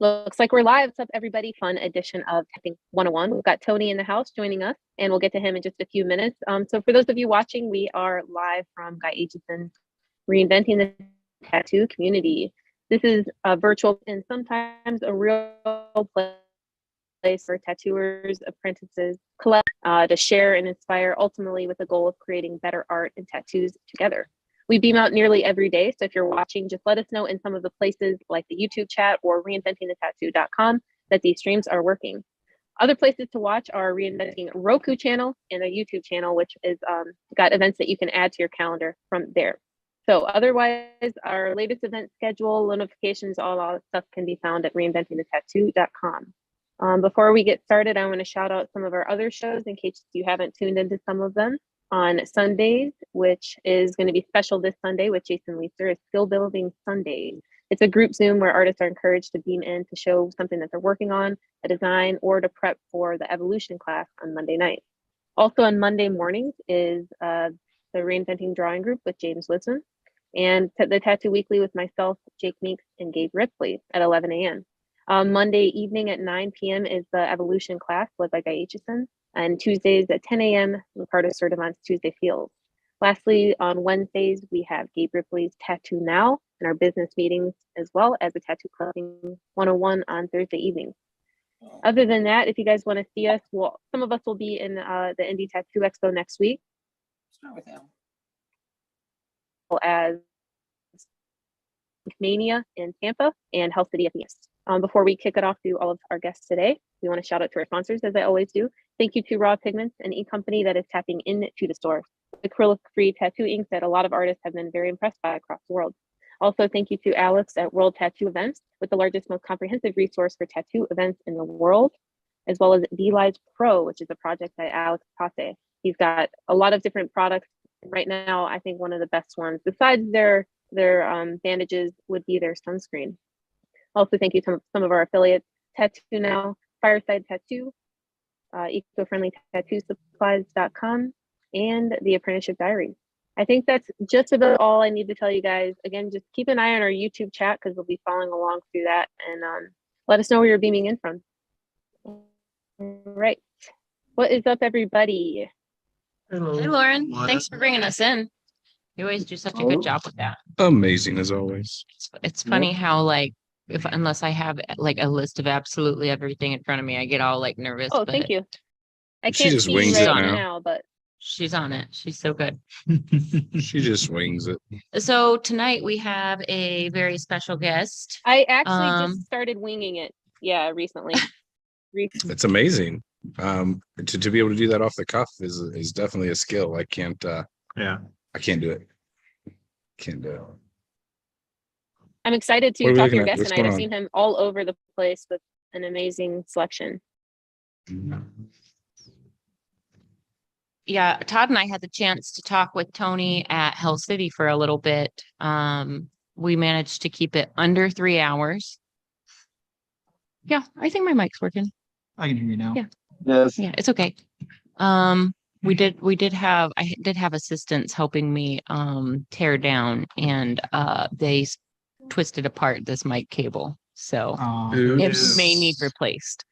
Looks like we're live. What's up, everybody? Fun edition of Tapping 101. We've got Tony in the house joining us, and we'll get to him in just a few minutes. So for those of you watching, we are live from Guy Aitchison's Reinventing the Tattoo community. This is a virtual and sometimes a real place for tattooers, apprentices, collect, to share and inspire, ultimately with the goal of creating better art and tattoos together. We beam out nearly every day, so if you're watching, just let us know in some of the places like the YouTube chat or reinventingthetattoo.com that these streams are working. Other places to watch are Reinventing Roku channel and a YouTube channel, which is got events that you can add to your calendar from there. So otherwise, our latest event schedule, notifications, all that stuff can be found at reinventingthetattoo.com. Before we get started, I want to shout out some of our other shows in case you haven't tuned into some of them. On Sundays, which is going to be special this Sunday with Jason Leeser, is Skill Building Sunday. It's a group Zoom where artists are encouraged to beam in to show something that they're working on, a design, or to prep for the evolution class on Monday night. Also on Monday mornings is the Reinventing Drawing Group with James Lisson, and the Tattoo Weekly with myself, Jake Meeks, and Gabe Ripley at 11 a.m. Monday evening at 9 p.m. is the evolution class led by Guy Aitchison. And Tuesdays at 10 a.m., Ricardo Sturdivant's Tuesday Feels. Lastly, on Wednesdays, we have Gabe Ripley's Tattoo Now and our business meetings, as well as the Tattoo Collecting 101 on Thursday evenings. Other than that, if you guys want to see us, well, some of us will be in the Indie Tattoo Expo next week. Start with him. As Mania in Tampa and Hell City at the East. Before we kick it off to all of our guests today, we want to shout out to our sponsors, as I always do. Thank you to Raw Pigments, an e-company that is tapping into the store. Acrylic-free tattoo inks that a lot of artists have been very impressed by across the world. Also, thank you to Alex at World Tattoo Events, with the largest, most comprehensive resource for tattoo events in the world, as well as D-Lives Pro, which is a project by Alex Pase. He's got a lot of different products. Right now, I think one of the best ones, besides their bandages, would be their sunscreen. Also, thank you to some of our affiliates, Tattoo Now, Fireside Tattoo, ecofriendlytattooSupplies.com, and the Apprenticeship Diary. I think that's just about all I need to tell you guys. Again, just keep an eye on our YouTube chat because we'll be following along through that, and let us know where you're beaming in from. All right. What is up, everybody? Hello. Hey, Lauren. Thanks for bringing us in. You always do such a good job with that. Amazing as always. It's funny how, like, unless I have like a list of absolutely everything in front of me, I get all like nervous. Oh, thank you. I She can't just see wings right it now, but she's on it. She's so good. She just wings it. So tonight we have a very special guest. I actually just started winging it. Yeah, recently. It's amazing. To be able to do that off the cuff is definitely a skill. I can't do it. Can't do it. I'm excited to talk to your guest tonight. I've seen him all over the place with an amazing selection. Yeah, Todd and I had the chance to talk with Tony at Hell City for a little bit. We managed to keep it under 3 hours. Yeah, I think my mic's working. I can hear you now. Yeah. Yes. Yeah, it's okay. I did have assistants helping me tear down, and they twisted apart this mic cable, so it may need replaced.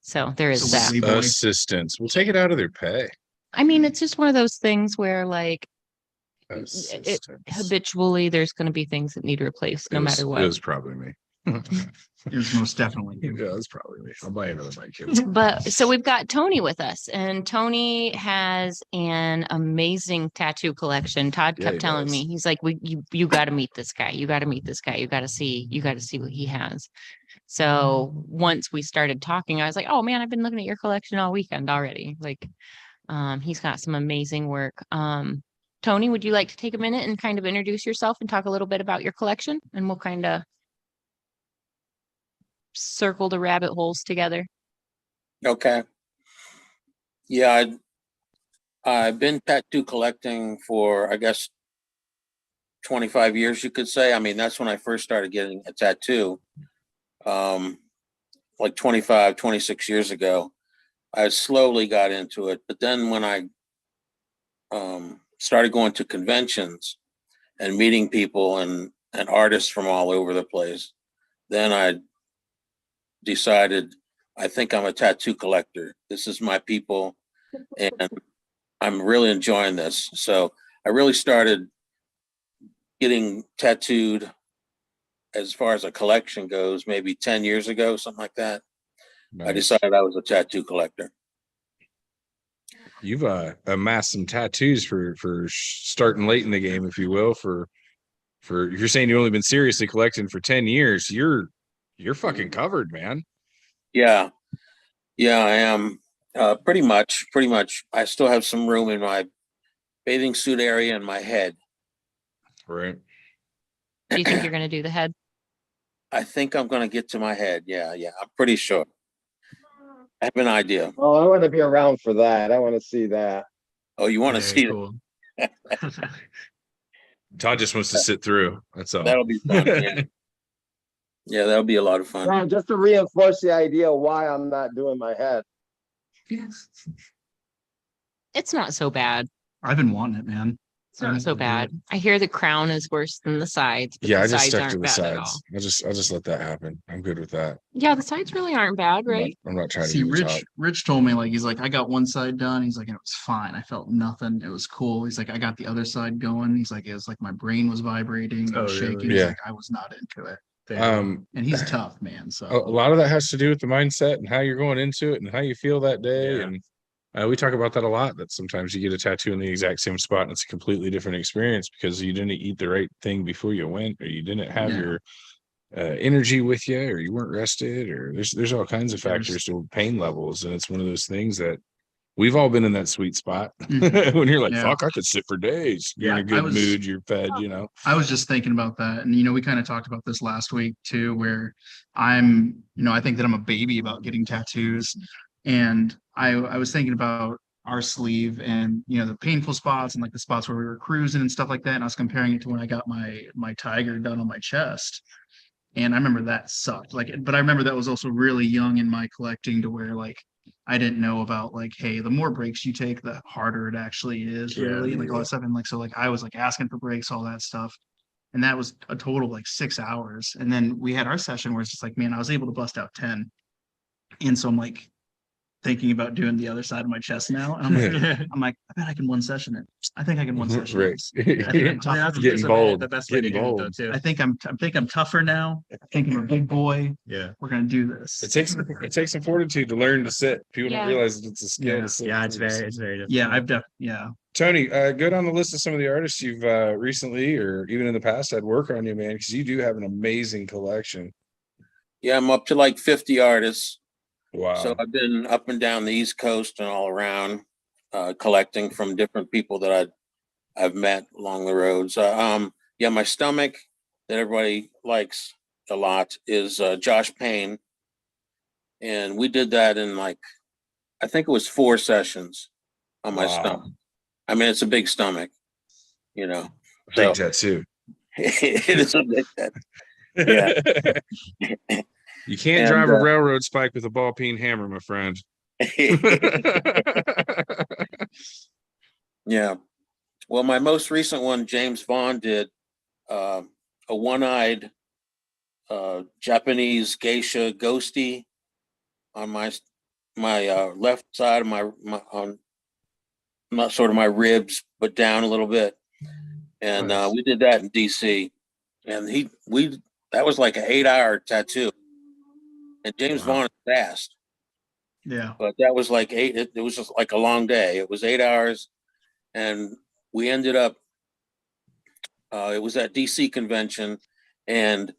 So there is that. Assistants. We'll take it out of their pay. I mean, it's just one of those things where, like, habitually there's going to be things that need replaced no matter what. It was probably me. It was most definitely you. Yeah, it's probably me. I'll buy another mic cable. But so we've got Tony with us, and Tony has an amazing tattoo collection. Todd kept telling me, he's like, you got to meet this guy. You got to meet this guy. You got to see what he has. So once we started talking, I was like, oh man, I've been looking at your collection all weekend already. Like, he's got some amazing work. Tony, would you like to take a minute and kind of introduce yourself and talk a little bit about your collection, and we'll kind of circle the rabbit holes together. Okay. Yeah, I've been tattoo collecting for, I guess, 25 years, you could say. I mean, that's when I first started getting a tattoo, like 25, 26 years ago. I slowly got into it. But then when I started going to conventions and meeting people and and artists from all over the place. Then I decided, I think I'm a tattoo collector. This is my people, and I'm really enjoying this. So I really started getting tattooed as far as a collection goes, maybe 10 years ago, something like that. I decided I was a tattoo collector. You've amassed some tattoos for starting late in the game, if you will. For if you're saying you've only been seriously collecting for 10 years, you're fucking covered, man. Yeah, I am. Pretty much. I still have some room in my bathing suit area and my head. Right. Do you think you're going to do the head? I think I'm going to get to my head. Yeah. I'm pretty sure. I have an idea. Oh, I want to be around for that. I want to see that. Oh, you want to see cool. Todd just wants to sit through. That's all. That'll be fun. Yeah. Yeah, that'll be a lot of fun. Yeah, just to reinforce the idea why I'm not doing my head. It's not so bad. I've been wanting it, man. It's not so bad. I hear the crown is worse than the sides. But Yeah, the I just sides stuck aren't to the bad at sides. all. I'll just let that happen. I'm good with that. Yeah, the sides really aren't bad, right? I'm not trying to See, do the top. Rich told me, like, he's like, I got one side done. He's like, and it was fine. I felt nothing. It was cool. He's like, I got the other side going. He's like, it was like my brain was vibrating. I was shaking. He's Yeah. like, I was not into it. Um, And he's tough, man. So a lot of that has to do with the mindset and how you're going into it and how you feel that day. And we talk about that a lot, that sometimes you get a tattoo in the exact same spot and it's a completely different experience because you didn't eat the right thing before you went, or you didn't have your energy with you, or you weren't rested, or there's all kinds of factors to pain levels. And it's one of those things that we've all been in that sweet spot when you're like, fuck, I could sit for days. You're in a good mood, you're fed, you know. I was just thinking about that. And, you know, we kind of talked about this last week too, where I'm, you know, I think that I'm a baby about getting tattoos. And I was thinking about our sleeve and, you know, the painful spots and like the spots where we were cruising and stuff like that. And I was comparing it to when I got my tiger done on my chest. And I remember that sucked. Like, but I remember that was also really young in my collecting to where like I didn't know about like, hey, the more breaks you take, the harder it actually is, really. Like all that stuff. And like, so like I was like asking for breaks, all that stuff. And that was a total of like 6 hours. And then we had our session where it's just like, man, I was able to bust out 10. And so I'm like thinking about doing the other side of my chest now. And I'm like, I bet I can one session it. I think I can one session Right. it. I think I'm tougher. Getting bold. The best way to Getting do it, bold. though, too. I think I'm tougher now. I think I'm a big boy. Yeah. We're gonna do this. It takes some fortitude to learn to sit. People don't realize that it's a skill to sit. Yeah, it's very difficult. Yeah. Tony, go down the list of some of the artists you've recently or even in the past had work on you, man, because you do have an amazing collection. Yeah, I'm up to like 50 artists. Wow. So I've been up and down the East Coast and all around, collecting from different people that I've met along the roads. Yeah, my stomach that everybody likes a lot is Josh Payne. And we did that in like, I think it was 4 sessions on my stomach. I mean, it's a big stomach, you know. Big tattoo. It is a big tattoo. Yeah. You can't drive a railroad spike with a ball peen hammer, my friend. Yeah. Well, my most recent one, James Vaughn did a one-eyed Japanese geisha ghosty on my left side of my on not sort of my ribs, but down a little bit. And we did that in DC. And that was like an 8-hour tattoo. And James Vaughn is fast. Yeah. But that was like it was just like a long day. It was 8 hours. And we ended up, it was at DC convention, and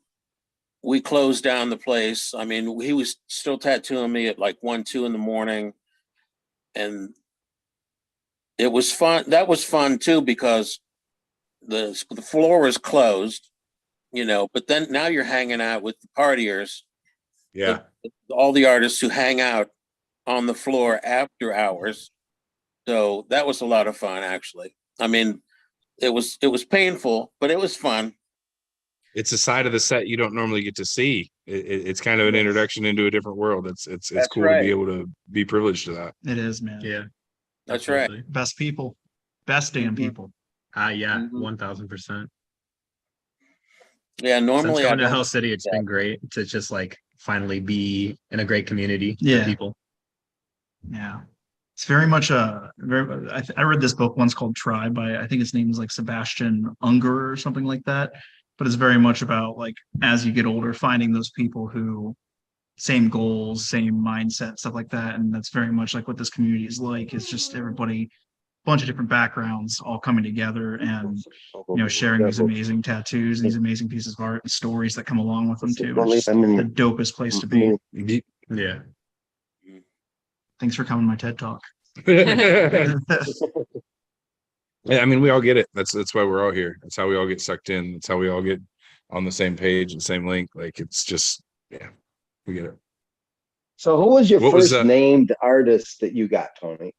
we closed down the place. I mean, he was still tattooing me at like 1, 2 in the morning. And it was fun. That was fun too, because the floor was closed, you know, but then now you're hanging out with the partiers. Yeah. All the artists who hang out on the floor after hours. So that was a lot of fun, actually. I mean, it was painful, but it was fun. It's a side of the set you don't normally get to see. It's kind of an introduction into a different world. It's cool to be able to be privileged to that. It is, man. Yeah. That's right. Best people. Best damn people. Yeah, 1000%. Yeah, Since normally I going to don't. Hell City, it's been great to just like finally be in a great community Yeah. with people. Yeah. It's very much I read this book once called Tribe by, I think his name is like Sebastian Unger or something like that. But it's very much about like, as you get older, finding those people who same goals, same mindset, stuff like that. And that's very much like what this community is like. It's just everybody, bunch of different backgrounds all coming together and, you know, sharing these amazing tattoos, these amazing pieces of art and stories that come along with them too. It's just the dopest place to be. Yeah. Thanks for coming to my TED Talk. Yeah, I mean, we all get it. That's why we're all here. That's how we all get sucked in. That's how we all get on the same page and same link. Like, it's just, yeah, we get it. So who was your What was first named artist that you got, Tony?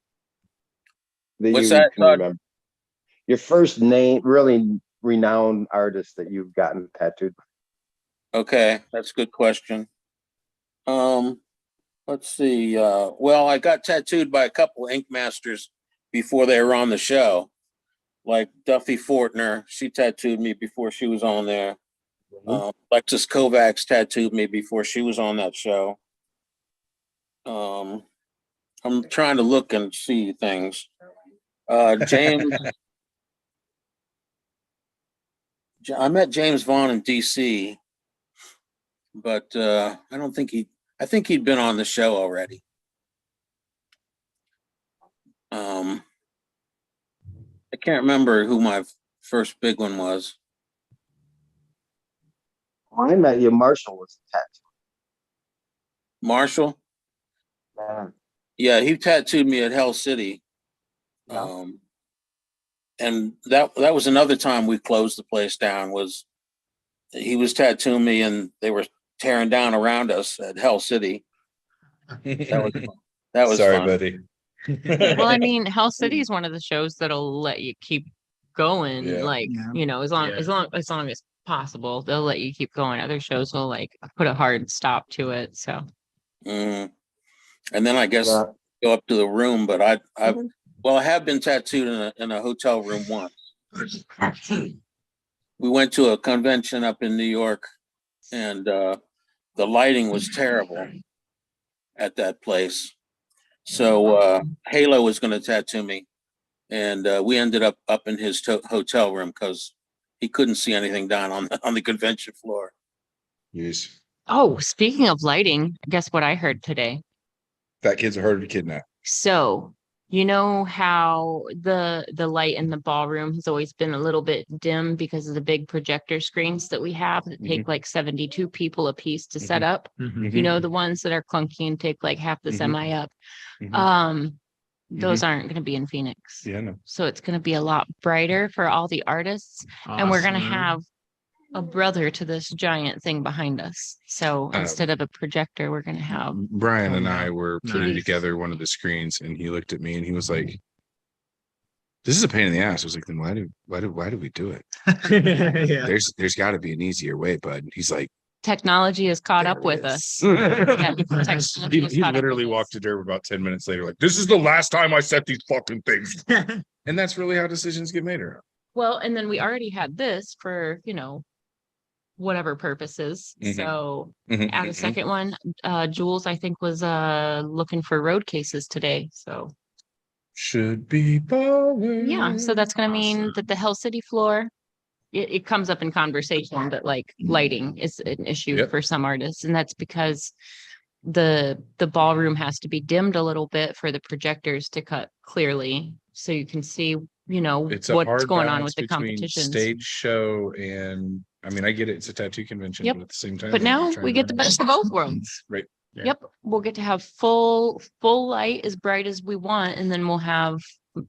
What's you that, can Todd? remember? Your first name, really renowned artist that you've gotten tattooed. Okay, that's a good question. Let's see. Well, I got tattooed by a couple of ink masters before they were on the show. Like Duffy Fortner, she tattooed me before she was on there. Alexis Kovacs tattooed me before she was on that show. I'm trying to look and see things. James, I met James Vaughn in DC, but I don't think I think he'd been on the show already. I can't remember who my first big one was. I met you. Marshall was tattooed. Marshall? Yeah, he tattooed me at Hell City. And that was another time we closed the place down. Was he was tattooing me and they were tearing down around us at Hell City. That was fun. That was Sorry, fun. buddy. Well, I mean, Hell City is one of the shows that'll let you keep going, Yeah. like, Yeah. you know, as long as possible, they'll let you keep going. Other shows will like put a hard stop to it. So And then I guess Yeah. go up to the room, but I have been tattooed in a hotel room once. We went to a convention up in New York, and the lighting was terrible at that place. So Halo was going to tattoo me, and we ended up in his hotel room because he couldn't see anything down on the convention floor. Yes. oh, speaking of lighting, guess what I heard today? Fat kids are harder to kidnap. So, you know how the light in the ballroom has always been a little bit dim because of the big projector screens that we have that take like 72 people a piece to set up. You know, the ones that are clunky and take like half the semi up. Those aren't going to be in Phoenix. Yeah, no. So it's going to be a lot brighter for all the artists. And we're going to have a brother to this giant thing behind us. So instead of a projector, we're going to have Brian and I were putting Nice. together one of the screens, and he looked at me and he was like, "This is a pain in the ass." I was like, "Then why do we do it? Yeah. There's got to be an easier way, bud." And he's like, technology has caught up with us. Yeah, technology has he caught up literally with walked us. to Derb about 10 minutes later, like, "This is the last time I set these fucking things." And that's really how decisions get made around. Well, and then we already had this for, you know, whatever purposes. So add a second one. Jules, I think, was looking for road cases today. So Should be ballin'. yeah, so that's gonna mean that the Hell City floor, it comes up in conversation that like lighting is an issue for some artists, and that's because the ballroom has to be dimmed a little bit for the projectors to cut clearly, so you can see, you know, It's a what's hard going on balance with the between competitions. stage show and, I mean, I get it, it's a tattoo convention, Yep. but at the same time, But now you're trying we to get the run best of both worlds. right. Yeah. Yep, we'll get to have full light as bright as we want, and then we'll have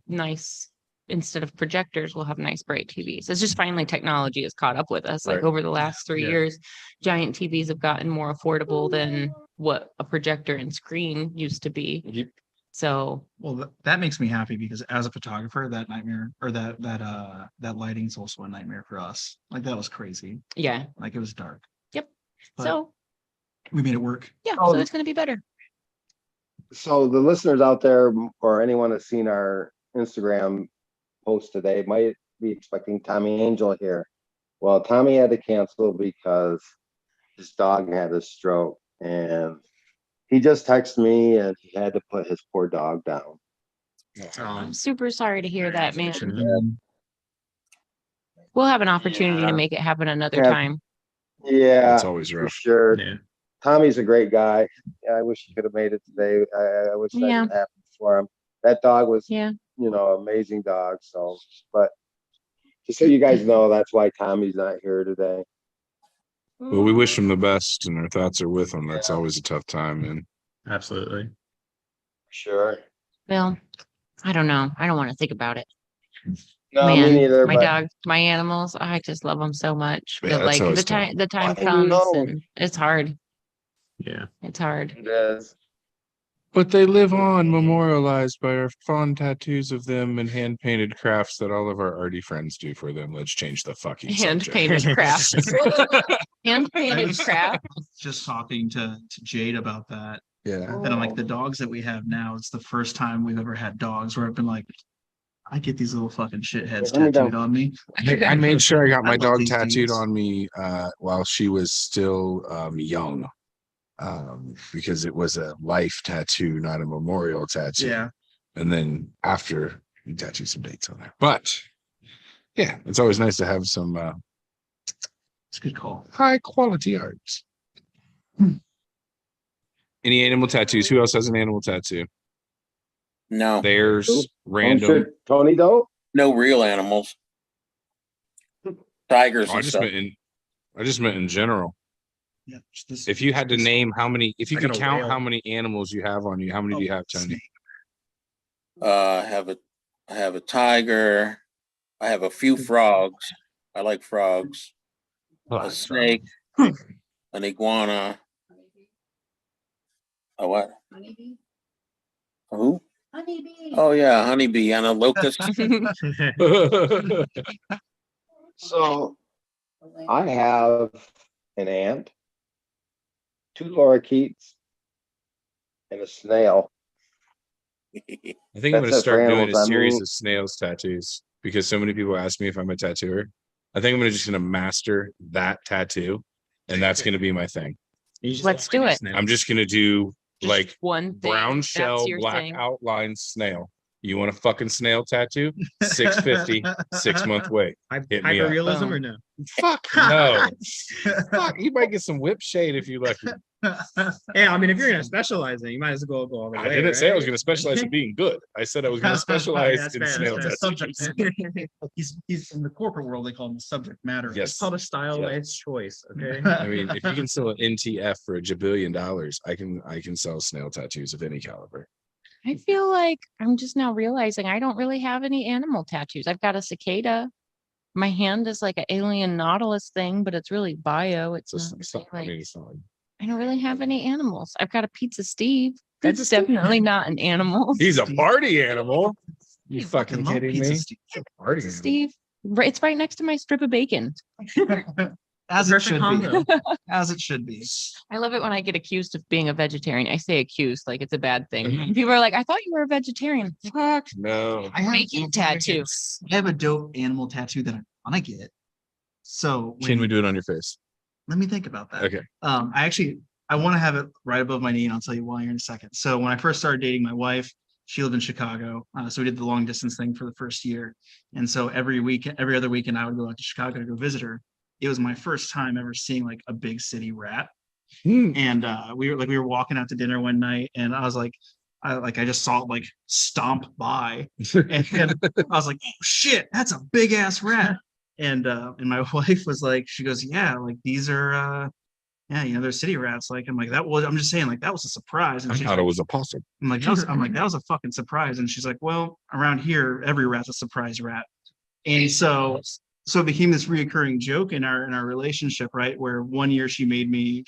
nice, instead of projectors, we'll have nice bright TVs. It's just finally technology has caught up with us. Like Right. over the last 3 years, giant TVs have gotten more affordable than what a projector and screen used to be. Yep. So Well, that makes me happy because as a photographer, that nightmare or that lighting is also a nightmare for us. Like that was crazy. yeah, Like it was dark. Yep. But so we made it work. yeah, Oh, so it's gonna be better. So the listeners out there or anyone that's seen our Instagram post today might be expecting Tommy Angel here. Well, Tommy had to cancel because his dog had a stroke, and he just texted me and he had to put his poor dog down. I'm super sorry to hear that, man. Mhm. We'll have an opportunity Yeah. to make it happen another Yeah. time. Yeah, It's always for rough. sure. Yeah. Tommy's a great guy. I wish he could have made it today. I wish that Yeah. had happened for him. That dog was, Yeah. amazing dog. So, but just so you guys know, that's why Tommy's not here today. Well, we wish him the best, and our thoughts are with him. That's Yeah. always a tough time, man. Absolutely. Sure. Well, I don't know. I don't want to think about it. No, Man, me neither. my But dogs, my animals, I just love them so much. Yeah, But that's like always the time I comes know. and it's hard. Yeah. It's hard. it is. But they live on, memorialized by our fond tattoos of them and hand-painted crafts that all of our arty friends do for them. Let's change the fucking Hand subject. painted crafts. Hand painted craft. Just talking to Jade about that. Yeah. And I'm like, the dogs that we have now, it's the first time we've ever had dogs where I've been like, I get these little fucking shitheads Let me tattooed go. on me. I made sure I got my I love dog these tattooed dudes. on me while she was still young. Because it was a life tattoo, not a memorial tattoo. Yeah. And then after you tattoo some dates on there. But yeah, it's always nice to have some It's a good call. high quality art. Any animal tattoos? Who else has an animal tattoo? No, There's I'm random. sure Tony though. no real animals. Tigers Oh, I and just stuff. meant in general. Yeah. This, If you had to name how many, if you Like could a count whale. how many animals you have on you, how many do you have, Tony? I have a tiger. I have a few frogs. I like frogs. A snake, an iguana. A what? Who? Oh yeah, honeybee and a locust. So I have an ant, 2 lorikeets, and a snail. I think I'm going to That's it for start doing a animals. I series mean- of snails tattoos because so many people ask me if I'm a tattooer. I think I'm just going to master that tattoo, and that's going to be my thing. Let's do it. I'm just going to do Just like one thing. brown That's shell, your black thing. outline snail. You want a fucking snail tattoo? $650, 6-month wait. Hit me up. Hyperrealism Boom. or no? Fuck no. Fuck, you might get some whip shade if you lucky. Yeah, I mean, if you're gonna specialize in it, you might as well go all the way. I didn't say I was right? going to specialize in being good. I said I was going to specialize That's in fair, snail that's tattoos. subject. He's in the corporate world. They call him the subject matter. Yes. It's called a style Yeah. based choice. Okay. I mean, if you can sell an NTF for $1 billion, I can sell snail tattoos of any caliber. I feel like I'm just now realizing I don't really have any animal tattoos. I've got a cicada. My hand is like an alien nautilus thing, but it's really bio. It's So not it's not, I like, mean, it's not like I don't really have any animals. I've got a pizza Steve. Pizza That's Steve? definitely not an animal. he's a party animal. You You fucking love kidding pizza me? Steve. Party Pizza animal. Steve. It's right next to my strip of bacon. As it Perfect should combo. be. As it should be. I love it when I get accused of being a vegetarian. I say accused like it's a bad thing. Mhm. And people are like, I thought you were a vegetarian. Fuck. No. I have Make it a tattoo. I have a dope animal tattoo that I want to get. So Can we do it on your face? let me think about that. Okay. I want to have it right above my knee, and I'll tell you why here in a second. So when I first started dating my wife, she lived in Chicago. So we did the long distance thing for the first year. And so every other weekend, I would go out to Chicago to go visit her. It was my first time ever seeing like a big city rat. Hmm. And we were walking out to dinner one night, and I was like, I just saw it like stomp by, and I was like, oh shit, that's a big ass rat. And my wife was like, she goes, yeah, like these are yeah, they're city rats. Like, I'm just saying, like, that was a surprise. And I she's thought like, it was a possum. I'm like, that was a fucking surprise. And she's like, well, around here, every rat's a surprise rat. And so it became this reoccurring joke in our relationship, right? Where one year she's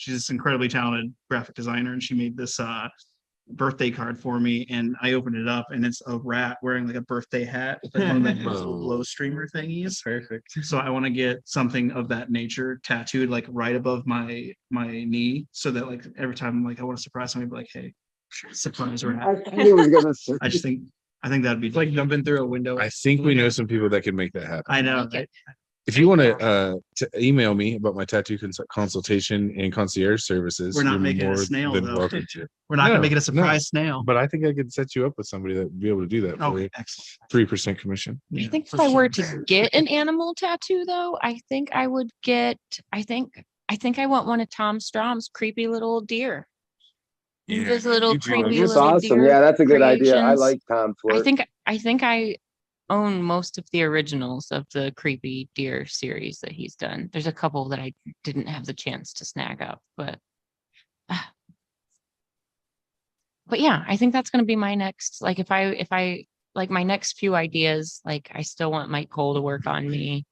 this incredibly talented graphic designer, and she made this birthday card for me, and I opened it up, and it's a rat wearing like a birthday hat with like one of those little blow streamer thingies. Perfect. So I want to get something of that nature tattooed like right above my knee, so that like every time like I want to surprise somebody, be like, hey, surprise rat. I thought he was gonna say. I think that'd be It's like jumping through a window. I think we know some people that can make that happen. I know. Make it. If you want to email me about my tattoo consultation and concierge services, We're not you're making it a more snail, than though. welcome to. We're not gonna No, make it a no. surprise snail. But I think I could set you up with somebody that would be able to do that for Okay, you. excellent. 3% commission. I Yeah, think for if I were sure. to get an animal tattoo though, I think I would get, I think I want one of Tom Strom's creepy little deer. Yeah, Those little you do. creepy That's little awesome. deer Yeah, that's a good idea. I creations. like Tom's work. I think I own most of the originals of the creepy deer series that he's done. There's a couple that I didn't have the chance to snag up, but yeah, I think that's going to be my next, like, if I like my next few ideas, like I still want Mike Cole to work on me.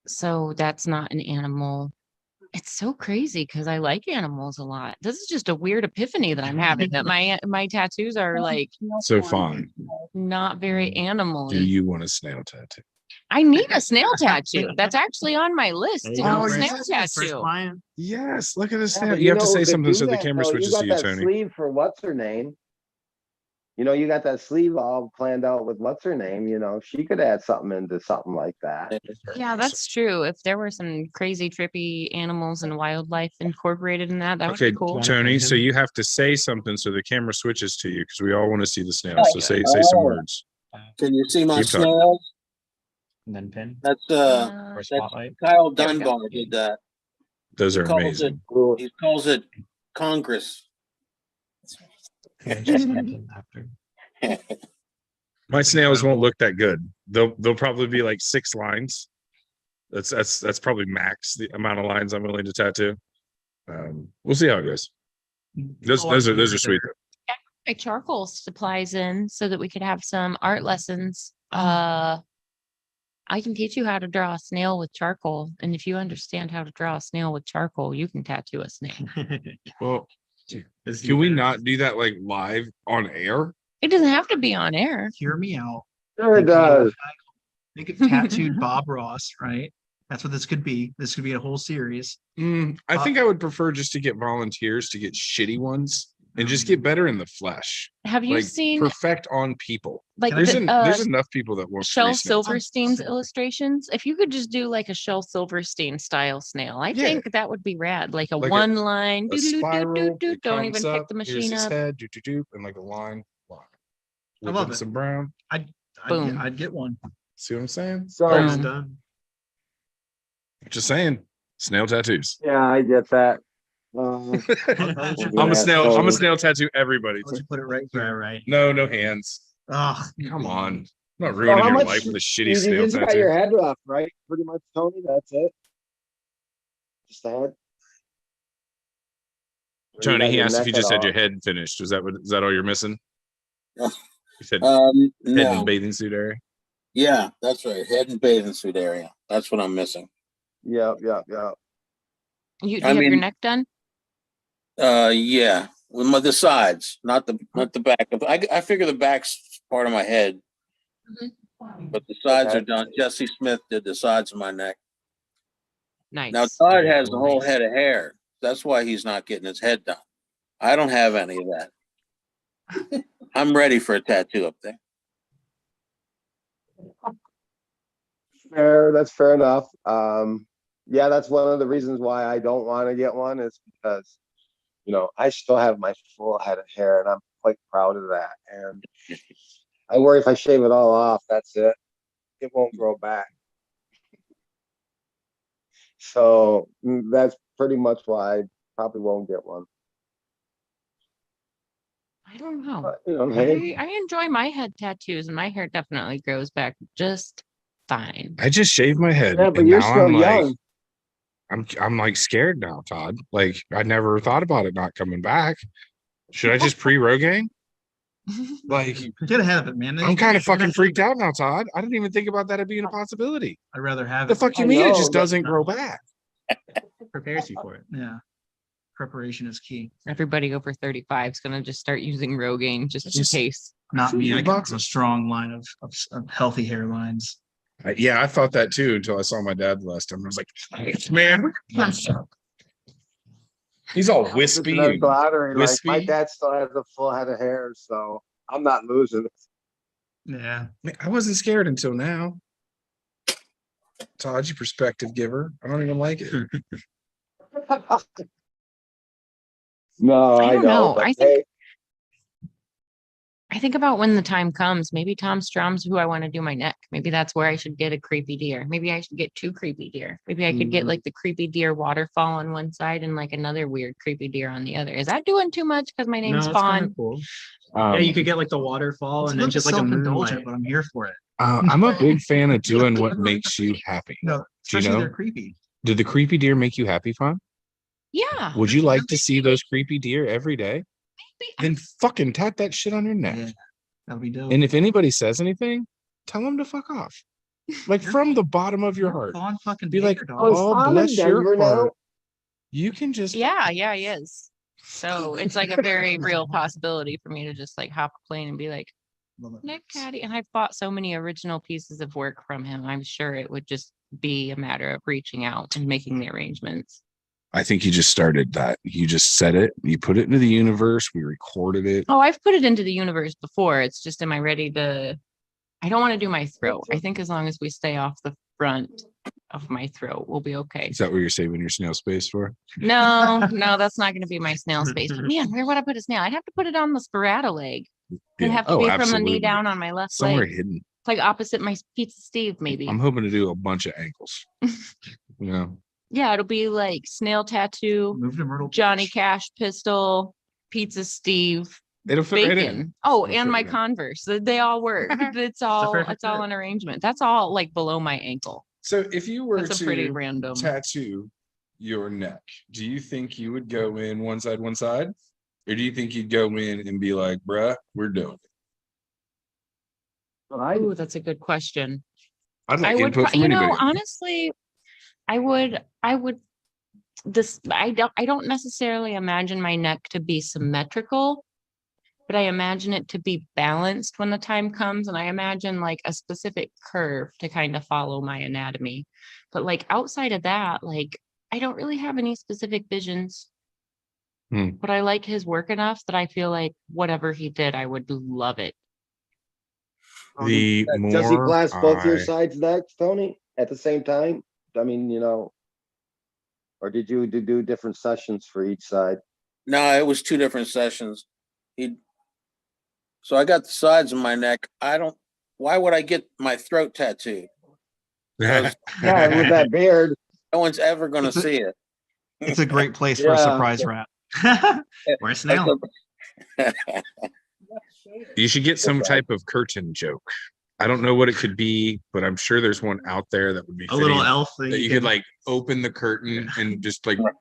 So that's not an animal. It's so crazy because I like animals a lot. This is just a weird epiphany that I'm having that my tattoos are like So fine. not very animal. Do you want a snail tattoo? I need a snail tattoo. That's actually on my list to There you do go. a Oh, snail First tattoo. client. Yes, look at this Yeah, snail. but You have to know, say to something do so the that, camera though, switches you to got you, that Tony. sleeve for what's her name. You know, you got that sleeve all planned out with what's her name. You know, she could add something into something like that. Yeah, that's true. If there were some crazy trippy animals and wildlife incorporated in that, that would Okay, be cool. Tony, so you have to say something so the camera switches to you because we all want to see the snail. So say some Oh. words. Can you see my Keep talking. snails? And then pin That's or that's spotlight. Kyle There we go. Dunbar did that. Those He are calls amazing. Cool. He calls it Congress. Yeah, just pin after. My snails won't look that good. They'll probably be like 6 lines. That's probably max the amount of lines I'm willing to tattoo. We'll see how it goes. Those are sweet. My charcoal supplies in so that we could have some art lessons. I can teach you how to draw a snail with charcoal. And if you understand how to draw a snail with charcoal, you can tattoo a snail. Well, can we not do that like live on air? It doesn't have to be on air. Hear me out. Sure it does. They could tattooed Bob Ross, right? That's what this could be. This could be a whole series. I think I would prefer just to get volunteers to get shitty ones and just get better in the flesh. Have you Like seen perfect on people. like Can I There's enough people that want Shel free snails. Silverstein's illustrations? If you could just do like a Shel Silverstein style snail, I Yeah. think that would be rad. Like a Like one line, A spiral, it don't even comes pick up, the here's machine his up. head, and like a line. I love With it. some brown. Boom. I'd get one. See what I'm saying? So Boom. Done. Just saying. Snail tattoos. yeah, I get that. I'm a snail tattoo everybody. Let's put it right here. Right. No hands. Oh, Come on. I'm not So ruining how your much life with a shitty you snail just got tattoo. your head off, right? Pretty much, Tony. That's it. Just the head. Or you Tony, got he your asked if neck you just at had your all? head finished. Is that all you're missing? You said head No. and bathing suit area. Yeah, that's right. Head and bathing suit area. That's what I'm missing. Yep. Do you I have your mean- neck done? Yeah, with the sides, not the back. I figure the back's part of my head, but the sides Okay. are done. Jesse Smith did the sides of my neck. Nice. Now Todd Very has cool. a whole head of hair. That's why he's not getting his head done. I don't have any of that. I'm ready for a tattoo up there. Fair. That's fair enough. Yeah, that's one of the reasons why I don't want to get one is because, you know, I still have my full head of hair and I'm quite proud of that. And I worry if I shave it all off, that's it. It won't grow back. So that's pretty much why I probably won't get one. I don't know. But, you know, hey, I enjoy my head tattoos and my hair definitely grows back just fine. I just shaved my head. yeah, but and you're now still I'm like, young. I'm like scared now, Todd. Like I never thought about it not coming back. Should I just pre-Rogaine? Like get ahead of it, man. I'm kind of fucking freaked out now, Todd. I didn't even think about that as being a possibility. I'd rather have The it. fuck you I mean it know, just but- doesn't grow back? Prepares you for it. Yeah. Preparation is key. Everybody over 35 is gonna just start using Rogaine just in Just- case. Not me. I got Boxes. a strong line of healthy hairlines. Yeah, I thought that too until I saw my dad last time. I was like, man, he's all wispy. It's another and lottery. Like, my wispy. dad still has a full head of hair, so I'm not losing. Yeah. I wasn't scared until now. Todd, you perspective giver. I don't even like it. No, I I don't know, know. but I hey, think about when the time comes, maybe Tom Strom's who I want to do my neck. Maybe that's where I should get a creepy deer. Maybe I should get 2 creepy deer. Maybe I could get like the creepy deer waterfall on one side and like another weird creepy deer on the other. Is that doing too much? Because my No, name's it's kind Fawn. of cool. Yeah, you could get like the waterfall It's and a then little just like a self-indulgent, moonlight. but I'm here for it. I'm a big fan of doing what makes you happy. No, Do you especially know? they're creepy. Did the creepy deer make you happy, Fawn? Yeah. Would you like to see those creepy deer every day? maybe. Then fucking tat that shit on your neck. Yeah, that'll be dope. And if anybody says anything, tell them to fuck off. Like from the bottom of your heart. Fawn fucking Be like, Baker, dog. Oh, is oh, Tom in bless your Denver now? heart. You can just Yeah, he is. So it's like a very real possibility for me to just like hop a plane and be like, Love it. Nick Caddy. And I've bought so many original pieces of work from him. I'm sure it would just be a matter of reaching out and making the arrangements. I think you just started that. You just said it. You put it into the universe. We recorded it. Oh, I've put it into the universe before. It's just, am I ready to? I don't want to do my throat. I think as long as we stay off the front of my throat, we'll be okay. Is that what you're saving your snail space for? No, that's not going to be my snail space. But man, where would I put a snail? I'd have to put it on the sporado leg. It'd have to be from the knee down on my left Somewhere leg, hidden. like opposite my Pizza Steve, maybe. I'm hoping to do a bunch of ankles. You know, Yeah, it'll be like snail tattoo, Move to Myrtle Johnny Beach. Cash pistol, Pizza Steve, it'll fit right in. bacon. Oh, It'll and fit my right in. Converse. They all work. It's all perfect fit. an arrangement. That's all like below my ankle. So if you were That's a pretty to random. tattoo your neck, do you think you would go in one side, or do you think you'd go in and be like, bruh, we're doing it? Oh, that's a good question. I'd like I would, input from anybody. honestly, I would this, I don't necessarily imagine my neck to be symmetrical, but I imagine it to be balanced when the time comes. And I imagine like a specific curve to kind of follow my anatomy. But like outside of that, like I don't really have any specific visions. But I like his work enough that I feel like whatever he did, I would love it. The Does he more glass both your I- sides next, Tony, at the same time? I mean, or did you do different sessions for each side? No, it was 2 different sessions. So I got the sides of my neck. Why would I get my throat tattooed? Yeah, with that beard. No one's ever going to It's a- see it. It's a great place for a Yeah. surprise wrap. Or a snail. You should get some type of curtain joke. I don't know what it could be, but I'm sure there's one out there that would be A little fitting, elf thing. that you could like open the curtain and just like Phantom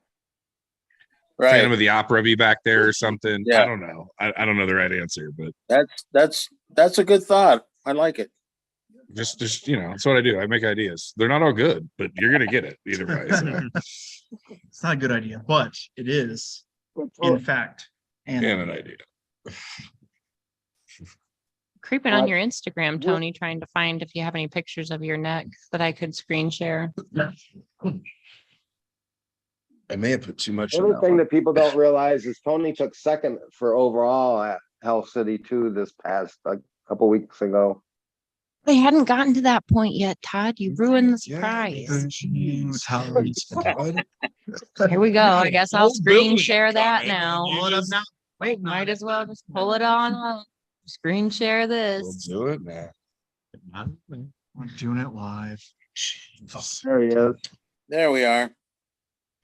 Right. of the Opera be back there or something. Yeah. I don't know. I don't know the right answer, but That's a good thought. I like it. just that's what I do. I make ideas. They're not all good, but you're gonna get it either way. So. It's not a good idea, but it is, in fact. And an idea. Creeping on your Instagram, Tony, trying to find if you have any pictures of your neck that I could screen share. I may have put too much. The in other that thing one. that people don't realize is Tony took second for overall at Hell City 2 this past, a couple weeks ago. They hadn't gotten to that point yet, Todd. You ruined the Yeah, surprise. Todd. Here we go. I guess I'll Oh, screen Billy. share that now. Pull it up now. Wait, might as well just pull it on up. Screen share We'll this. do it now. We're doing it live. There he is. There we are.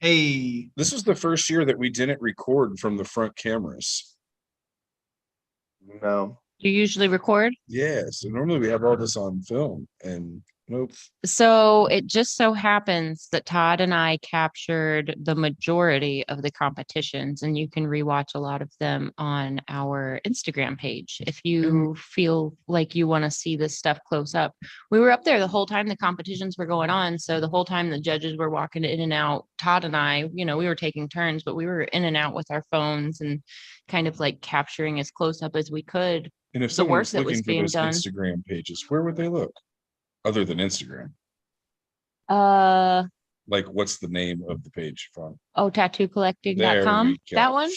Hey, This is the first year that we didn't record from the front cameras. No. You usually record? Yeah, so normally we have all this on film, and nope. So it just so happens that Todd and I captured the majority of the competitions, and you can rewatch a lot of them on our Instagram page if you feel like you want to see this stuff close up. We were up there the whole time the competitions were going on. So the whole time the judges were walking in and out, Todd and I, we were taking turns, but we were in and out with our phones and kind of like capturing as close up as we could. And if The someone work was that was looking for being those done. Instagram pages, where would they look? Other than Instagram, Uh, like what's the name of the page from? oh, There tattoocollecting.com. we go. That one?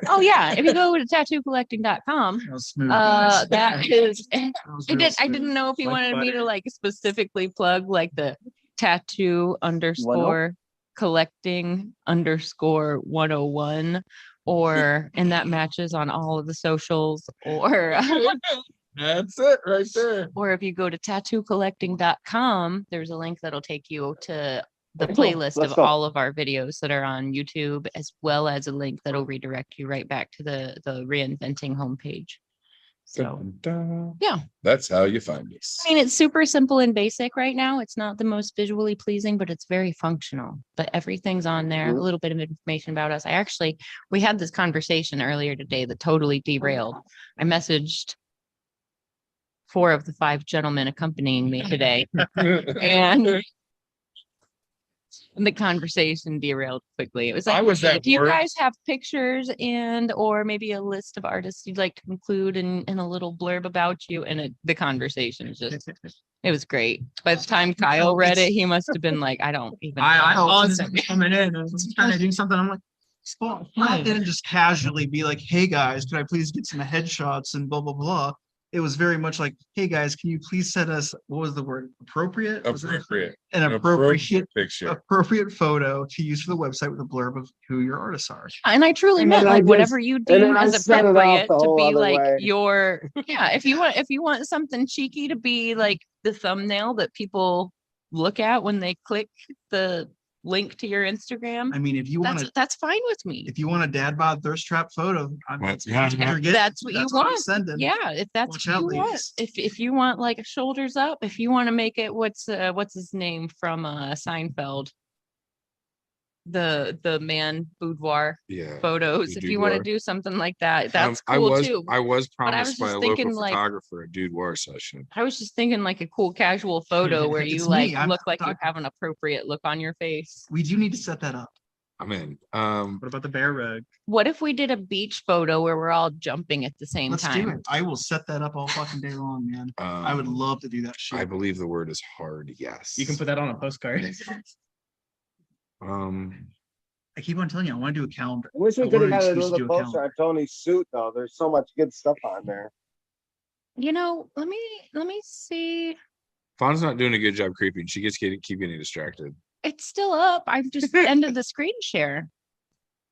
Oh yeah. If you go to tattoocollecting.com, that was smooth. guys. that is, That was I real didn't smooth. know if you Like wanted me to butter. like specifically plug like the tattoo underscore collecting underscore 101, or and that matches on all of the socials, or That's it right there. or if you go to tattoocollecting.com, there's a link that'll take you to the Cool. playlist Let's of go. all of our videos that are on YouTube, as well as a link that'll redirect you right back to the Reinventing homepage. So Dun-dun-dun. yeah, That's how you find us. I mean, it's super simple and basic right now. It's not the most visually pleasing, but it's very functional. But everything's on there, a little bit of information about us. We had this conversation earlier today that totally derailed. I messaged 4 of the 5 gentlemen accompanying me today, and the conversation derailed quickly. It was like, I was at do you work. guys have pictures and or maybe a list of artists you'd like to include in a little blurb about you? And the conversation is just, it was great. By the time Kyle read it, he must have been like, I don't even. I know. was coming in and was trying to do something. I'm like, I didn't just casually be like, hey guys, could I please get some headshots and blah, blah, blah. It was very much like, hey guys, can you please send us, what was the word? Appropriate? Was it? Appropriate. An appropriate picture. appropriate photo to use for the website with a blurb of who your artists are. And I truly And meant then I like just- whatever you and then deem I as set it off appropriate the to whole be other like way. your, yeah, if you want something cheeky to be like the thumbnail that people look at when they click the link to your Instagram, I mean, if you want to, that's fine with me. if you want a dad bod thirst trap photo, That's that's what you I'm want. sending. Yeah, if that's Watch what out, you want. ladies. If you want like shoulders up, if you want to make it what's his name from Seinfeld, the man boudoir Yeah. photos. the If you want to boudoir. do something like that, that's cool too. I was But I was promised by just a thinking, local like- photographer a boudoir session. I was just thinking like a cool casual photo where you It's like me, I'm look like you talking- have an appropriate look on your face. We do need to set that up. I'm in. What about the bear rug? What if we did a beach photo where we're all jumping at the same Let's time? do it. I will set that up all fucking day long, man. I would love to do that I shit. believe the word is hard. Yes. You can put that on a postcard. I keep on telling you, I want to do a calendar. I wish we I could have wanted got an a excuse to little do a closer on Tony's suit though. There's so much good stuff on there. You know, let me see. Fawn's not doing a good job creeping. She keep getting distracted. It's still up. I've just ended the screen share.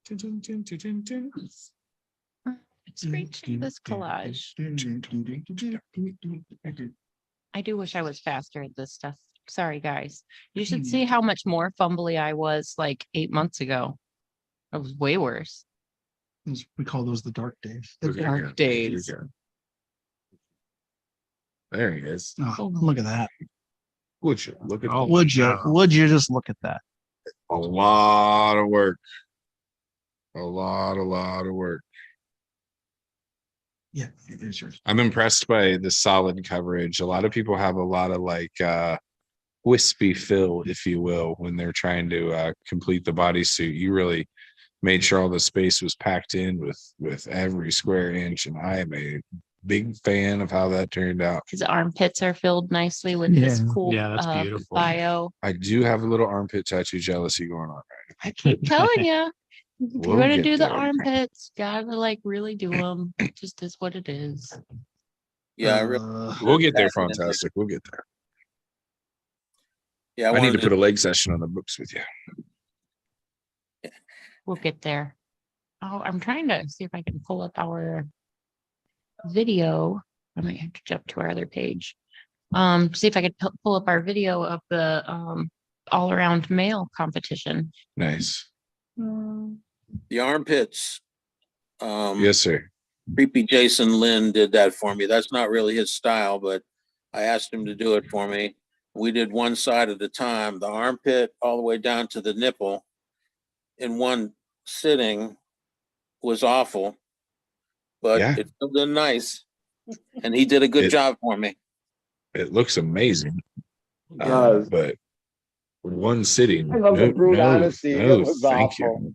Screen share this collage. I do wish I was faster at this stuff. Sorry, guys. You should see how much more fumbly I was like 8 months ago. I was way worse. We call those the dark days. The Okay, dark yeah, days. you go. There he is. Oh, look at that. Would you look at Would you just look at that? a lot of work. A lot of work. Yeah, it is yours. I'm impressed by the solid coverage. A lot of people have a lot of like wispy fill, if you will, when they're trying to complete the bodysuit. You really made sure all the space was packed in with every square inch, and I am a big fan of how that turned out. His armpits are filled nicely with his cool Yeah, that's beautiful. bio. I do have a little armpit tattoo jealousy going on. I keep telling you. If We'll you're gonna get do the there. armpits, gotta like really do them. It just is what it is. Yeah, I really, We'll get there, Back in the day. fantastic. We'll get there. yeah, I need wanted to put a leg session on the books with you. We'll get there. Oh, I'm trying to see if I can pull up our video. I might have to jump to our other page. See if I could pull up our video of the all around male competition. Nice. the armpits. Yes, sir. Creepy Jason Lynn did that for me. That's not really his style, but I asked him to do it for me. We did one side at a time, the armpit all the way down to the nipple in one sitting was awful, but Yeah. it still did nice. And he did a good job for me. It looks amazing. It does. But one sitting. I love the brute honesty. It No, was thank awful. you.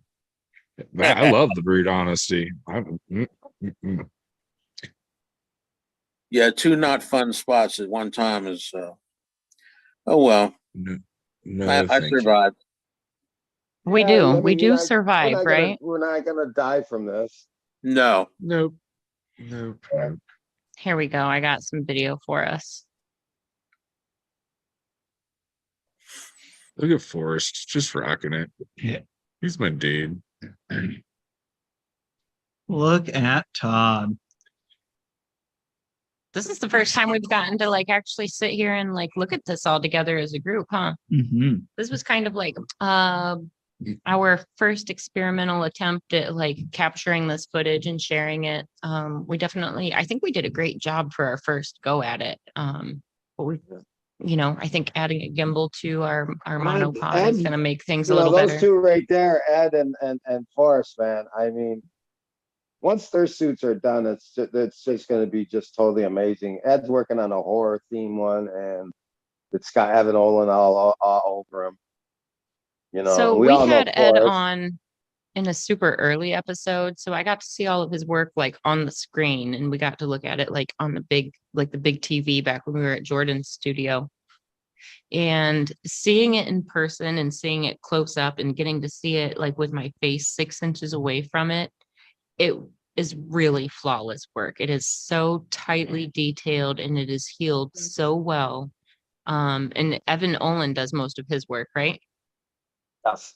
I love the brute honesty. Yeah, two not fun spots at one time is, oh well, No, I thank you. survived. We Yeah, do. I We mean, do you're not- survive, right? We're not gonna die from this. No, Nope. Nope. Nope. Here we go. I got some video for us. Look at Forrest, just rocking it. Yeah. He's my dude. Look at Todd. This is the first time we've gotten to like actually sit here and like look at this all together as a group, huh? Mm-hmm. This was kind of like our first experimental attempt at like capturing this footage and sharing it. I think we did a great job for our first go at it. But we, I think adding a gimbal to our monopod is going to make things a little those better. two right there, Ed and Forrest, man. I mean, once their suits are done, it's just going to be just totally amazing. Ed's working on a horror theme one, and it's got Evan Olin all over him. So we we all know had Ed Forrest. on in a super early episode, so I got to see all of his work like on the screen, and we got to look at it like on the big TV back when we were at Jordan's studio. And seeing it in person and seeing it close up and getting to see it like with my face 6 inches away from it, it is really flawless work. It is so tightly detailed and it is healed so well. And Evan Olin does most of his work, right? Yes.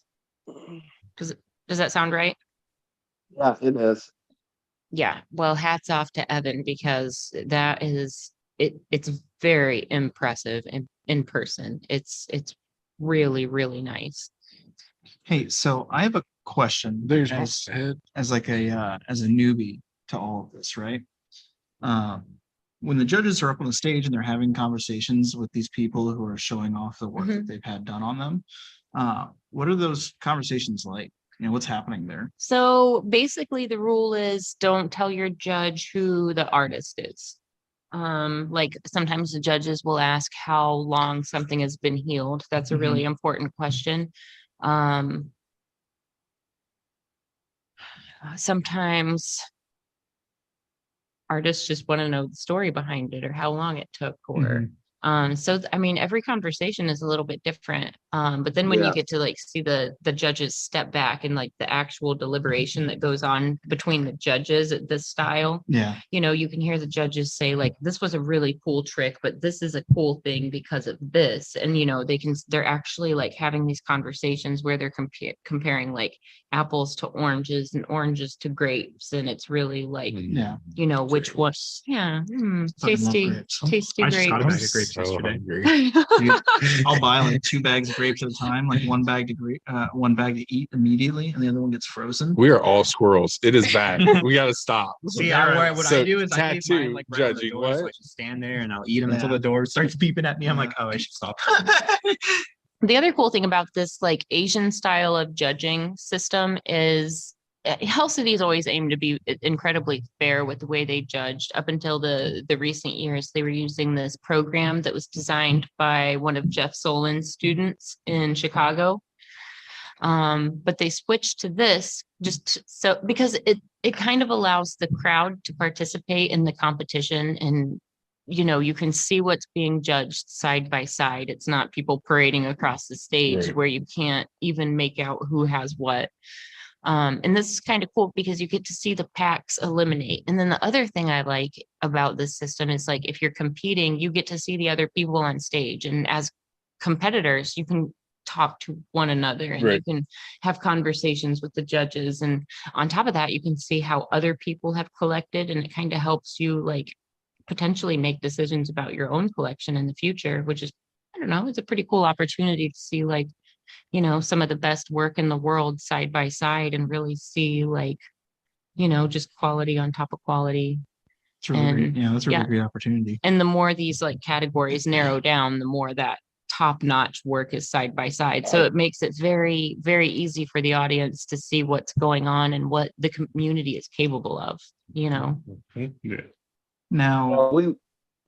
Does that sound right? Yeah, it is. Yeah. Well, hats off to Evan, because that is it's very impressive in person. It's really, really nice. Hey, so I have a question. There's as like as a newbie to all of this, right? When the judges are up on the stage and they're having conversations with these people who are showing off the work that they've had done on them, what are those conversations like? What's happening there? So basically the rule is don't tell your judge who the artist is. Like sometimes the judges will ask how long something has been healed. That's a really important question. Sometimes artists just want to know the story behind it or how long it took, or so I mean every conversation is a little bit different, but then when you get to like see the judges step back and like the actual deliberation that goes on between the judges at this style, you can hear the judges say like, this was a really cool trick, but this is a cool thing because of this. And they're actually like having these conversations where they're comparing like apples to oranges and oranges to grapes, and it's really like which was tasty I just got a bag of grapes. grapes yesterday. I'll buy like 2 bags of grapes at a time, like one bag to eat immediately, and the other one gets frozen. We are all squirrels. It is bad. We got to stop. See, I do is I leave mine tattoo like right on the judging. door, so I just stand there and I'll eat them until the door starts beeping at me. I'm like, oh, I should stop. The other cool thing about this like Asian style of judging system is Hell City's always aimed to be incredibly fair with the way they judged. Up until the recent years, they were using this program that was designed by one of Jeff Solin's students in Chicago. But they switched to this because it kind of allows the crowd to participate in the competition, and you can see what's being judged side by side. It's not people parading across the stage where you can't even make out who has what. And this is kind of cool because you get to see the packs eliminate. And then the other thing I like about this system is like, if you're competing, you get to see the other people on stage. And as competitors, you can talk to one another and you can have conversations with the judges. And on top of that, you can see how other people have collected, and it kind of helps you like potentially make decisions about your own collection in the future, which is, I don't know, it's a pretty cool opportunity to see like, some of the best work in the world side by side and really see like, just quality on top of quality. It's really great. Yeah, that's a really great opportunity. And the more these like categories narrow down, the more that top-notch work is side by side. So it makes it very, very easy for the audience to see what's going on and what the community is capable of, Now,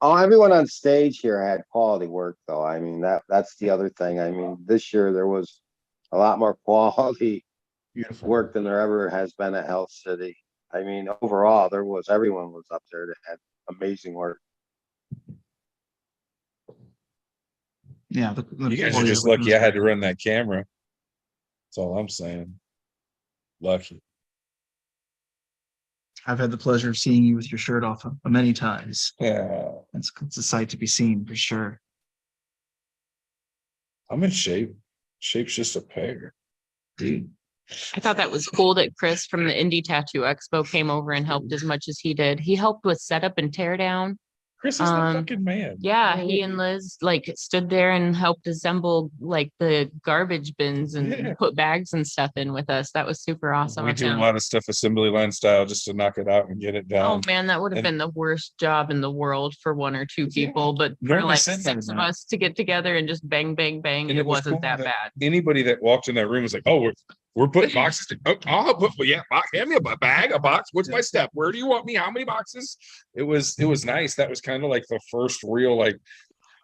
everyone on stage here had quality work, though. I mean, that's the other thing. I mean, this year there was a lot more quality work than there ever has been at Hell City. I mean, overall, everyone was up there that had amazing work. Yeah, you guys are just lucky I had to run that camera. That's all I'm saying. Lucky. I've had the pleasure of seeing you with your shirt off many times. Yeah. It's a sight to be seen for sure. I'm in shape. Shape's just a pear. I thought that was cool that Chris from the Indie Tattoo Expo came over and helped as much as he did. He helped with setup and tear down. Chris is the fucking man. Yeah, he and Liz like stood there and helped assemble like the garbage bins and Yeah. put bags and stuff in with us. That was super awesome. We of do a him. lot of stuff assembly line style just to knock it out and get it Oh down. man, that would have And- been the worst job in the world for one or two Yeah. people, but for Normally like send 6 them of that. us to get together and just bang, bang, bang, And it it was wasn't cool that that- bad. Anybody that walked in that room was like, "Oh, we're putting boxes. I'll put hand me a bag, a box. What's my step? Where do you want me? How many boxes?" It was nice. That was kind of like the first real like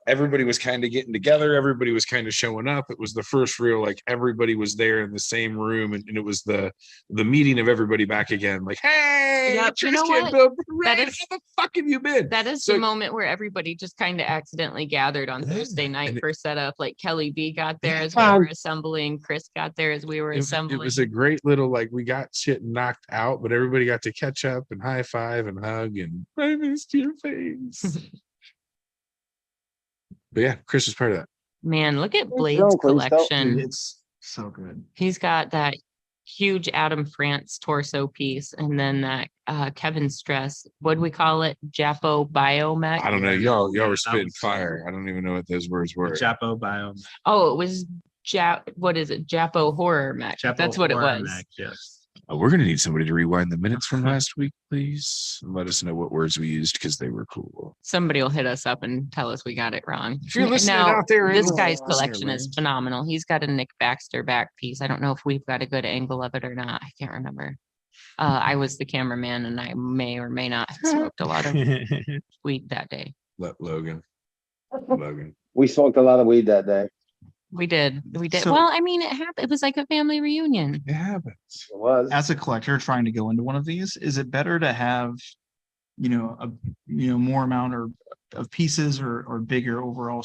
everybody was kind of getting together. Everybody was kind of showing up. It was the first real like everybody was there in the same room, and it was the meeting of everybody back again. Like, hey, Yep, you know Tristan, what? Bill, That Ray, is- how the fuck have you been? That is So- the moment where everybody just kind of accidentally gathered on Yeah, Thursday night and it- for setup. Like Kelly B got there Yeah. as we were assembling. Chris got there as we were It assembling. was a great little like we got shit knocked out, but everybody got to catch up and high five and hug and I missed your face. But yeah, Chris is part of that. Man, look at Please Blade's don't, please don't. collection. Dude, it's so good. He's got that huge Adam France torso piece, and then that Kevin Stress. What do we call it? Japo Biomech. I don't know. Yeah. Y'all Yeah, were that spitting was- fire. I don't even know what those words were. Chapo biome. Oh, it was what is it? Japo Horror Mech. Chapo That's what it horror was. mech, yes. We're gonna need somebody to rewind the minutes from last week, please. And let us know what words we used because they were cool. Somebody will hit us up and tell us we got it wrong. If you're listening Now, out there, this in guy's listener collection is land, phenomenal. He's got a Nick Baxter back piece. I don't know if we've got a good angle of it or not. I can't remember. I was the cameraman and I may or may not have smoked a lot of weed that day. let Logan. We smoked a lot of weed that day. We did. So- Well, I mean, it happened. It was like a family reunion. It happens. It was. As a collector trying to go into one of these, is it better to have, more amount of pieces or bigger overall,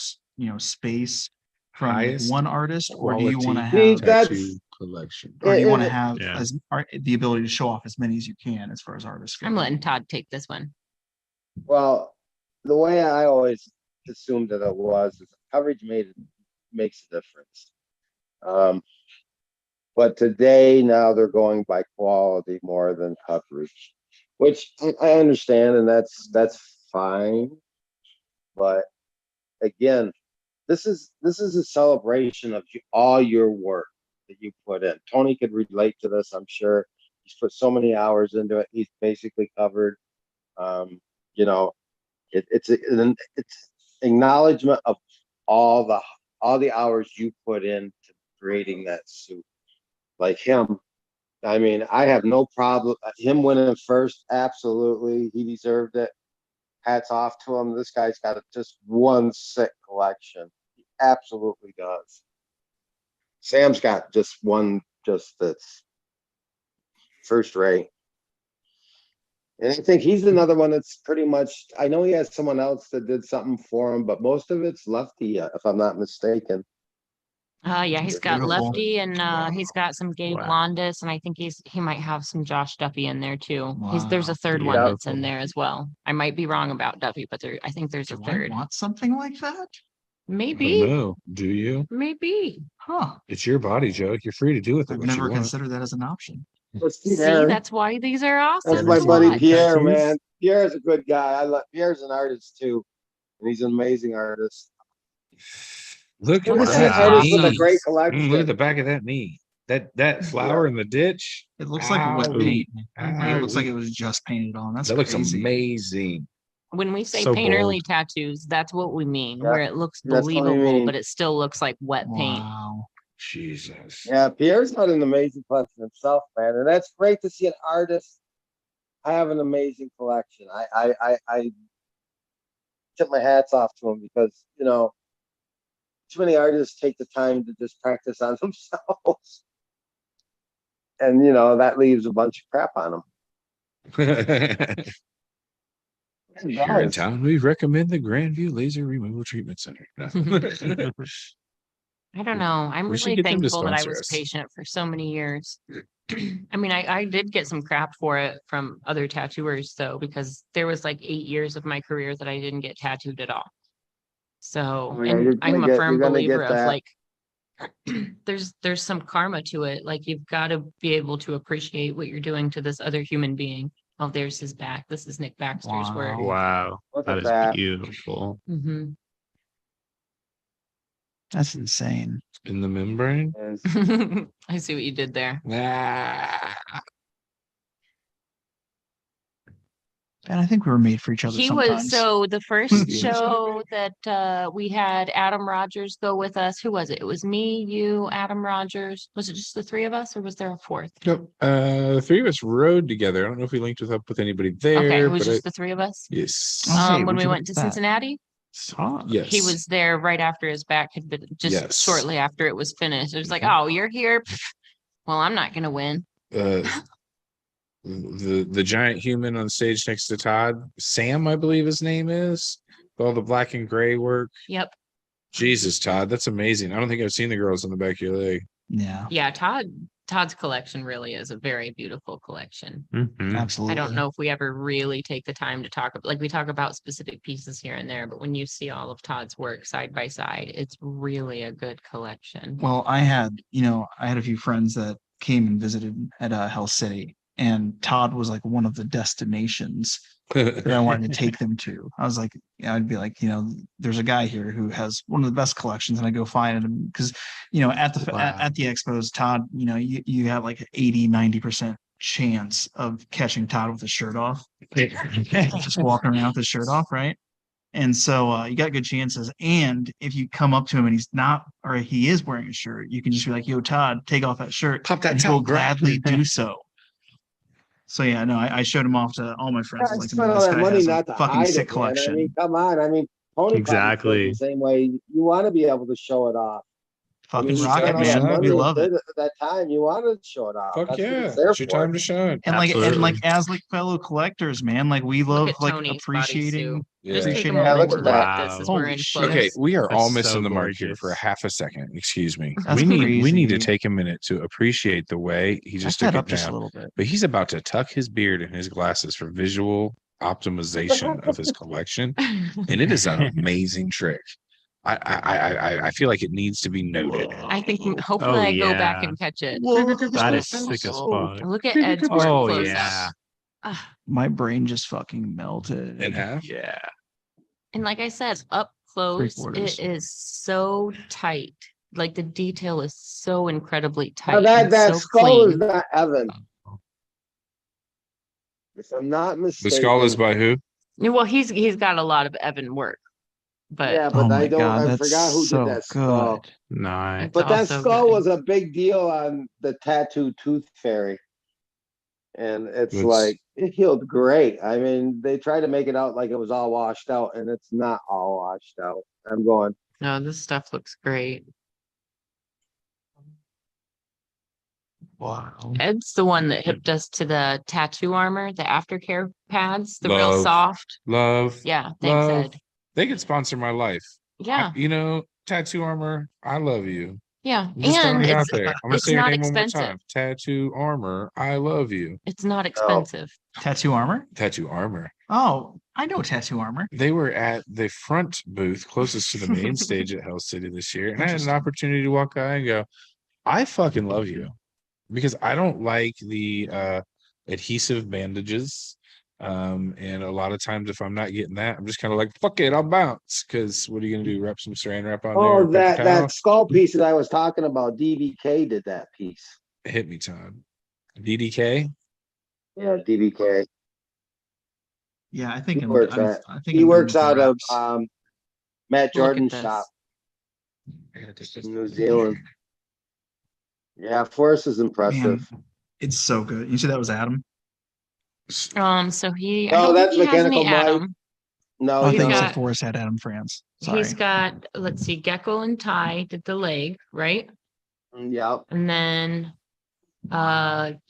space from Highest one artist, or do you want to quality have, that's- tattoo collection. or do you want to it- have Yeah. the ability to show off as many as you can as far as artists go? I'm letting Todd take this one. Well, the way I always assumed that it was is coverage makes a difference. But today now they're going by quality more than coverage, which I understand, and that's fine. But again, this is a celebration of all your work that you put in. Tony could relate to this, I'm sure. He's put so many hours into it. He's basically covered. It's acknowledgement of all the hours you put into creating that suit. Like him, I mean, I have no problem. Him winning first, absolutely, he deserved it. Hats off to him. This guy's got just one sick collection. He absolutely does. Sam's got just one, that's first rate. And I think he's another one that's pretty much, I know he has someone else that did something for him, but most of it's Lefty, if I'm not mistaken. Yeah, he's got Beautiful. Lefty and he's got some Gabe Wow. Londas, and I think he might have some Josh Duffy in there too. There's a Wow. third one Yeah. that's in there as well. I might be wrong about Duffy, but I think there's a Do I third. want something like that? Maybe, No, do you? maybe. Huh. It's your body, Joe. You're free to do with it I've what you never want. considered that as an option. See, that's why these are awesome. That's my to buddy watch. Pierre, Tattoos? man. Pierre's a good guy. Pierre's an artist too, and he's an amazing artist. Look at Look at Wow. that that artist with a knee. great collection. Look at the back of that knee. That flower in the ditch. It looks like wet Ow. paint. It looks like Ow. it was just painted on. That's That looks crazy. amazing. When we say So painterly tattoos, that's what we mean, Yeah, where it looks that's what we believable, mean. but it still looks like wet paint. Wow. Jesus. Yeah, Pierre's got an amazing collection himself, man, and that's great to see an artist have an amazing collection. I tip my hats off to him because too many artists take the time to just practice on themselves, and that leaves a bunch of crap on them. Here in town, we recommend the Grandview Laser Removal Treatment Center. I don't know. I'm We should really get them to thankful that I sponsor was us. patient for so many years. I mean, I did get some crap for it from other tattooers though, because there was like 8 years of my career that I didn't get tattooed at all. So, Oh, yeah, and you're I'm gonna a get- firm you're gonna believer get of that. like there's some karma to it. Like you've got to be able to appreciate what you're doing to this other human being. Oh, there's his back. This is Nick Baxter's work. Wow, Look that at is that. beautiful. Mhm. That's insane. In the membrane. Is- I see what you did there. Ah. And I think we were made for each other He sometimes. was so the first Yeah. show that we had Adam Rogers go with us. Who was it? It was me, you, Adam Rogers. Was it just the three of us, or was there a fourth? Nope. The three of us rode together. I don't know if we linked up with anybody there. Okay, it was but just the three of us. yes. Okay, When would we you went look to at that? Cincinnati, Saw. Yes. he was there right after his back had been just Yes. shortly after it was finished. It was like, Mhm. oh, you're here. Well, I'm not gonna win. Uh, the giant human on stage next to Todd, Sam, I believe his name is, with all the black and gray work. Yep. Jesus, Todd, that's amazing. I don't think I've seen the girls on the back of your leg. Yeah, Yeah, Todd's collection really is a very beautiful collection. Mhm. absolutely. I don't know if we ever really take the time to talk, like we talk about specific pieces here and there, but when you see all of Todd's work side by side, it's really a good collection. Well, I had a few friends that came and visited at Hell City, and Todd was like one of the destinations that I wanted to take them to. I was like, I'd be like, there's a guy here who has one of the best collections, and I go find him because, at the Wow. at the expos, Todd, you have like 80-90% chance of catching Todd with his shirt off, just walking around with his shirt off, right? And so you got good chances. And if you come up to him and he's not, or he is wearing a shirt, you can just be like, yo, Todd, take off that shirt. Pop that And he'll top, bro. gladly do so. So yeah, no, I showed him off to all my friends. I Like, spent all this that guy money has a not to fucking hide sick it, man. I collection. mean, come on. I mean, Tony Exactly. probably feels the same way. You want to be able to show it off. Fucking you rock spent it, all that man. money We love it. at that time. You want to show it off. Fuck That's what yeah. it's there It's your for. time to shine. And like Absolutely. as fellow collectors, man, like we Look love at like Tony's appreciating. bodysuit. Yeah. Just take a Appreciating Yeah, moment look to at look that. at this as Holy we're in shit. close. Okay, we are all That's missing so the mark here for gorgeous. half a second. Excuse me. That's we need to crazy. take a minute to appreciate the way he just Back took that it up just a down. little bit. But he's about to tuck his beard in his glasses for visual optimization of his collection, and it is an amazing trick. I feel like it needs to be noted. I think hopefully Oh, I go back yeah. and catch it. That is sick as fuck. Look at Ed's work Oh, close yeah. up. Ah, My brain just fucking melted. In half. Yeah. and like I said, up close, Three-quarters. it is so tight. Like the detail is so incredibly tight. Now that and so skull is clean. not Evan. If I'm not The mistaken. skull is by who? Yeah, well, he's got a lot of Evan work, but Yeah, Oh but my I don't. God, I that's forgot who so did that skull. good. Nice. it's But that also skull good. was a big deal on the Tattoo Tooth Fairy. And it's That's- like, it healed great. I mean, they tried to make it out like it was all washed out, and it's not all washed out. I'm going, No, this stuff looks great. Wow. Ed's the one that hipped us to the tattoo armor, the aftercare pads, the real Love. soft. Love. Yeah, thanks, Love. Ed. They could sponsor my life. Yeah, Tattoo Armor, I love you. yeah, I'm just and throwing it out it's there. I'm gonna it's say your not name one more expensive. time. Tattoo Armor, I love you. It's not expensive. Tattoo armor? Tattoo Armor. Oh, I know tattoo armor. They were at the front booth closest to the main stage at Hell City this year, and I had an Interesting. opportunity to walk by and go, I fucking love you. Because I don't like the adhesive bandages. And a lot of times if I'm not getting that, I'm just kind of like, fuck it, I'll bounce. Because what are you gonna do? Wrap some saran wrap on there? oh, or paper towel? that skull piece that I was talking about, DBK did that piece. Hit me, Todd. DDK. Yeah, DBK. Yeah, I think He works I think He I'm works good with out the of reps. Matt Look at Jordan's this. shop I gotta take this in New Zealand. Yeah, Forrest is impressive. Man, it's so good. You said that was Adam? So he. I No, don't that's think he has any Mechanical Mike. Adam. No, I He's think you no. said got- Forrest had Adam France. Sorry. He's got, let's see, Gecko and Ty did the leg, right? Yeah, And then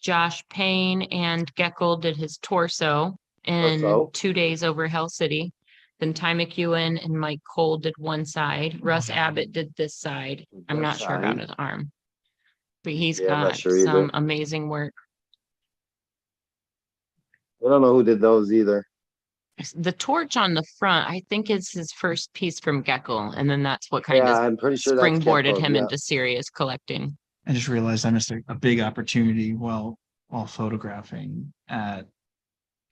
Josh Payne and Gecko did his torso in Torso. 2 days over Hell City. Then Ty McEwen and Mike Cole did one side. Russ Abbott did this side. I'm That not sure about side. his arm. But he's Yeah, I'm not got sure either. some amazing work. I don't know who did those either. The torch on the front, I think is his first piece from Gecko, and then that's what kind Yeah, of I'm pretty sure that's springboarded Gecko's, him yeah. into serious collecting. I just realized I missed a big opportunity while photographing at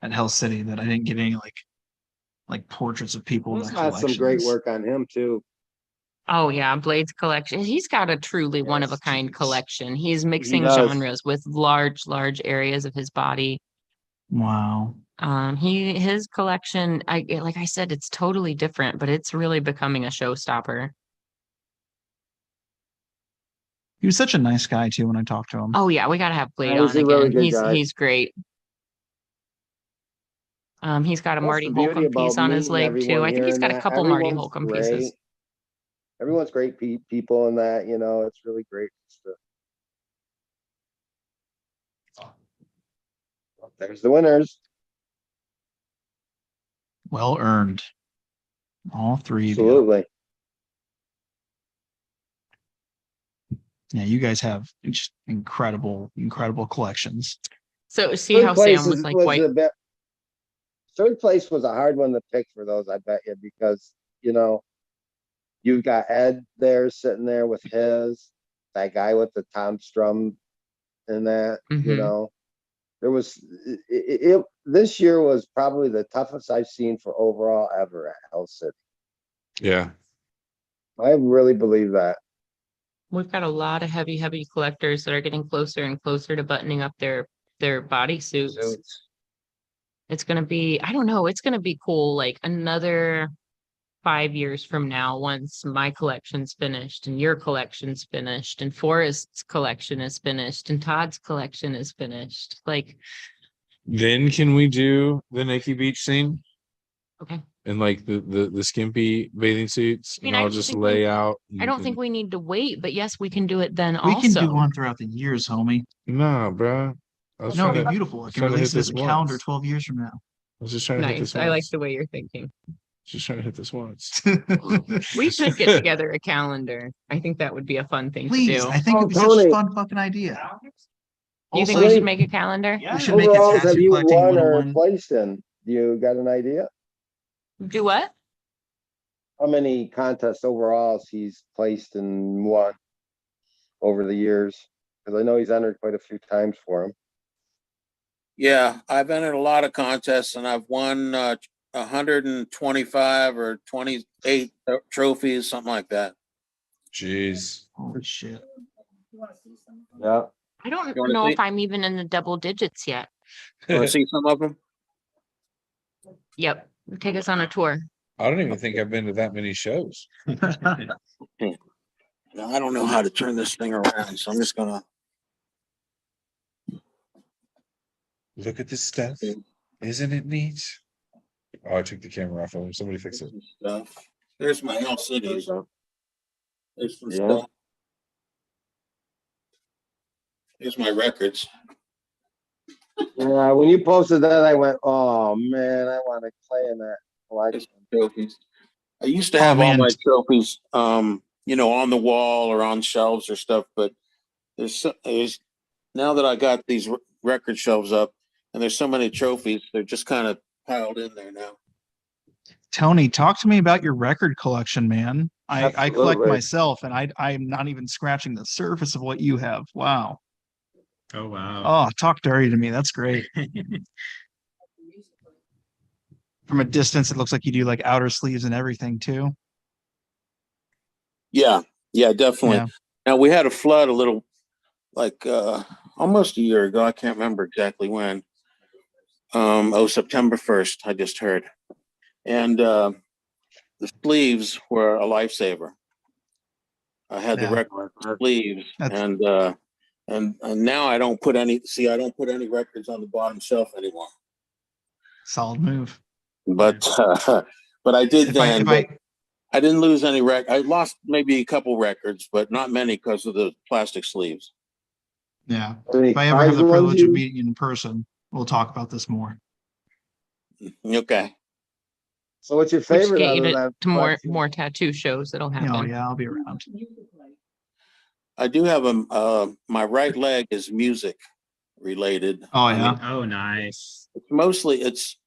Hell City that I didn't get any like portraits of people in He's the got some great collections. work on him too. Oh yeah, Blade's collection. He's got a truly one of a Yes, kind jeez. collection. He's mixing does. genres with large areas of his body. Wow. His collection, like I said, it's totally different, but it's really becoming a showstopper. He was such a nice guy too when I talked to him. Oh yeah, we gotta have Blade he's on a really again. good guy. He's great. He's got a That's Marty the beauty Holcomb piece about on his meeting leg too. everyone I think here he's and got a that. couple Marty Everyone's Holcomb great. pieces. Everyone's great people in that, it's really great. There's the winners. Well earned. All three of you. Absolutely. Yeah, you guys have just incredible collections. So see how Sam was like white. Third place was a hard one to pick for those, I bet you, because you've got Ed there sitting there with that guy with the Tom Strum and that, there was this year was probably the toughest I've seen for overall ever at Hell City. Yeah. I really believe that. We've got a lot of heavy collectors that are getting closer and closer to buttoning up their bodysuits. It's gonna be, I don't know, it's gonna be cool. Like another 5 years from now, once my collection's finished and your collection's finished and Forrest's collection is finished and Todd's collection is finished. Like, Then can we do the Nikki Beach scene? okay. And like the skimpy bathing suits, I mean, and I I'll don't just think lay we- out. I don't think we need to wait, but yes, we can do it then We also. can do one throughout the years, homie. Nah, bro. I was No, trying it'd be to, beautiful. I was can trying to release hit it as this a calendar once. 12 years from now. I was just trying to hit Nice. this I like once. the way you're thinking. Just trying to hit this once. We should get together a calendar. I think that would be a fun thing Please, to do. I think it'd be such Tony. a fun fucking idea. You think Also, we should make a calendar? we should make a Overalls have tattoo you collecting won or 101. placed in? You got an idea? Do what? How many contests overalls he's placed and won over the years? Because I know he's entered quite a few times for him. Yeah, I've entered a lot of contests and I've won 125 or 28 trophies, something like that. Jeez. Holy shit. Yeah. I don't You wanna know see? if I'm even in the double digits yet. You want to see some of them? Yep. Take us on a tour. I don't even think I've been to that many shows. Now, I don't know how to turn this thing around, so I'm just gonna. Look at this stuff. Isn't it neat? Oh, I took the camera off of him. Somebody fix it. Stuff. There's my Hell Cities. There's some Yeah. stuff. Here's my records. Yeah, when you posted that, I went, "Oh man, I want to play in that collection." Trophies. I used to have all man. my trophies, on the wall or on shelves or stuff, but there's now that I got these record shelves up and there's so many trophies, they're just kind of piled in there now. Tony, talk to me about your record collection, man. I collect Absolutely. myself, and I'm not even scratching the surface of what you have. Wow. Oh, wow. Oh, talk dirty to me. That's great. From a distance, it looks like you do like outer sleeves and everything too. Yeah, definitely. Yeah. Now we had a flood a little like almost a year ago. I can't remember exactly when. September 1st, I just heard. And the sleeves were a lifesaver. I had the Yeah. record sleeves That's- and now I don't put any records on the bottom shelf anymore. Solid move. But but I did then. If I didn't lose any I lost maybe a couple records, but not many because of the plastic sleeves. yeah. Any If I ever have the prized ones privilege of you- meeting you in person, we'll talk about this more. Okay. So what's your We just favorite get you other to, than to more collection? tattoo shows that'll happen. Oh yeah, I'll be around. I do have my right leg is music related. Oh I mean, yeah. Oh, nice. it's mostly it's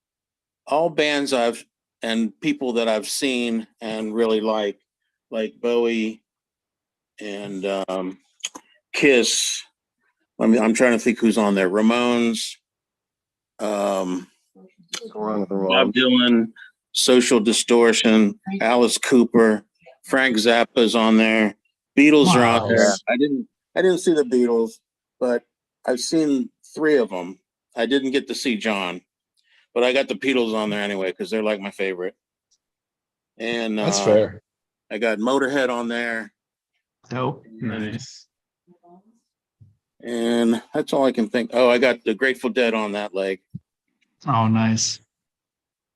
all bands and people that I've seen and really like Bowie and Kiss. I'm trying to think who's on there. Ramones, What's wrong with the Bob Ramones? Dylan, Social Distortion, Alice Cooper, Frank Zappa's on there. Beatles are on there. I didn't see the Beatles, but I've seen 3 of them. I didn't get to see John, but I got the Beatles on there anyway because they're like my favorite. And That's fair. I got Motorhead on there. Dope. Nice. And that's all I can think. Oh, I got the Grateful Dead on that leg. Oh, nice.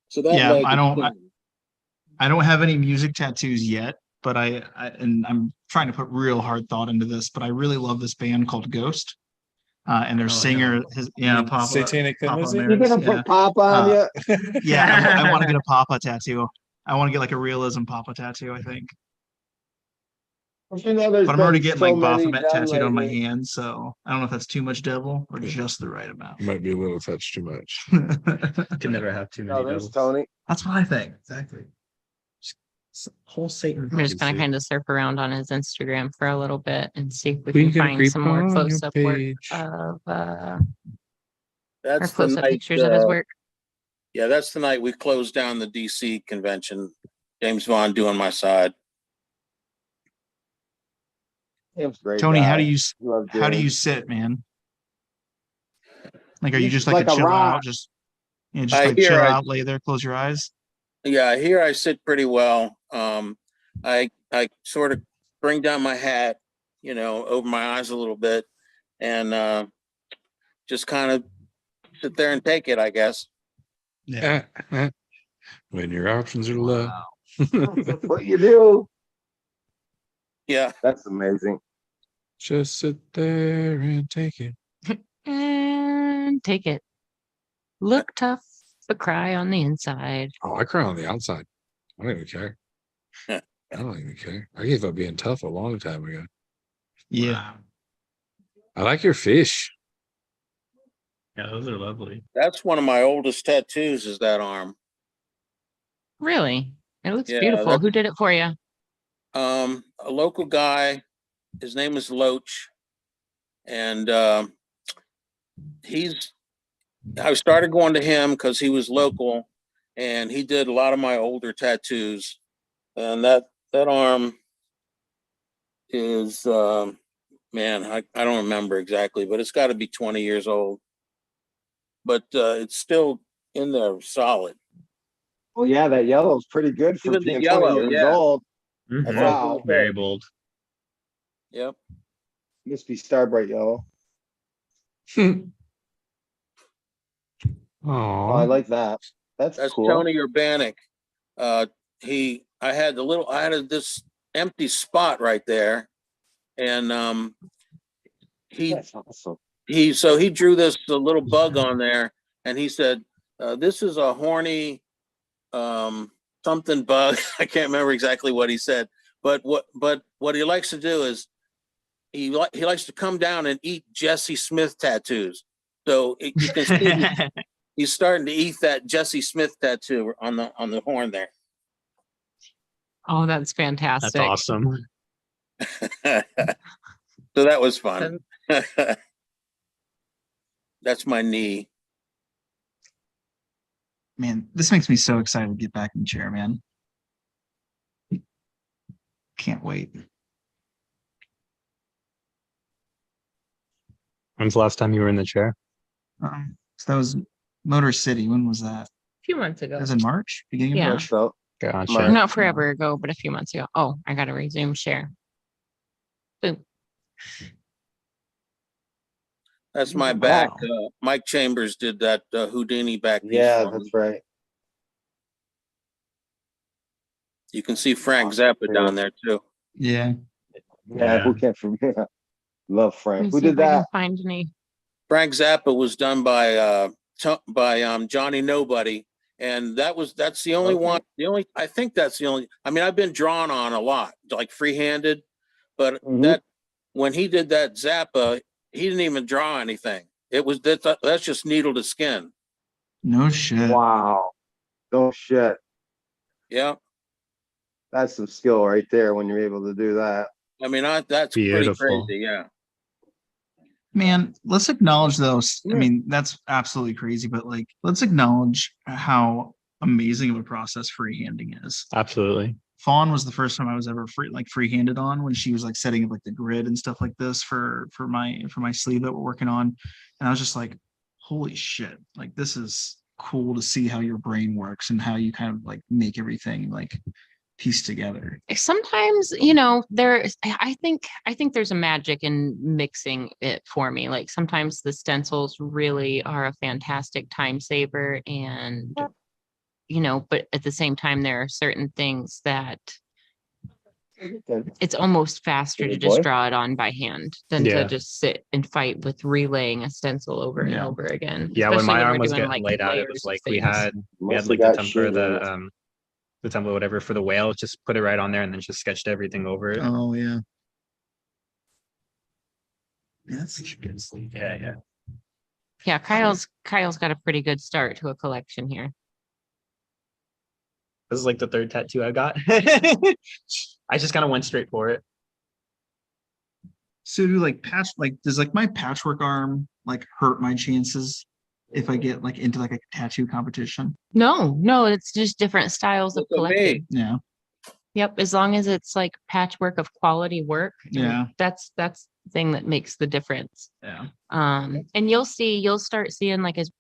So that Yeah, leg I is don't- clean. I don't have any music tattoos yet, but and I'm trying to put real hard thought into this, but I really love this band called Ghost. And their Oh, singer, Papa. Satanic Papa Limousine? You're Emeritus, gonna yeah. put pop on Uh, you? Yeah, I want to get a Papa tattoo. I want to get like a realism Papa tattoo, I think. You know, there's But I'm already been getting so like many Baphomet done tattooed on my lately. hand, so I don't know if that's too much devil or just the right amount. Might be a little touch too much. Can never have too many No, there's devils. Tony. That's what I think. Exactly. Whole Satan. I'm just gonna prophecy. kind of surf around on his Instagram for a little bit and see if we We can can find creep some more on your close-up work page. of or That's the close-up night. pictures of his work. Yeah, that's the night we closed down the DC convention. James Vaughn doing my side. James, great Tony, how guy. do you Love how do you James. sit, man? Like, are you He's just like like a a chill rock. out, just just I like hear chill I- out, lay there, close your eyes? Yeah, here I sit pretty well. I sort of bring down my hat, over my eyes a little bit, and just kind of sit there and take it, I guess. Yeah. When your options are low. That's what you do. Yeah, That's amazing. Just sit there and take it. And take it. Look tough, but cry on the inside. Oh, I cry on the outside. I don't even care. Yeah. I don't even care. I gave up being tough a long time ago. Yeah. I like your fish. Yeah, those are lovely. that's one of my oldest tattoos is that arm. Really? It looks Yeah, beautiful. that's- Who did it for you? A local guy, his name is Loach, and I started going to him because he was local, and he did a lot of my older tattoos, and that arm is man, I don't remember exactly, but it's got to be 20 years old, but it's still in there solid. Oh yeah, that yellow's pretty good for Even the being yellow, 20 years yeah. old. Mhm. Wow. Very bold. Yep. Must be Starbright yellow. Oh, I Oh, like that. That's That's cool. Tony Urbanic. I had this empty spot right there, and he That's awesome. he drew this little bug on there, and he said, "This is a horny something bug." I can't remember exactly what he said, but what he likes to do is he likes to come down and eat Jesse Smith tattoos. So you can see he's starting to eat that Jesse Smith tattoo on the horn there. Oh, that's fantastic. That's awesome. So that was fun. That's my knee. Man, this makes me so excited to get back in the chair, man. Can't wait. When's the last time you were in the chair? So that was Motor City. When was that? A few months ago. That was in March, beginning of Yeah. March. So Gotcha. Mark. Not forever ago, but a few months ago. Oh, I gotta resume share. Boom. That's my back. Wow. Mike Chambers did that Houdini back piece. yeah, for me. that's right. You can see Frank Zappa down there too. Yeah. Yeah, who can't forget? Love Let Frank. me Who see if did I can that? Find any. Frank Zappa was done by Johnny Nobody, and that's the only Okay. one. I think that's the only. I mean, I've been drawn on a lot, like freehanded, but Mhm. that when he did that Zappa, he didn't even draw anything. That's just needle to skin. No shit. Wow. Oh shit, Yeah. that's some skill right there when you're able to do that. I mean, that's Beautiful. pretty crazy. Yeah. Man, let's acknowledge those. I Yeah. mean, that's absolutely crazy, but like, let's acknowledge how amazing of a process freehanding is. Absolutely. Fawn was the first time I was ever freehanded on when she was like setting up like the grid and stuff like this for my sleeve that we're working on. And I was just like, holy shit, like this is cool to see how your brain works and how you kind of like make everything like piece together. Sometimes, I think there's a magic in mixing it for me. Like sometimes the stencils really are a fantastic time saver, and but at the same time there are certain things that it's almost faster to just draw it on by hand than Yeah. to just sit and fight with relaying a stencil over and Yeah. over again. Yeah, when especially my arm we're was doing, getting laid out, it layers was of like we things. had Must've like got the shit in it. template, whatever for the whale, just put it right on there and then just sketched everything over it. Oh yeah. That's Yeah. Yeah, Kyle's got a pretty good start to a collection here. This is like the third tattoo I got. I just kind of went straight for it. So do like does like my patchwork arm like hurt my chances if I get like into like a tattoo competition? No, it's just different styles of Look at me. collecting. Yeah. Yep, as long as it's like patchwork of quality work. Yeah. That's the thing that makes the difference. Yeah. And you'll start seeing like as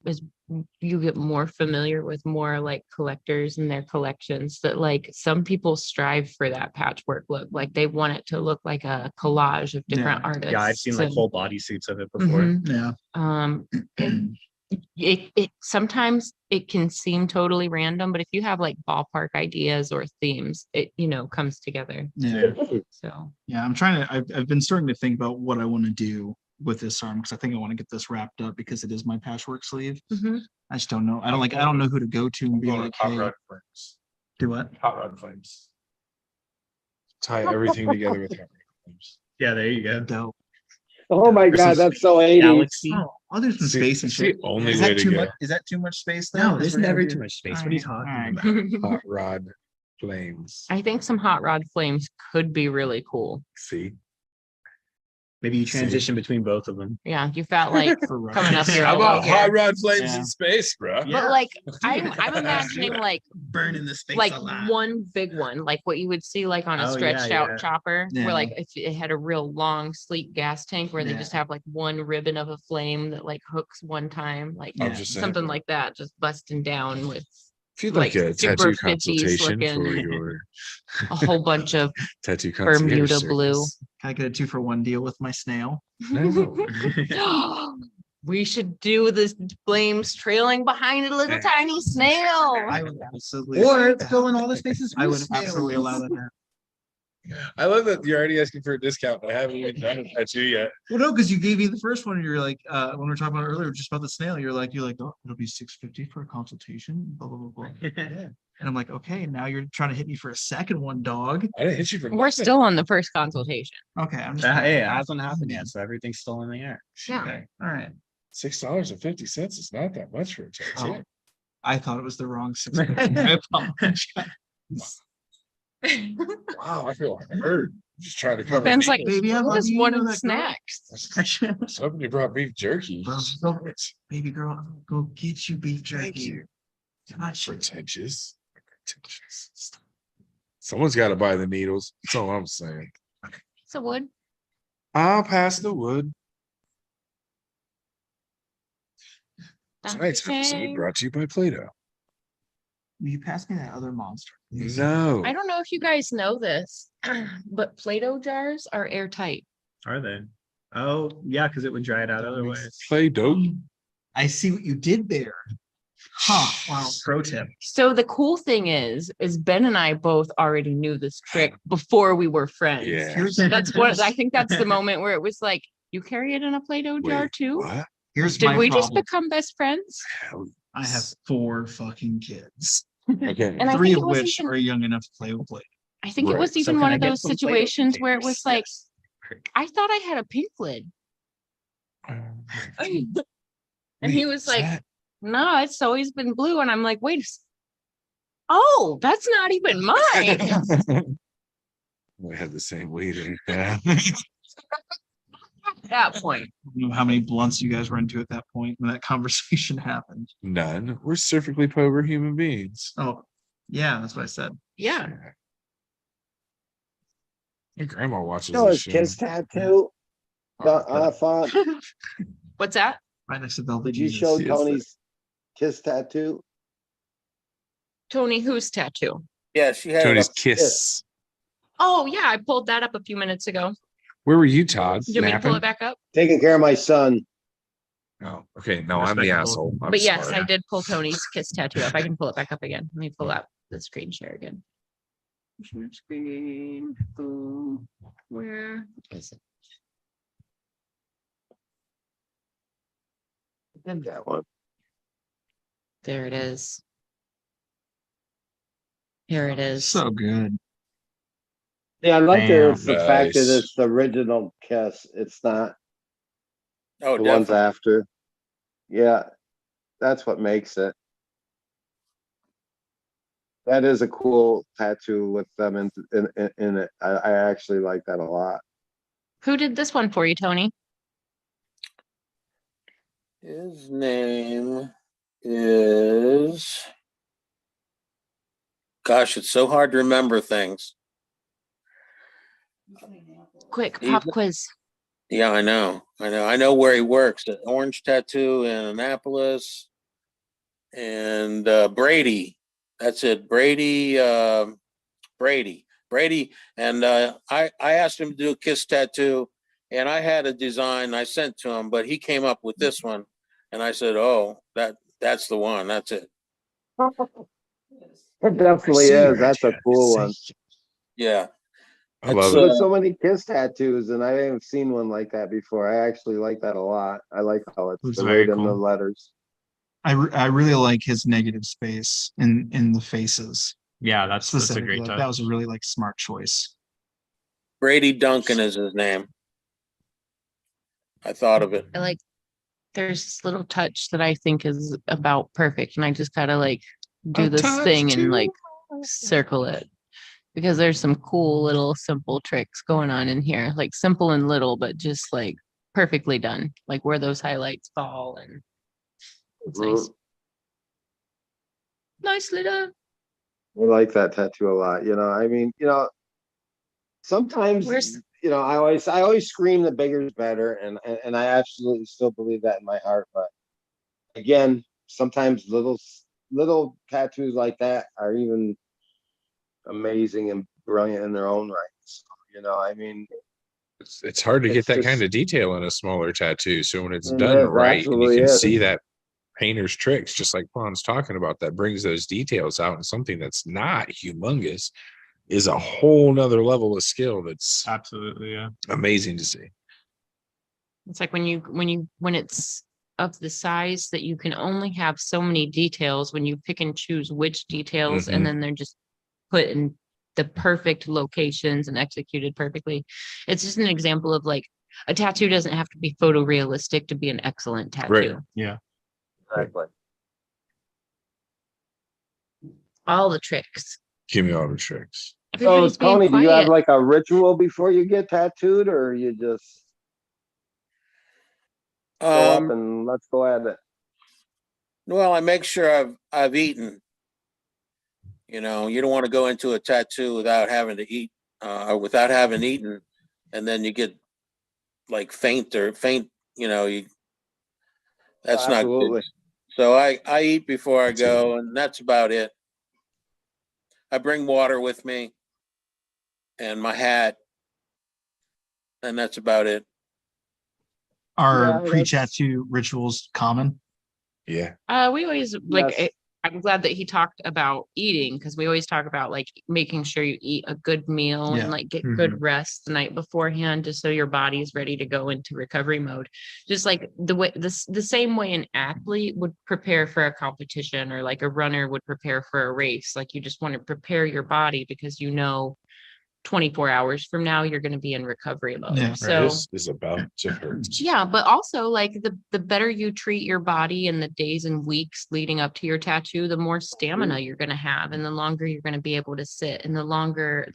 you get more familiar with more like collectors and their collections, that like some people strive for that patchwork look. Like they want it to look like a collage of different artists. Yeah, I've seen like and- whole bodysuits of it before. Mhm. Yeah. And it sometimes it can seem totally random, but if you have like ballpark ideas or themes, it comes together. Yeah. So Yeah. I've been starting to think about what I want to do with this arm because I think I want to get this wrapped up because it is my patchwork sleeve. mhm. I just don't know. I don't know who to go to and be like, Hot hey, rod flames. do what? Hot rod flames. Tie everything together with hot rod flames. Yeah, there you go. Dope. Oh my This god, is that's so 80s. Galaxy. Oh, there's some See, space and it's the shit. only Is way that to too go. much? Is that too much space? Though? No, Is there's what you're never gonna too do? much space. All What are you right, talking all right. about? Hot rod flames. I think some hot rod flames could be really cool. See, Maybe you See. transition between both of them. Yeah, you've got like For coming up here. how a about little hot here. rod flames Yeah. in space, bro? But like I'm imagining like burning the space like a lot. one big one, like what you would see like on a Oh, stretched yeah, out yeah. chopper, Yeah. where like if it had a real long, sleek gas tank where they Yeah. just have like one ribbon of a flame that like hooks one time, like I'm just saying. something like that, just busting down with If you'd like like a super tattoo 50s consultation for looking your a whole bunch of tattoo concierge Bermuda blue. service. Can I get a 2-for-1 deal with my snail? No. We should do this flames trailing behind a little tiny snail. I would absolutely. Or fill in all the spaces. I with would snails. absolutely allow that. I love that you're already asking for a discount. I haven't even done a tattoo yet. Well, no, because you gave me the first one. And you're like, when we were talking about earlier, just about the snail. You're like, oh, it'll be $650 for a consultation. Blah blah blah blah. Yeah. And I'm like, okay, now you're trying to hit me for a second one, dog. I didn't hit you for We're nothing. still on the first consultation. Okay, I'm just. Hey, it hasn't happened yet, so everything's still in the air. Yeah. Okay, all right. $6.50 is not that much for a tattoo. Oh, I thought it was the wrong six. I apologize. Wow, I feel hurt. Just trying to cover. Ben's like, Baby, I love just you, one you of know the that girl? snacks. Somebody brought beef jerky. Bro, baby girl, I'm gonna go get you beef Thank jerky. you. Gosh, Pretentious. Pretentious. Someone's got to buy the needles. That's all I'm saying. So wood. I'll pass the wood. Tonight's episode Okay. brought to you by Play-Doh. will you pass me that other monster? please? No. I don't know if you guys know this, but Play-Doh jars are airtight. Are they? Oh, yeah, because it would dry it out otherwise. Play-Doh. I see what you did there. Huh, wow, pro tip. So the cool thing is Ben and I both already knew this trick before we were friends. Yeah. That's what I think that's the moment where it was like, you carry it in a Play-Doh jar Wait, too? what? Here's Did my we just problem. become best friends? Hell, I have 4 fucking kids, okay. And I 3 think of it was which even, are young enough to play with Play. I think it Right. was So even can one I of get those some Play-Doh situations where it was containers? like, Yes. I thought I had a pink lid. And he was like, no, it's always been blue. And I'm like, wait, Oh, that's not even mine. We had the same weed in that. At that point. I don't know how many blunts you guys were into at that point when that conversation happened. None. We're perfectly sober human beings. Oh, yeah, that's what I said. Yeah. Your grandma watches Show this his show. kiss tattoo. Font. What's that? Right next to the Did you show Yes, Tony's kiss tattoo? Tony, whose tattoo? Yeah, she had Tony's it kiss. Oh, yeah, I pulled that up a few minutes ago. Where were you, Todd? Do you want me to pull Napping? it back up? Taking care of my son. Oh, okay. No, I'm the Respectable. asshole. I'm But yes, sorry. I did pull Tony's kiss tattoo up. I can pull it back up again. Let me pull up the screen share again. Share screen. Boom. Where is it? That one. There it is. Here it is. So good. Yeah, I like that Damn, it's the fact that nice. it's the original kiss. It's not Oh, the ones definitely. after. Yeah, that's what makes it. That is a cool tattoo with them in it. I actually like that a lot. Who did this one for you, Tony? His name is, gosh, it's so hard to remember things. Quick, He's- pop quiz. Yeah, I know. I know where he works at Orange Tattoo in Annapolis. And Brady. That's it. Brady. And I asked him to do a kiss tattoo, and I had a design I sent to him, but he came up with this one. And I said, oh, that's the one. That's it. It definitely is. That's a cool one. Yeah. I love So- it. There's so many kiss tattoos, and I haven't seen one like that before. I actually like that a lot. I like how it's It's right very in the cool. letters. I really like his negative space in the faces Yeah, that's a specifically. great Like, touch. that was a really like smart choice. Brady Duncan is his name. I thought of it. I like, there's this little touch that I think is about perfect. And I just gotta like do A this touch thing too and like circle it. Because there's some cool little simple tricks going on in here. Like simple and little, but just like perfectly done. Like where those highlights fall and it's nice. Nicely done. I like that tattoo a lot. I mean, sometimes, Where's- I always scream the bigger is better, and I absolutely still believe that in my heart. But again, sometimes little tattoos like that are even amazing and brilliant in their own rights. I mean, It's hard to get It's that just- kind of detail in a smaller tattoo. So when it's It done is, right, and you absolutely can is. see that painter's tricks, just like Juan's talking about, that brings those details out, and something that's not humongous is a whole nother level of skill that's Absolutely, yeah. amazing to see. It's like when it's of the size that you can only have so many details when you pick and choose which details Mhm. and then they're just put in the perfect locations and executed perfectly. It's just an example of like a tattoo doesn't have to be photorealistic to be an excellent tattoo. Right. Yeah. exactly. All the tricks. Give me all the tricks. So, Everybody's being Tony, do you have quiet. like a ritual before you get tattooed, or you just go up and let's go at it? Well, I make sure I've eaten. You don't want to go into a tattoo without having to eat, or without having eaten, and then you get like faint. That's not Absolutely. good. So I eat before I go, and that's about it. I bring water with me and my hat, and that's about it. Are Yeah, that's- pre-tattoo rituals common? Yeah. We always like Yes. I'm glad that he talked about eating because we always talk about like making sure you eat a good meal Yeah. and like get Mhm. good rest the night beforehand just so your body's ready to go into recovery mode. Just like the same way an athlete would prepare for a competition or like a runner would prepare for a race. Like you just want to prepare your body because 24 hours from now, you're going to be in recovery mode. Yeah. So This is about to hurt. yeah, but also like the better you treat your body in the days and weeks leading up to your tattoo, the more stamina you're going to have, and the longer you're going to be able to sit, and the longer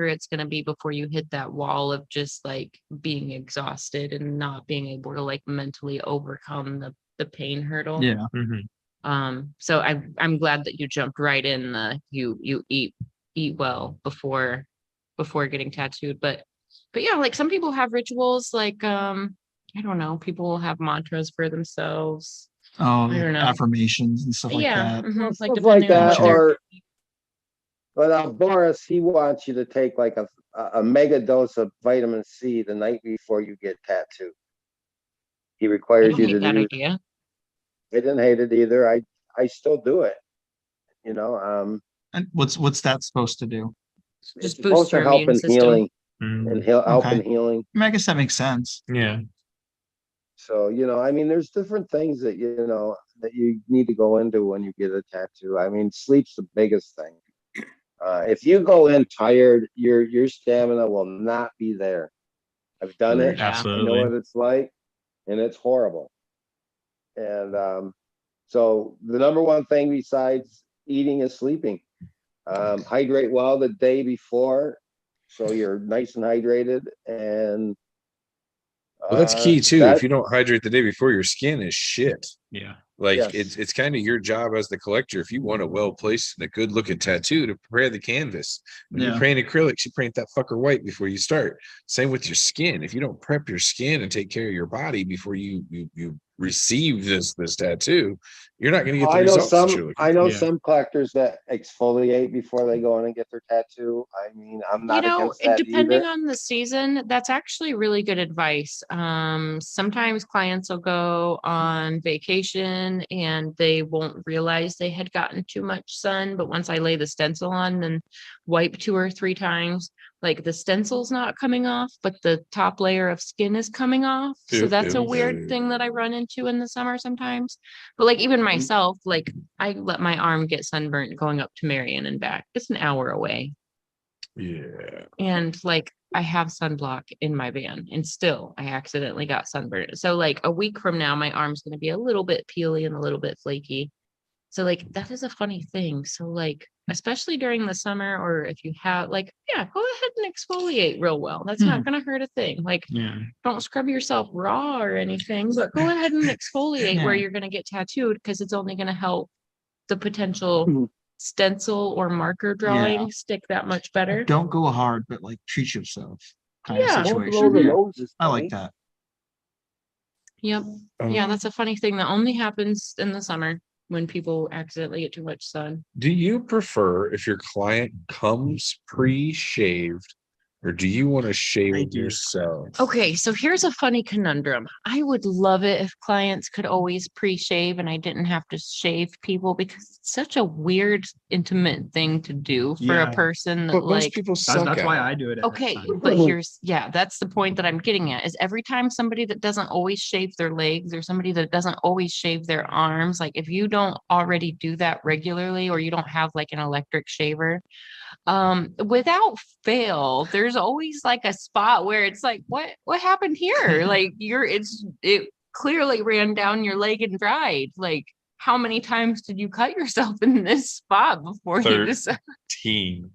it's going to be before you hit that wall of just like being exhausted and not being able to like mentally overcome the pain hurdle. Yeah. So I'm glad that you jumped right in you eat well before getting tattooed, but yeah, like some people have rituals, like I don't know, people will have mantras for themselves. Oh, I don't know. affirmations and stuff like Yeah, that. mhm, Stuff like depending on that, what they're- or but Boris, he wants you to take like a mega dose of vitamin C the night before you get tattooed. He I requires don't you hate to that do. idea. I didn't hate it either. I still do it. You know, And what's that supposed to do? it's Just supposed boost to your help immune in system. healing Mm, and help in Okay. healing. I mean, I guess that makes sense. yeah. So, you know, I mean, there's different things that, you know, that you need to go into when you get a tattoo. I mean, sleep's the biggest thing. If you go in tired, your stamina will not be there. I've done it. Yeah. I know Absolutely. what it's like, and it's horrible. And so the number one thing besides eating is sleeping. Hydrate well the day before, so you're nice and hydrated. And Well, that's key too. that If you don't hydrate the day before, your skin is shit. Yeah. Like Yes. it's kind of your job as the collector. If you want a well placed and a good looking tattoo, to prepare the canvas. When Yeah. you paint acrylics, you paint that fucker white before you start. Same with your skin. If you don't prep your skin and take care of your body before you receive this tattoo, you're not going to get the I know results that you're some. looking I know Yeah. some collectors that exfoliate before they go in and get their tattoo. I mean, I'm You not know, against that depending either. on the season, that's actually really good advice. Sometimes clients will go on vacation and they won't realize they had gotten too much sun, but once I lay the stencil on and wipe 2 or 3 times, like the stencil's not coming off, but the top layer of skin is coming off. So Ew, that's a ew, weird ew. thing that I run into in the summer sometimes. But like even myself, like I let my arm get sunburnt going up to Marion and back. It's an hour away. Yeah. And like I have sunblock in my van, and still I accidentally got sunburned. So like a week from now, my arm's going to be a little bit peely and a little bit flaky. So like that is a funny thing. So like especially during the summer, or if you have like, yeah, go ahead and exfoliate real well. That's not going to hurt a thing. Like Yeah. don't scrub yourself raw or anything, but go ahead and exfoliate where Yeah. you're going to get tattooed, because it's only going to help the potential Mhm. stencil or marker drawing stick that much better. Don't go hard, but like treat yourself kind Yeah. of Don't blow situation. the Yeah. noses. I like Tony. that. Yep. Yeah, Um, that's a funny thing that only happens in the summer when people accidentally get too much sun. Do you prefer if your client comes pre-shaved, or do you want to shave I it do. yourself? Okay, so here's a funny conundrum. I would love it if clients could always pre-shave and I didn't have to shave people, because it's such a weird, intimate thing to do for Yeah. a person that But most like. people suck That's at why it. I do it. Okay, Time. but that's the point that I'm getting at, is every time somebody that doesn't always shave their legs, or somebody that doesn't always shave their arms, like if you don't already do that regularly, or you don't have like an electric shaver, without fail, there's always like a spot where it's like, what happened here? Like it clearly ran down your leg and dried. Like, how many times did you cut yourself in this spot before you decided? 13.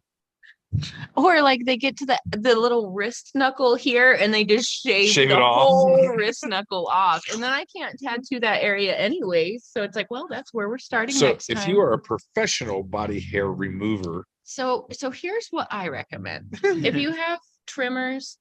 Or like they get to the little wrist knuckle here and they just shave Shave the it off. whole wrist knuckle off. And then I can't tattoo that area anyways. So it's like, well, that's where we're starting So next if time. you are a professional body hair remover, So here's what I recommend. If you have trimmers,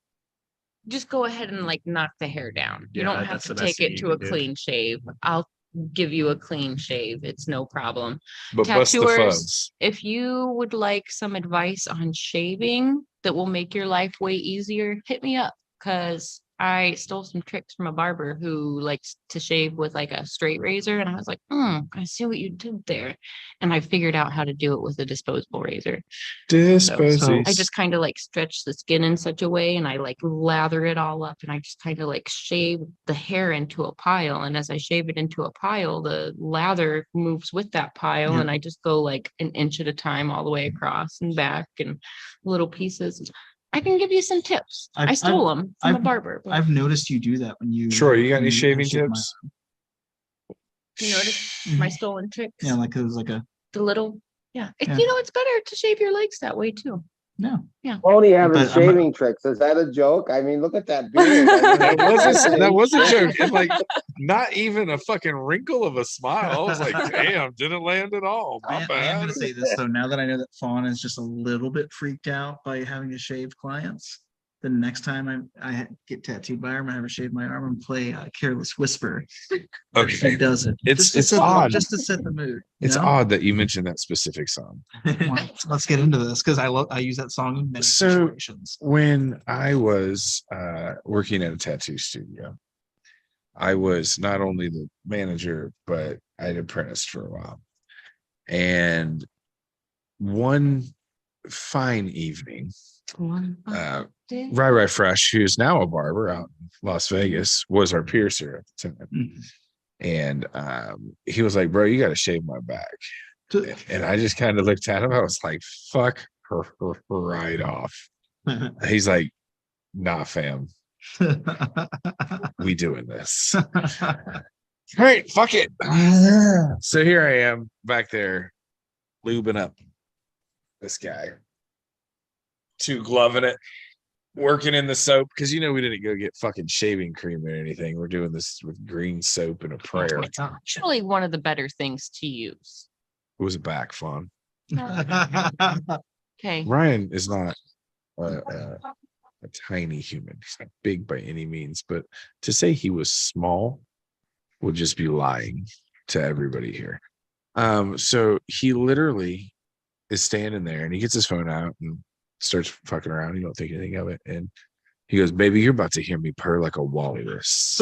just go ahead and like knock the hair down. You Yeah, don't that- have that's to the best take thing it you to a can do. clean shave. I'll give you a clean shave. It's no problem. but bust the Tattooers, fuzz. if you would like some advice on shaving that will make your life way easier, hit me up, because I stole some tricks from a barber who likes to shave with like a straight razor. And I was like, I see what you did there. And I figured out how to do it with a disposable razor. Disposies. I just kind of like stretch the skin in such a way, and I like lather it all up, and I just kind of like shave the hair into a pile. And as I shave it into a pile, the lather moves with that pile. Yeah. And I just go like an inch at a time all the way across and back and little pieces. I can give you some tips. I I've- stole them from a I've- barber. But I've noticed you do that when you. Troy, you got when any have shaving shaved my tips? arm. you notice my stolen tricks. Yeah, like it was like a The little, yeah. Yeah. You know, it's better to shave your legs that way too. no. Only having But I'm- shaving tricks. Is that a joke? I mean, look at that beard. I mean, That was a joke. And like, not even a fucking wrinkle of a smile. I was like, damn, didn't land at all. My I am bad. gonna say this though. Now that I know that Fawn is just a little bit freaked out by having to shave clients, the next time I get tattooed by her, I'm gonna have her shave my arm and play Careless Whisper. Okay. She does it. It's to set odd. just to set the mood. It's know? odd that you mentioned that specific song. Well, let's get into this because I use that song in many So- situations. When I was working at a tattoo studio, I was not only the manager, but I'd apprenticed for a while. And one fine evening, Rai Fresh, who's now a barber out in Las Vegas, was our piercer at the time. Mhm. And he was like, bro, you got to shave my back. And I just kind of looked at him. I was like, fuck her right off. He's like, nah, fam, we doing this. All right, fuck it. So here I am back there lubing up this guy, two gloving it, working in the soap because we didn't go get fucking shaving cream or anything. We're doing this with green soap and a prayer. It Actually, one of the better things to use. was a back fun. Okay. Ryan is not a tiny human. He's not big by any means, but to say he was small would just be lying to everybody here. So he literally is standing there and he gets his phone out and starts fucking around. You don't think anything of it. And he goes, baby, you're about to hear me purr like a walrus.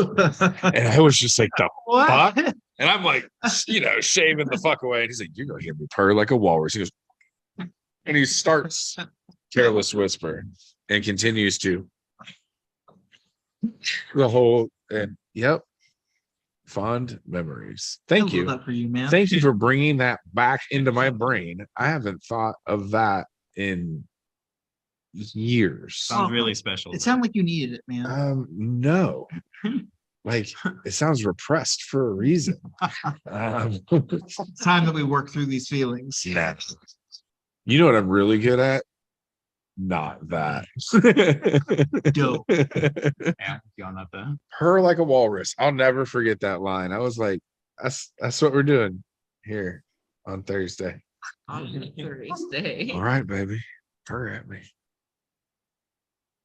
And I was just like, the fuck? And I'm like, shaving the fuck away. And he's like, you're going to hear me purr like a walrus. He goes, and he starts Careless Whisper and continues to the whole, and yep, fond memories. Thank you. That for you, man. Thank you for bringing that back into my brain. I haven't thought of that in years. Sounds really special. It sounded like you needed it, man. No. Like it sounds repressed for a reason. It's time that we work through these feelings. Nah. You know what I'm really good at? Not that. Dope. Yeah, you on that though. Purr like a walrus. I'll never forget that line. I was like, that's what we're doing here on Thursday. Thursday. All right, baby. Purr at me.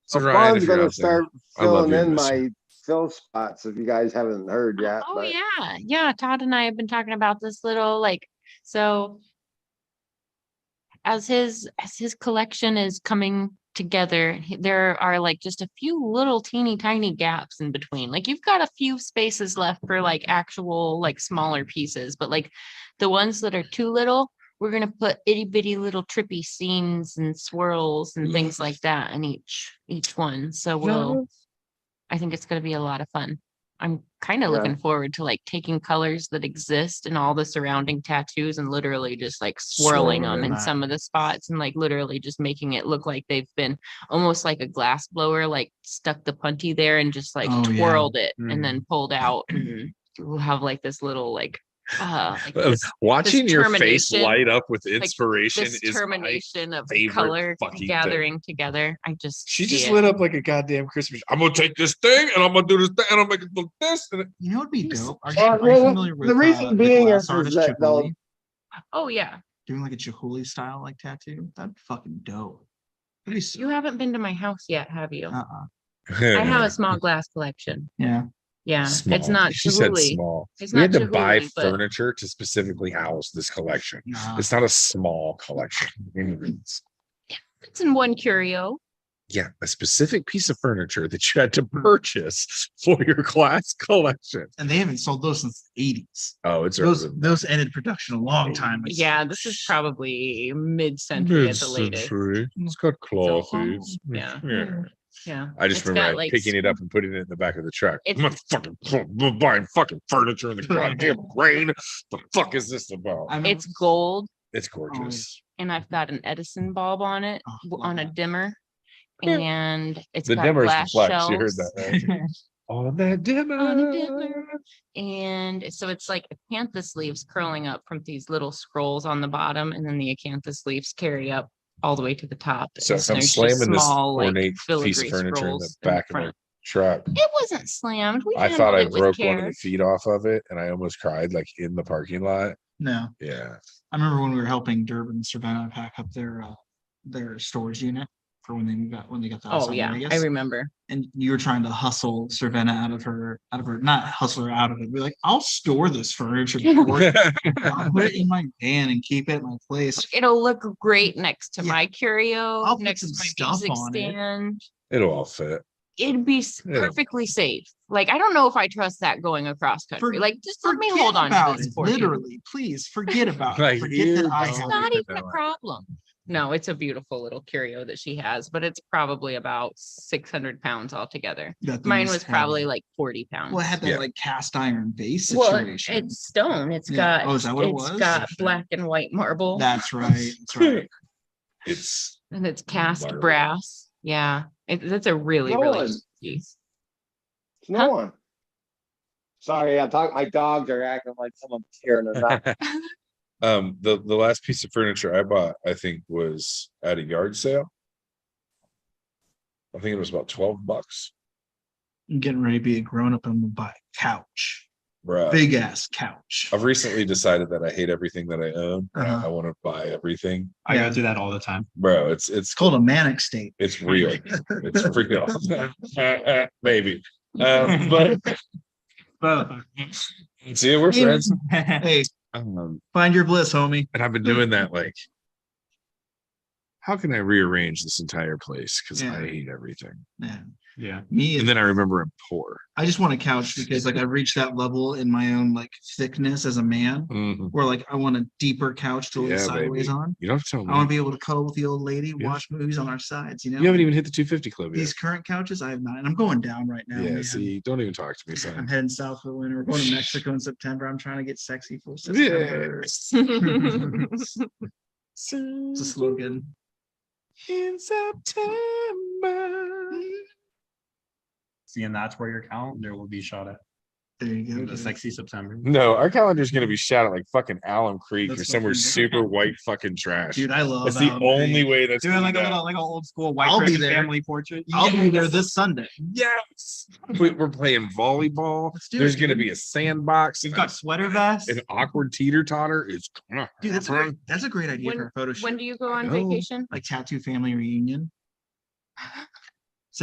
So So Ryan, Fawn's if you're gonna out there, start I love filling you, in miss my you. fill spots if you guys haven't heard yet. Oh but yeah. Todd and I have been talking about this little so as his collection is coming together, there are just a few little teeny tiny gaps in between. You've got a few spaces left for actual smaller pieces, but the ones that are too little, we're gonna put itty bitty little trippy seams and swirls and things like that in each one. So I think it's gonna be a lot of fun. I'm kind of Yeah. looking forward to taking colors that exist in all the surrounding tattoos and literally just swirling them in them. some of the spots and literally just making it look like they've been almost like a glass blower, stuck the punty there and just Oh, yeah. twirled it and then pulled out. And we'll have this little Watching this your face termination, light up with inspiration this is my termination of favorite color fucking thing. gathering together. I just She see just it. lit up like a goddamn Christmas. I'm gonna take this thing and I'm gonna do this thing and I'm gonna do this. And You know what'd be dope? Are Well, you well, familiar with the reason being glass is artist that they'll- Chihuly? Oh yeah. Doing a Chihuly style tattoo? That'd be fucking dope. Pretty s- You haven't been to my house yet, have you? Uh-uh. I have a small glass collection. Yeah. Yeah, Small. it's not She said Chihuly. small. It's We not had to buy Chihuly, but furniture to specifically house this collection. Nah. It's not a small collection. it's in one curio. Yeah, a specific piece of furniture that you had to purchase for your class collection. And they haven't sold those since the 80s. Oh, it's Those ended production a long time ago. Yeah, this is probably mid-century at the latest. It's got clothes. Yeah. Yeah. I just It's remember got, picking it up and putting it in the back of the truck. It's- I'm buying fucking furniture in the goddamn rain. The fuck is this about? It's gold It's gorgeous. and I've got an Edison bulb on it Oh, on a love that. dimmer. and it's The got dimmer's the glass flex. You heard shelves. that, right? On that dimmer. On a dimmer. And so it's like acanthus leaves curling up from these little scrolls on the bottom, and then the acanthus leaves carry up all the way to the top. So And if I'm there's just slamming this small, like, ornate piece filigree of furniture in the scrolls back of my front. truck, It wasn't slammed. We I thought handled I it with broke one of care. the feet off of it, and I almost cried like in the parking lot. No, Yeah. I remember when we were helping Durbin and Savannah pack up their storage unit for when they got the house Oh out in yeah, I Vegas. remember. And you were trying to hustle Savannah out of her, not hustle her out of it. Be like, I'll store this furniture. I'll put it in my van and keep it in my place. It'll look great next to Yeah. my curio, I'll put next to some my stuff music on it. stand. It'll all fit. It'd be Yeah. perfectly safe. Like, I don't know if I trust that going across country. Like, just let me Forget hold on to about this it. for you. Literally, please forget about Like, it. Forget here that I goes It's have not it. even a problem. No, it's a beautiful little curio that she has, but it's probably about 600 pounds altogether. That thing Mine is was heavy. probably like 40 pounds. Well, it had that Yeah. like cast iron base Well, situation. it's stone. It's Yeah. got Oh, is that what it it's was? got black and white marble. That's right. That's right. It's And it's cast Marble. brass. Yeah. That's a really, No really one. nice piece. No Huh? one. Sorry, I'm talking. My dogs are acting like someone's tearing them up. the last piece of furniture I bought, I think, was at a yard sale. I think it was about $12. I'm getting ready to be a grown up and I'm gonna buy a couch. Bruh. Big ass couch. I've recently decided that I hate everything that I own. Uh-huh. I want to buy everything. I Yeah. go through that all the time. Bro, it's It's called a manic state. it's real. It's real. Maybe. But see, we're friends. Hey, And find your bliss, homie. I've been doing that, like, how can I rearrange this entire place? Because Yeah. I hate everything. Yeah. Yeah. Me, And then I remember I'm poor. I just want a couch because like I've reached that level in my own like thickness as a man Mhm. where like I want a deeper couch to lay Yeah, sideways baby. on. You don't have to tell I want to me. be able to cuddle with the old lady, Yeah. watch movies on our sides, you know? You haven't even hit the 250 club yet. These current couches, I have not. And I'm going down right now. Yeah, man. see, don't even talk to me, I'm son. heading south for the winter. We're going to Mexico in September. I'm trying to get sexy for Yeah. September. It's a slogan. In September. See, and that's where your calendar will be shot at. There you go. The dude. sexy September. No, our calendar's gonna be shot at like fucking Alum Creek or That's somewhere fucking- super white fucking trash. Dude, I love That's the Alum only Creek. way that's Doing gonna like be a done. little, like an old school white I'll be Christian there. family portrait. I'll be there this Sunday. Yes. We're playing volleyball. Let's do There's it, gonna dude. be a sandbox. We've got sweater vests. an awkward teeter totter. It's Dude, that's a great idea When- for a photo shoot. When do you go on know. vacation? Like tattoo family reunion.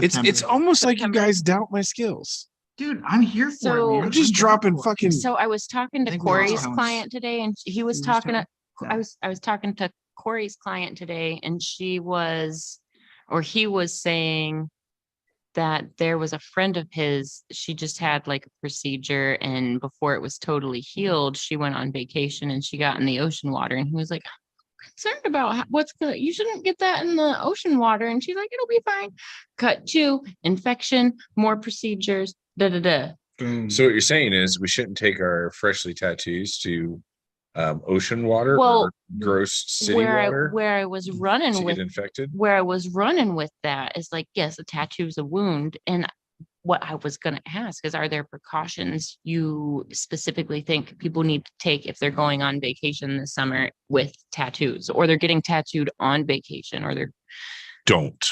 it's September. almost like you September. guys doubt my skills. Dude, I'm here for So- it. Man. I'm just down dropping for it. fucking So I was talking I to think we lost Corey's balance. client today, and he was We lost talking to, balance. I was talking to Corey's client today, and he was saying that there was a friend of his, she just had like a procedure, and before it was totally healed, she went on vacation and she got in the ocean water, and he was like, "I'm concerned about you shouldn't get that in the ocean water." And she's like, "It'll be fine." Cut to infection, more procedures, da da da. So what you're saying is we shouldn't take our freshly tattoos to ocean water Well, or gross city water where I was running to with get infected. where I was running with that is like, yes, a tattoo is a wound. And what I was going to ask is, are there precautions you specifically think people need to take if they're going on vacation this summer with tattoos, or they're getting tattooed on vacation, or they're Don't.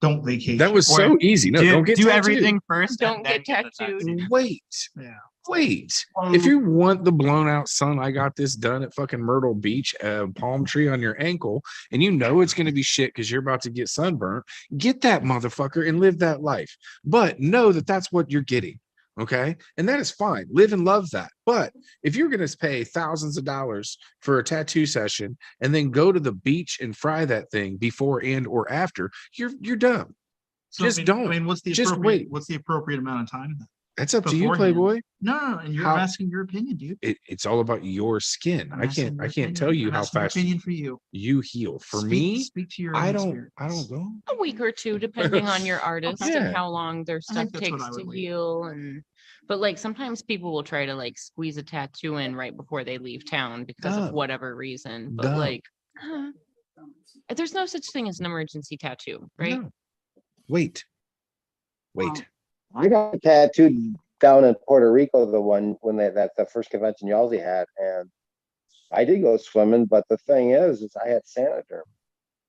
Don't vacation. That was so easy. No, don't get do tattooed. everything first. Don't and then get the tattooed. tattoo. Wait. Yeah. Wait. If you want the blown out sun, I got this done at fucking Myrtle Beach, a palm tree on your ankle, and you know it's going to be shit because you're about to get sunburnt. Get that motherfucker and live that life. But know that that's what you're getting. Okay. And that is fine. Live and love that. But if you're going to pay thousands of dollars for a tattoo session and then go to the beach and fry that thing before and or after, you're dumb. So, Just I don't. mean, what's the Just appropriate? wait. What's the appropriate amount of time? That's up to you, Beforehand. Playboy. No, and you're How- asking your opinion, dude. It's all about your skin. I'm I asking can't your opinion. tell you I'm how asking your fast opinion for you. you heal. For Speak- me, speak to your. I own don't experience. know. a week or two, depending on your artist Yeah. and how long their stuff think that's what takes I would to wait. heal. But like sometimes people will try to like squeeze a tattoo in right before they leave town because of Dumb. whatever reason. But Dumb. like, There's no such thing as an emergency tattoo, right? No. Wait. I got tattooed down in Puerto Rico, the one when that's the first convention Yalzi had, and I did go swimming, but the thing is I had Saniderm.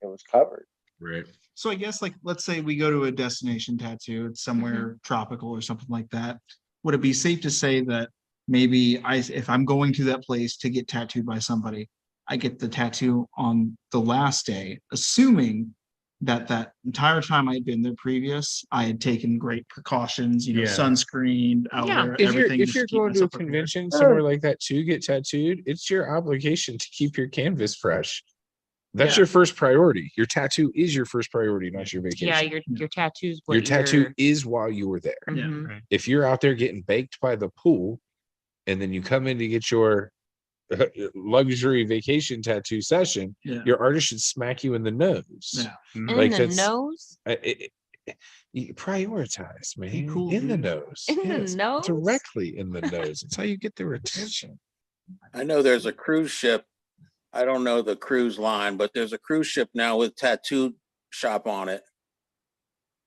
It was covered. Right. So I guess like, let's say we go to a destination tattoo, it's somewhere tropical or something like that. Would it be safe to say that maybe if I'm going to that place to get tattooed by somebody, I get the tattoo on the last day, assuming that entire time I had been there previous, I had taken great precautions, Yeah. sunscreen, outerwear, If you're everything. if just you're keep going to a myself prepared. convention somewhere like that to get tattooed, it's your obligation to keep your canvas fresh. That's Yeah. your first priority. Your tattoo is your first priority, not your vacation. Yeah, your tattoos. Your tattoo is while you were there. Yeah, Mhm. right. If you're out there getting baked by the pool and then you come in to get your luxury vacation tattoo session, Yeah. your artist should smack you in the nose. Yeah. In Like the that's- nose. You prioritize, man. cool, in the dude. nose. In the nose? Directly in the nose. It's how you get their attention. I know there's a cruise ship. I don't know the cruise line, but there's a cruise ship now with tattoo shop on it.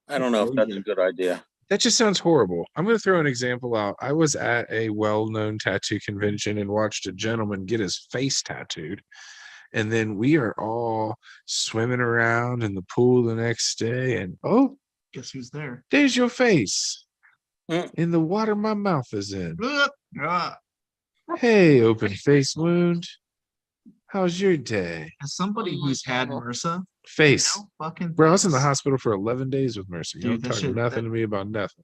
I don't know if that's a good idea. That just sounds horrible. I'm going to throw an example out. I was at a well-known tattoo convention and watched a gentleman get his face tattooed. And then we are all swimming around in the pool the next day. And oh, Guess who's there? there's your face Mm. in the water my mouth is in. Ah. Hey, open face wound. How's your day? As somebody who's had MRSA, Face. fucking Bro, I was in the face. hospital for 11 days with Mercy. You Dude, don't that talk shit- nothing to me about nothing.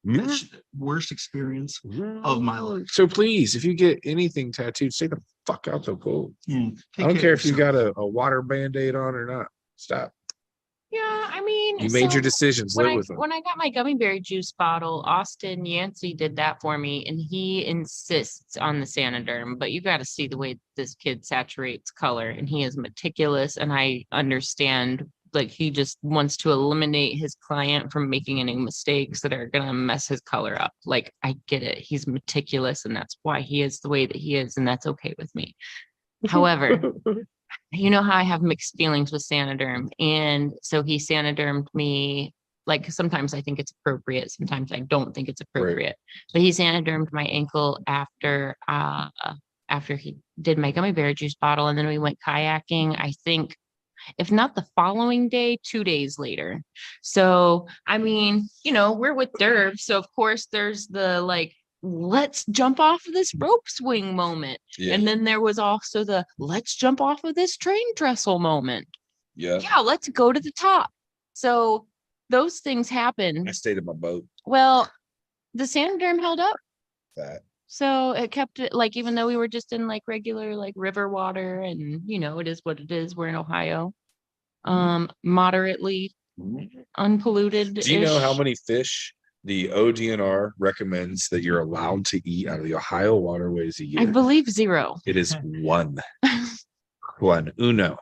That's the worst experience of my life. So please, if you get anything tattooed, stay the fuck out the pool. Yeah. I don't care if you got a water band-aid on or not. Stop. Yeah, I mean, You made so your decisions. when Live I with them. when I got my gummy berry juice bottle, Austin Yancey did that for me, and he insists on the Saniderm. But you got to see the way this kid saturates color, and he is meticulous. And I understand, like, he just wants to eliminate his client from making any mistakes that are gonna mess his color up. Like, I get it. He's meticulous, and that's why he is the way that he is, and that's okay with me. However, you know how I have mixed feelings with Saniderm. And so he Sanidermed me. Like, sometimes I think it's appropriate, sometimes I don't think it's appropriate. But he Sanidermed my ankle after he did my gummy bear juice bottle. And then we went kayaking, I think, if not the following day, 2 days later. So, I mean, we're with Derb. So of course there's the like, let's jump off of this rope swing moment. Yeah. And then there was also the let's jump off of this train trestle moment. Yeah. Yeah, let's go to the top. So those things happen. I stayed in my boat. Well, the Saniderm held up. That. So it kept it, like, even though we were just in like regular like river water, and it is what it is. We're in Ohio. Moderately unpolluted. Do you know how many fish the ODNR recommends that you're allowed to eat out of the Ohio waterways a I year? believe 0. It is one. Uno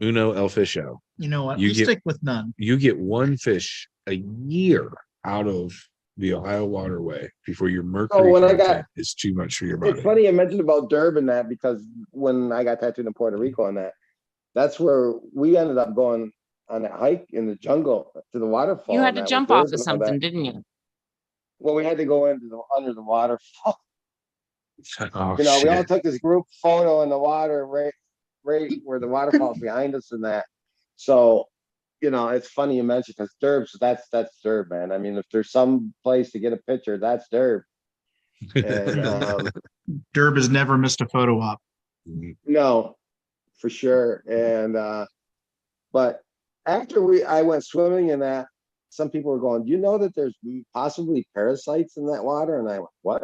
el fisho. You know what? You You get- stick with none. You get one fish a year out of the Ohio waterway before your mercury when I content got- is too much for your body. It's funny you mentioned about Durban that, because when I got tattooed in Puerto Rico and that's where we ended up going on that hike in the jungle to the waterfall. You had and to that jump with off Durban of and all that. something, didn't you? Well, we had to go under the waterfall. Oh, We all shit. took this group photo in the water right where the waterfall's behind us and that. So, it's funny you mentioned, because Derb's that's Derb, man. I mean, if there's some place to get a picture, that's Derb. And Derb has never missed a photo op. no, for sure. And but after I went swimming in that, some people were going, "Do you know that there's possibly parasites in that water?" And I went, "What?"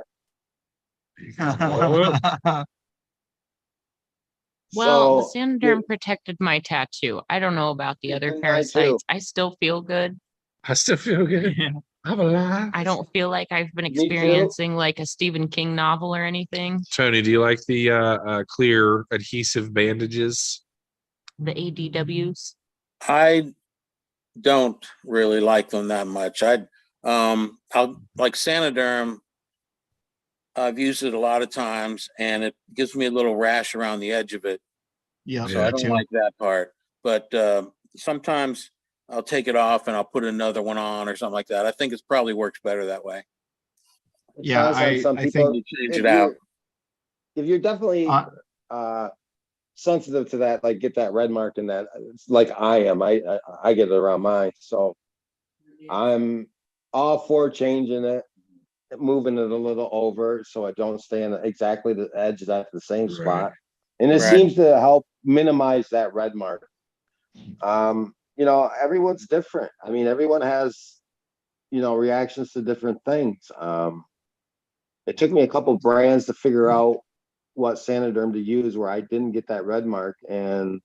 Well, So, the Saniderm protected my tattoo. I don't know about the other And mine too. parasites. I still feel good. I still feel good. Yeah. I'm alive. I don't feel like I've been Me too. experiencing like a Stephen King novel or anything. Tony, do you like the clear adhesive bandages? The ADWs. I don't really like them that much. I'll like Saniderm. I've used it a lot of times, and it gives me a little rash around the edge of it. Yeah. So I don't like that part. But sometimes I'll take it off and I'll put another one on or something like that. I think it probably works better that way. Yeah, Depends on some I people. think Change If it out. you're definitely uh, sensitive to that, like get that red mark and that, it's like I am. I get it around mine. So I'm all for changing it, moving it a little over so I don't stay on exactly the edge at the same spot. And it Right. seems to help minimize that red mark. You know, everyone's different. I mean, everyone has, you know, reactions to different things. It took me a couple brands to figure out what Saniderm to use where I didn't get that red mark. And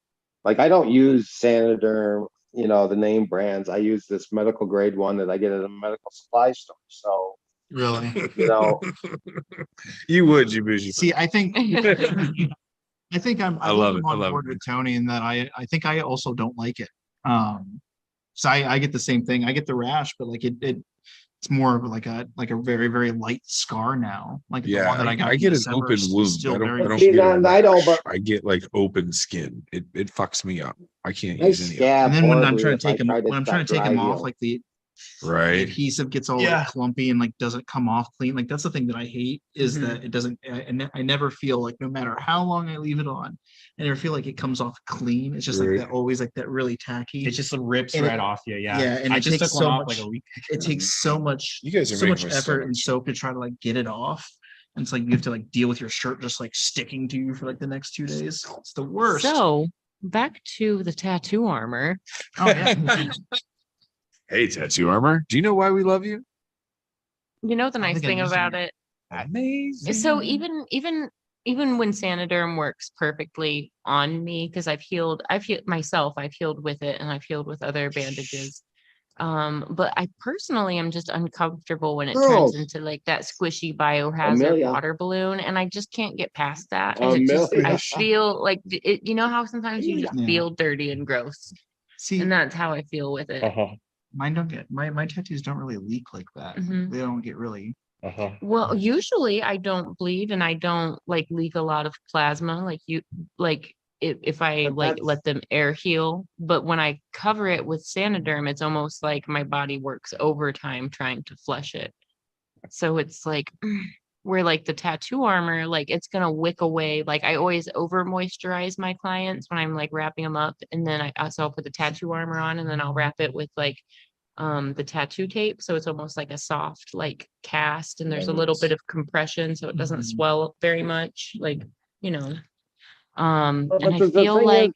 like, I don't use Saniderm, you know, the name brands. I use this medical grade one that I get at a medical supply store. So, really, you know, You would, you bougie. see, I think I love it. I on love board it. with Tony in that I think I also don't like it. So I get the same thing. I get the rash, but like it's more of like a very, very light scar now. Like the Yeah, one that I got I in get an December open is wound. still I don't, very I don't See, get a I don't, rash. but I get like open skin. It fucks me up. I can't I use any of it. scab And then when I'm horribly trying to if I take them, try when I'm trying to take dry them off, heal. like the Right. adhesive gets all Yeah. like clumpy and like doesn't come off clean. Like that's the thing that I hate is Mhm. that it doesn't. I never feel like no matter how long I leave it on, I never feel like it comes off clean. It's just like Right. that always like that really tacky. It just rips And right it- off you. Yeah. yeah, and I it just takes took one so off much. like a week. It takes so much. You guys are so much making my effort and stomach soap to try to like get it off. And it's like you have to like deal with your shirt just like sticking to you for like the next 2 days. It's the worst. So back to the tattoo armor. Oh yeah. Hey, tattoo armor. Do you know why we love you? You know the I nice think I thing used about it. it. Amazing. So even when Saniderm works perfectly on me, because I've healed myself, I've healed with it, and I've healed with other bandages. But I personally am just uncomfortable when it turns Girls. into like that squishy biohazard Amelia. water balloon, and I just can't get past that. Oh, And it just I Amelia. feel like it. You know how sometimes you just Yeah. feel dirty and gross, See, and that's how I feel with it. mine don't get my tattoos don't really leak like that. Mhm. They don't get really. Well, usually I don't bleed and I don't like leak a lot of plasma if I But like that's- let them air heal. But when I cover it with Saniderm, it's almost like my body works overtime trying to flush it. So it's like where like the tattoo armor, like it's gonna wick away. Like I always over moisturize my clients when I'm like wrapping them up, and then I'll put the tattoo armor on, and then I'll wrap it with like the tattoo tape, so it's almost like a soft like cast, and there's a little bit of compression so it doesn't Mhm. swell very much, like, you know. But And the thing is-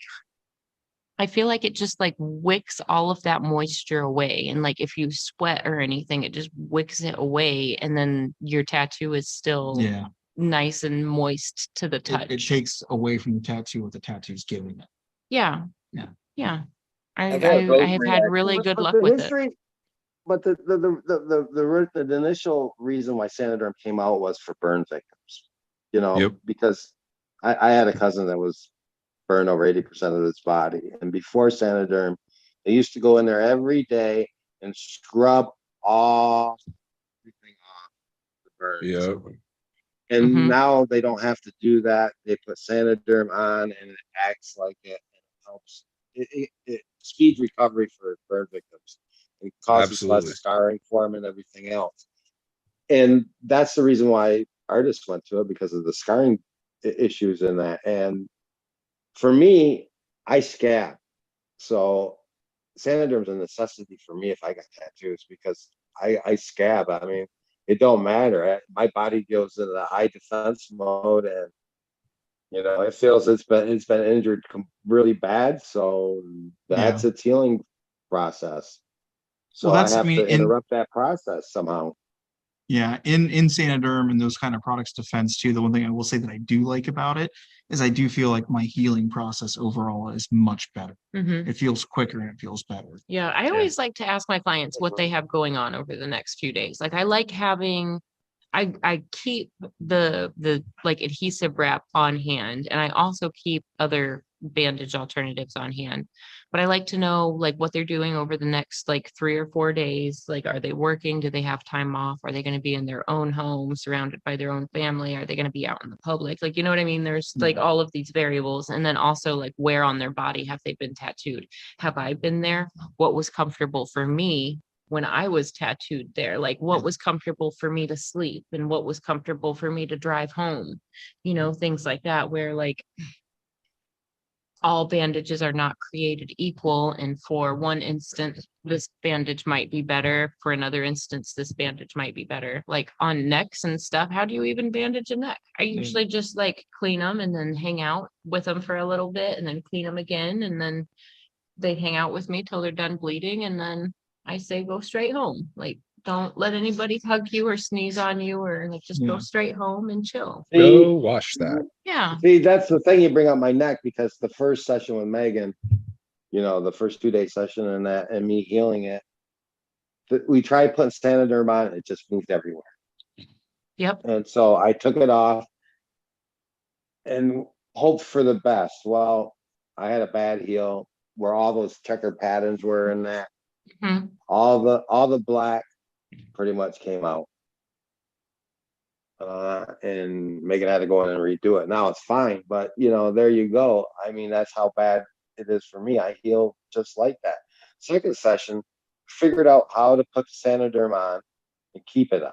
I feel like it just like wicks all of that moisture away, and like if you sweat or anything it just wicks it away, and then your tattoo is still Yeah. nice and moist to the touch. It takes away from the tattoo what the tattoo's giving it. Yeah. Yeah. Yeah. I've had those I have had really good But luck the with it. history, but the initial reason why Saniderm came out was for burn victims, you know, Yep. because I had a cousin that was burned over 80% of his body. And before Saniderm, they used to go in there every day and scrub everything off the burns. Yeah. And Mhm. now they don't have to do that. They put Saniderm on and it acts like it and it helps. It speeds recovery for burn victims and causes Absolutely. less scarring for them and everything else. And that's the reason why artists went to it, because of the scarring issues in that. And for me, I scab. So Saniderm's a necessity for me if I got tattoos, because I scab. I mean, it don't matter. My body goes into the high defense mode, and you know, it feels it's been injured really bad. So that's its healing process. So Well, I have to in interrupt that process somehow. yeah, in Saniderm and those kind of products defense too, the one thing I will say that I do like about it is I do feel like my healing process overall is much better. Mhm. It feels quicker and it feels better. Yeah, I always like to ask my clients what they have going on over the next few days. Like I like having I keep the like adhesive wrap on hand, and I also keep other bandage alternatives on hand. But I like to know like what they're doing over the next like 3 or 4 days. Like, are they working? Do they have time off? Are they going to be in their own home, surrounded by their own family? Are they going to be out in the public? Like, you know what I mean? There's like all of these variables. And then also like where on their body have they been tattooed? Have I been there? What was comfortable for me when I was tattooed there? Like, what was comfortable for me to sleep and what was comfortable for me to drive home? You know, things like that, where like all bandages are not created equal. And for one instance, this bandage might be better. For another instance, this bandage might be better. Like on necks and stuff, how do you even bandage a neck? I usually just like clean them and then hang out with them for a little bit and then clean them again. And then they hang out with me till they're done bleeding. And then I say, go straight home. Like, don't let anybody hug you or sneeze on you, or like just go straight home and chill. Go wash that. Yeah. See, that's the thing, you bring up my neck, because the first session with Megan, you know, the first 2-day session and that, and me healing it, we tried putting Saniderm on, it just moved everywhere. Yep. And so I took it off and hoped for the best. Well, I had a bad heel where all those checker patterns were in that. Mhm. All the black pretty much came out. And Megan had to go in and redo it. Now it's fine, but you know, there you go. I mean, that's how bad it is for me. I heal just like that. Second session, figured out how to put the Saniderm on and keep it on.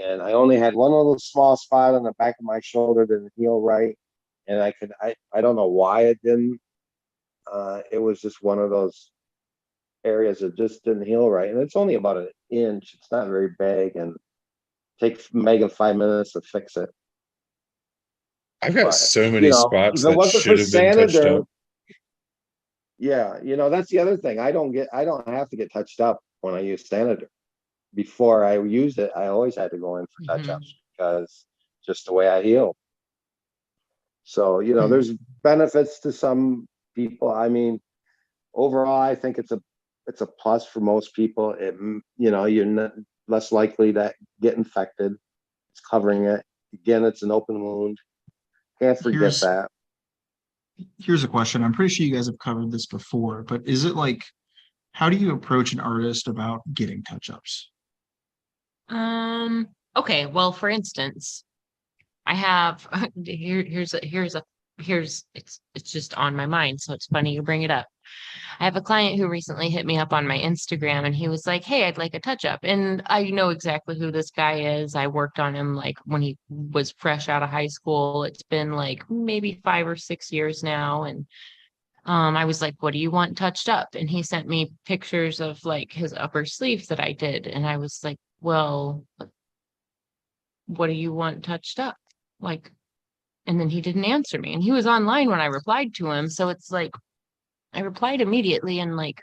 And I only had one little small spot on the back of my shoulder that didn't heal right. And I don't know why it didn't. It was just one of those areas that just didn't heal right. And it's only about an inch. It's not very big, and takes Megan 5 minutes to fix it. I've got But, so many you know, spots if it that wasn't should for have been touched Saniderm, up. yeah, you know, that's the other thing. I don't have to get touched up when I use Saniderm. Before I used it, I always had to go in for touch-ups because just the way I heal. So, you know, there's benefits to some people. I mean, overall, I think it's a plus for most people. It, you know, you're less likely to get infected. It's covering it. Again, it's an open wound. Can't forget that. Here's a question. I'm pretty sure you guys have covered this before, but is it like, how do you approach an artist about getting touch-ups? Okay, well, for instance, I have here's it's just on my mind, so it's funny you bring it up. I have a client who recently hit me up on my Instagram and he was like, "Hey, I'd like a touch up." And I know exactly who this guy is. I worked on him like when he was fresh out of high school. It's been like maybe 5 or 6 years now. And I was like, "What do you want touched up?" And he sent me pictures of like his upper sleeve that I did. And I was like, "Well, what do you want touched up?" Like, and then he didn't answer me. And he was online when I replied to him. So it's like, I replied immediately and like,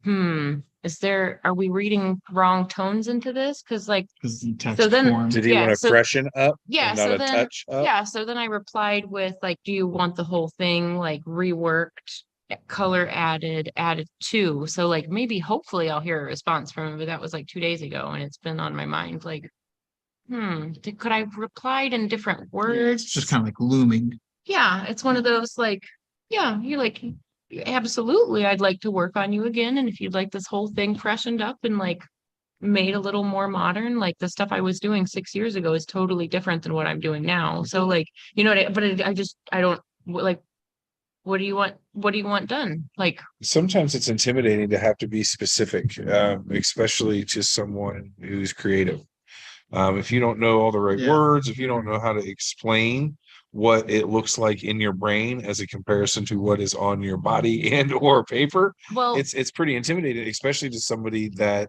are we reading wrong tones into this? Cause like, So then, Did he want to freshen up? yeah, and not so a then, touch up? yeah, so then I replied with like, do you want the whole thing like reworked, color added to? So like, maybe hopefully I'll hear a response from him, but that was like 2 days ago and it's been on my mind. Like, could I have replied in different words? it's just kind of like looming. Yeah, it's one of those like, yeah, you're like, absolutely, I'd like to work on you again. And if you'd like this whole thing freshened up and like made a little more modern, like the stuff I was doing 6 years ago is totally different than what I'm doing now. So like, you know, I don't like, what do you want? What do you want done? Like, Sometimes it's intimidating to have to be specific, especially to someone who's creative. If you don't know all the right words, if you don't know how to explain what it looks like in your brain as a comparison to what is on your body and or paper, well, it's pretty intimidating, especially to somebody that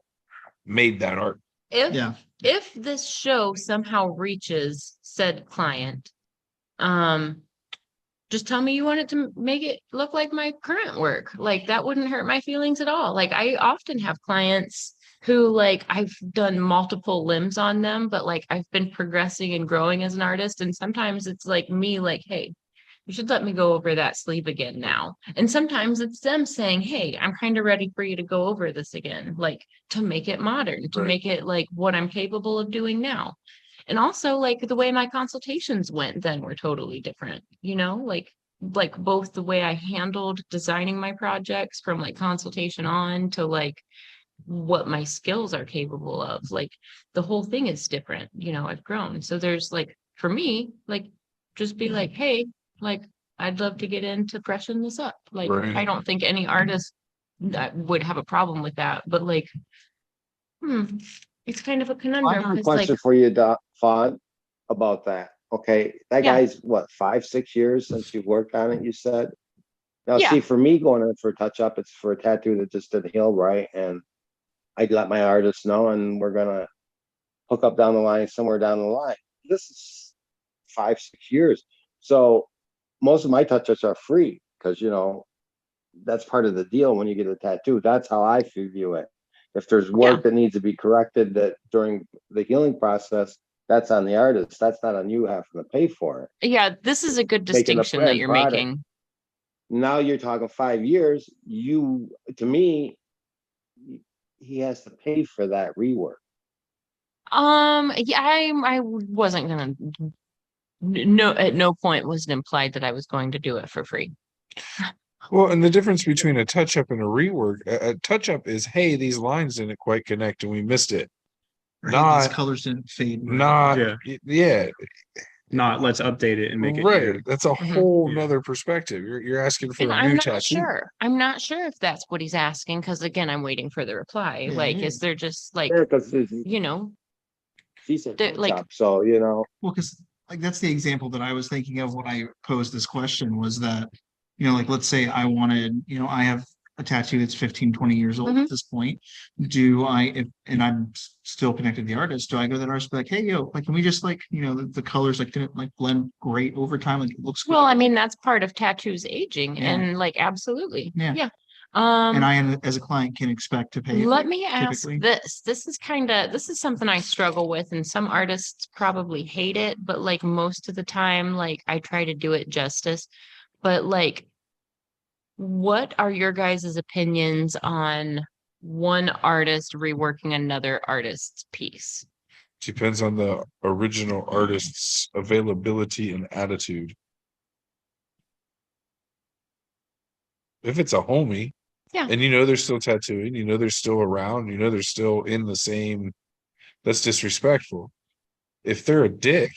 made that art. If this show somehow reaches said client, just tell me you want it to make it look like my current work. Like that wouldn't hurt my feelings at all. Like I often have clients who like I've done multiple limbs on them, but like I've been progressing and growing as an artist. And sometimes it's like me like, "Hey, you should let me go over that sleeve again now." And sometimes it's them saying, "Hey, I'm kind of ready for you to go over this again," like to make it modern, to make it like what I'm capable of doing now. And also like the way my consultations went then were totally different, you know, like like both the way I handled designing my projects from like consultation on to like what my skills are capable of. Like the whole thing is different, you know, I've grown. So there's like, for me, like, just be like, hey, like, I'd love to get into freshen this up. Like, Right. I don't think any artist that would have a problem with that, but like, it's kind of a I conundrum. have a 'cause, like, question for you, Fawn, about that. Okay, that Yeah. guy's what, 5, 6 years since you've worked on it, you said? Now, Yeah. see, for me going in for a touch up, it's for a tattoo that just didn't heal right, and I'd let my artist know, and we're gonna hook up down the line, somewhere down the line. This is 5, 6 years. So most of my touch-ups are free, because that's part of the deal when you get a tattoo. That's how I view it. If there's work that needs to be corrected that during the healing process, that's on the artist. That's not on you having to pay for it. Yeah, this is a good Making the distinction that you're product. making. Now you're talking 5 years. To me, he has to pay for that rework. Yeah, I wasn't gonna. No, at no point was it implied that I was going to do it for free. Well, and the difference between a touch up and a rework, a touch up is, hey, these lines didn't quite connect and we missed it. Right, Not- these colors didn't fade. right. Not, Yeah. yeah, Not let's update it and make it right. new. That's a Mhm. whole Yeah. nother perspective. You're asking for And a I'm new not tattoo. sure. I'm not sure if that's what he's asking, because again, I'm waiting for the reply. Yeah, Like, yeah. is there just like, Yeah, because you know, he said the- like- touch-up, so Well, because like that's the example that I was thinking of when I posed this question, was that, like, let's say I wanted, I have a tattoo that's 15, 20 years old Mhm. at this point. And I'm still connected to the artist, do I go to that artist and be like, hey, yo, like, can we just like, the colors like didn't like blend great over time? Like it looks well, good. I mean, that's part of tattoos aging, Yeah. and like, absolutely. Yeah. Yeah. And I, as a client, can expect to pay. Let me ask typically. this. This is something I struggle with, and some artists probably hate it, but like most of the time, like I try to do it justice. But like, what are your guys' opinions on one artist reworking another artist's piece? Depends on the original artist's availability and attitude. If it's a homie, Yeah. and they're still tattooing, they're still around, they're still in the same, that's disrespectful. If they're a dick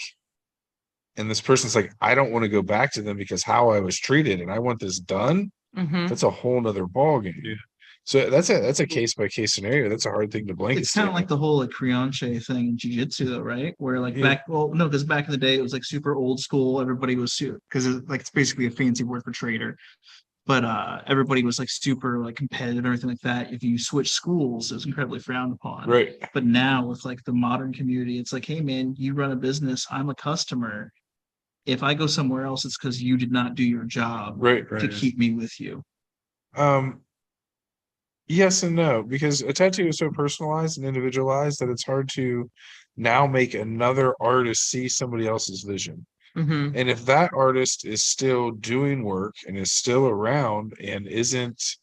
and this person's like, I don't want to go back to them because how I was treated and I want this done, Mhm. that's a whole nother ballgame. Yeah. So that's a case by case scenario. That's a hard thing to blanket. It's kind of like the whole like Crianche thing in jiu-jitsu though, right? Where like Yeah. because back in the day it was like super old school. Everybody was because it's basically a fancy word for trader. But everybody was like super like competitive and everything like that. If you switch schools, it was incredibly frowned upon. right. But now with like the modern community, it's like, hey man, you run a business, I'm a customer. If I go somewhere else, it's because you did not do your job Right. to keep me with you. Yes and no, because a tattoo is so personalized and individualized that it's hard to now make another artist see somebody else's vision. Mhm. And if that artist is still doing work and is still around and isn't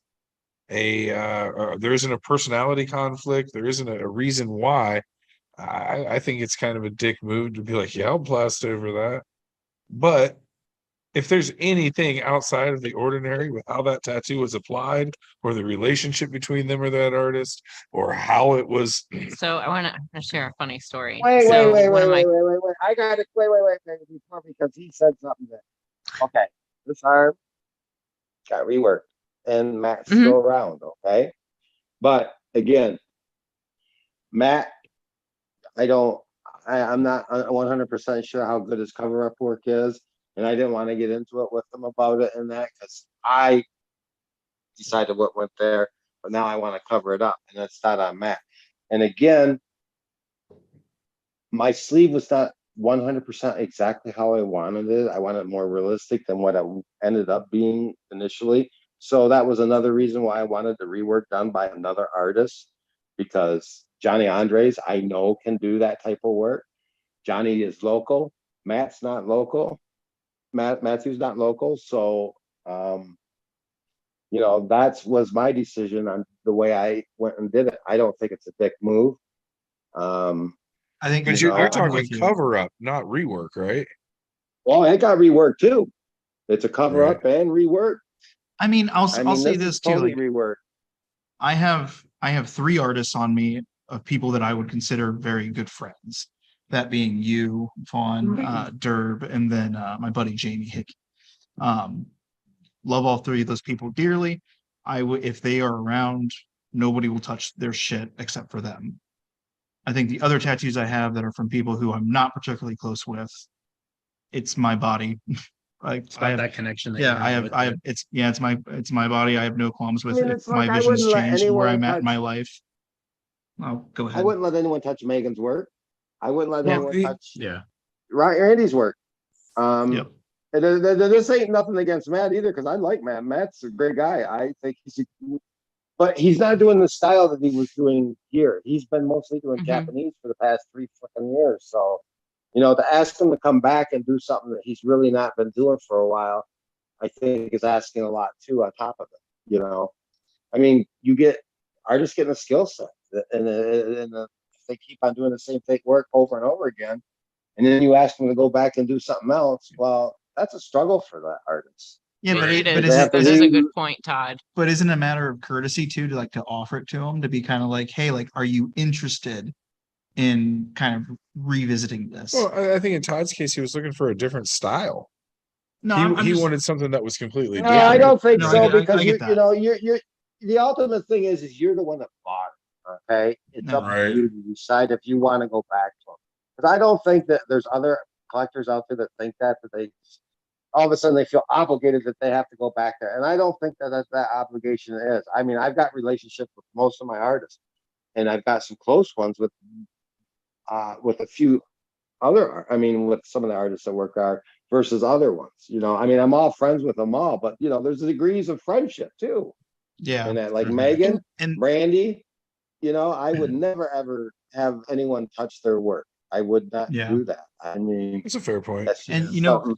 there isn't a personality conflict, there isn't a reason why, I think it's kind of a dick move to be like, yeah, I'll blast over that. But if there's anything outside of the ordinary with how that tattoo was applied, or the relationship between them or that artist, or how it was, So I want to share a funny story. wait, So wait. one of my I got it. Wait, before, because he said something that, okay, this arm got reworked and Matt's Mhm. still around, okay? But again, Matt, I'm not 100% sure how good his cover up work is. And I didn't want to get into it with him about it and that, because I decided what went there, but now I want to cover it up, and that's not on Matt. And again, my sleeve was not 100% exactly how I wanted it. I wanted it more realistic than what it ended up being initially. So that was another reason why I wanted the rework done by another artist, because Johnny Andres, I know, can do that type of work. Johnny is local. Matt's not local. Matthew's not local. So, that was my decision on the way I went and did it. I don't think it's a dick move. I think but You you're know, talking with you. cover up, not rework, right? Well, it got reworked too. It's a cover Right. up and rework. I mean, I'll say is this too. totally Like, rework. I have 3 artists on me of people that I would consider very good friends. That being you, Vaughn, Derb, and then my buddy Jamie Hickey. Love all 3 of those people dearly. I would, if they are around, nobody will touch their shit except for them. I think the other tattoos I have that are from people who I'm not particularly close with, it's my body. Like It's I about have, that connection. That yeah, you I have, with I have, it. it's my body. I have no qualms with I mean, it. it's If my like I vision's wouldn't let changed where anyone I'm at in my touch- life. Oh, go I ahead. wouldn't let anyone touch Megan's work. I wouldn't let Yeah. anyone touch Yeah. Randy's work. Yep. And this ain't nothing against Matt either, because I like Matt. Matt's a great guy. I think but he's not doing the style that he was doing here. He's been mostly doing Mhm. Japanese for the past 3 fucking years. So, to ask him to come back and do something that he's really not been doing for a while, I think is asking a lot too on top of it. I mean, you get artists getting a skill set, and if they keep on doing the same thing work over and over again, and then you ask them to go back and do something else. Well, that's a struggle for that artist. Yeah, but It but is. have to That is a read- good point, Todd. but isn't it a matter of courtesy too to like to offer it to them, to be kind of like, hey, like, are you interested in kind of revisiting this? Well, I think in Todd's case, he was looking for a different style. No, He just- wanted something that was completely No, different. I don't think No, I so, get- I because get that. you're the ultimate thing is you're the one that bought it. Okay, it's No. up Right. to you to decide if you want to go back to them. Because I don't think that there's other collectors out there that think that they all of a sudden they feel obligated that they have to go back there, and I don't think that obligation is. I mean, I've got relationships with most of my artists, and I've got some close ones with a few other. I mean, with some of the artists that work hard versus other ones. I mean, I'm all friends with them all, but there's degrees of friendship too. yeah. And that, like Mhm. Megan, And Randy, I would never ever have anyone touch their work. I would not Yeah. do that. I mean, It's a fair point. that's And, just something-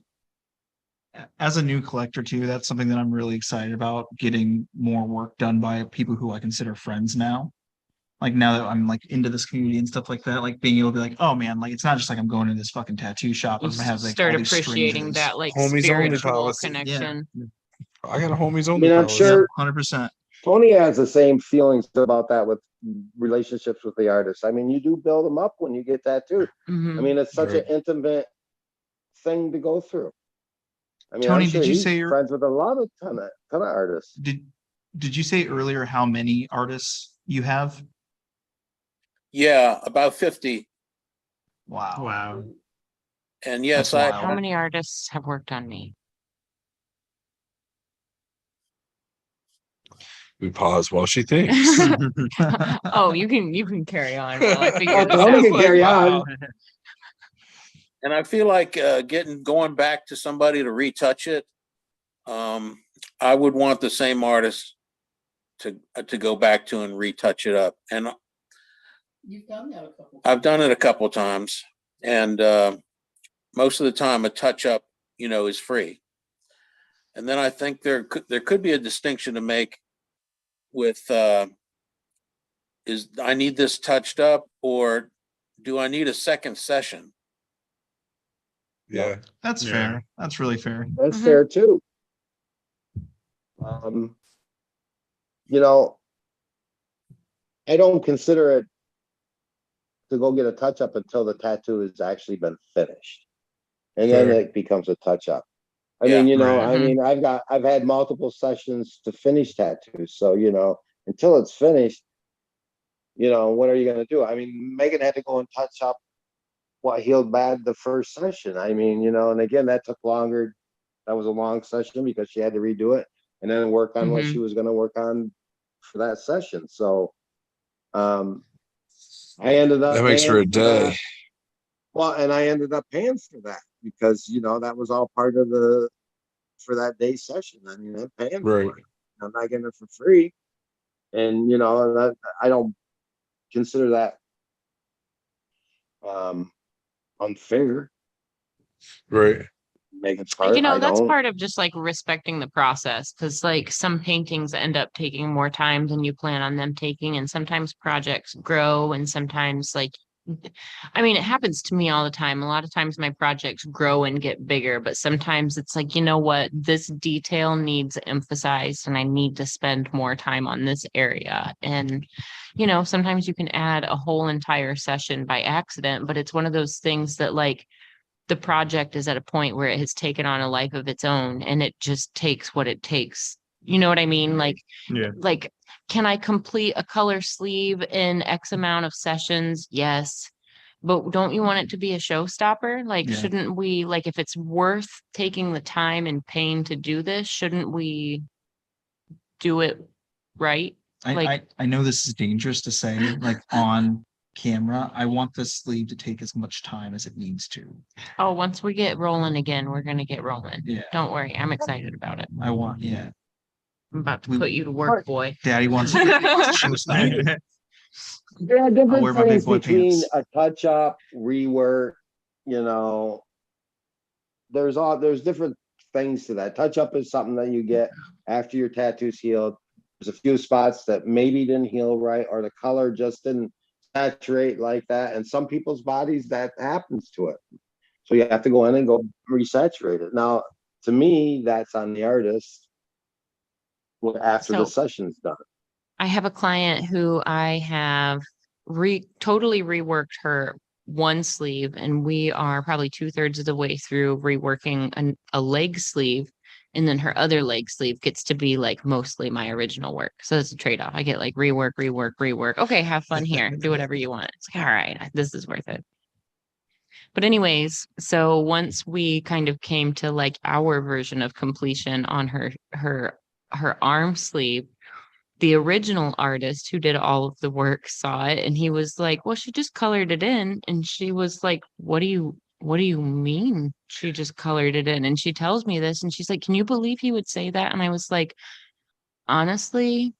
as a new collector too, that's something that I'm really excited about, getting more work done by people who I consider friends now. Like now that I'm like into this community and stuff like that, like being able to be like, oh man, like it's not just like I'm going to this fucking tattoo shop. You I'm gonna have like start all these appreciating strangers. that like Homies only spiritual policy. connection. I got a homies I only. mean, I'm policy. sure 100%. Tony has the same feelings about that with relationships with the artists. I mean, you do build them up when you get tattooed. Mhm. I mean, it's such Right. an intimate thing to go through. I mean, Tony, I'm sure did you he's say you're- friends with a lot of ton of artists. Did you say earlier how many artists you have? Yeah, about 50. Wow. Wow. And yes, That's I, wild. How many artists have worked on me? We pause while she thinks. Oh, you can carry on while I figure Oh, this Tony out. can carry on. and I feel like going back to somebody to retouch it. I would want the same artist to go back to and retouch it up. And You've done that a couple. I've done it a couple times, and most of the time a touch up, is free. And then I think there could be a distinction to make with is I need this touched up, or do I need a second session? Yeah. That's Yeah. fair. That's really fair. That's Mhm. fair too. I don't consider it to go get a touch up until the tattoo has actually been finished. And then Sure. it becomes a touch up. I Yeah. mean, Right. I've had multiple sessions to finish tattoos. So, until it's finished, what are you going to do? I mean, Megan had to go and touch up what healed bad the first session. I mean, and again, that took longer. That was a long session because she had to redo it and then work on what Mhm. she was going to work on for that session. So, I ended up That makes for a paying that. day. Well, and I ended up paying for that because, that was all part of for that day session. I mean, I'm paying Right. for it. I'm not getting it for free. And, that I don't consider that unfair. Right. Megan's part. That's don't. part of just like respecting the process, because like some paintings end up taking more time than you plan on them taking, and sometimes projects grow, and sometimes like I mean, it happens to me all the time. A lot of times my projects grow and get bigger, but sometimes it's like, you know what, this detail needs emphasized and I need to spend more time on this area. And, you know, sometimes you can add a whole entire session by accident, but it's one of those things that like the project is at a point where it has taken on a life of its own and it just takes what it takes. You know what I mean? Yeah. Like, can I complete a color sleeve in X amount of sessions? Yes. But don't you want it to be a showstopper? Like, Yeah. shouldn't we, like, if it's worth taking the time and pain to do this, shouldn't we do it right? I know this is dangerous to say, like on camera. I want this sleeve to take as much time as it needs to. Oh, once we get rolling again, we're gonna get rolling. Yeah. Don't worry, I'm excited about it. Yeah. I'm about to put you to work, boy. Daddy wants There are I'll different wear my big things boy between pants. a touch up, rework, you know. There's different things to that. Touch up is something that you get after your tattoo's healed. There's a few spots that maybe didn't heal right, or the color just didn't saturate like that. And some people's bodies that happens to it. So you have to go in and go resaturate it. Now, to me, that's on the artist after the So- session's done. I have a client who I have totally reworked her one sleeve, and we are probably 2/3 of the way through reworking a leg sleeve. And then her other leg sleeve gets to be like mostly my original work. So it's a trade-off. I get like rework, rework, rework. Okay, have fun here. Do whatever you want. It's like, all right, this is worth it. But anyways, so once we kind of came to like our version of completion on her arm sleeve, the original artist who did all of the work saw it and he was like, well, she just colored it in. And she was like, what do you mean she just colored it in? And she tells me this and she's like, can you believe he would say that? And I was like, honestly,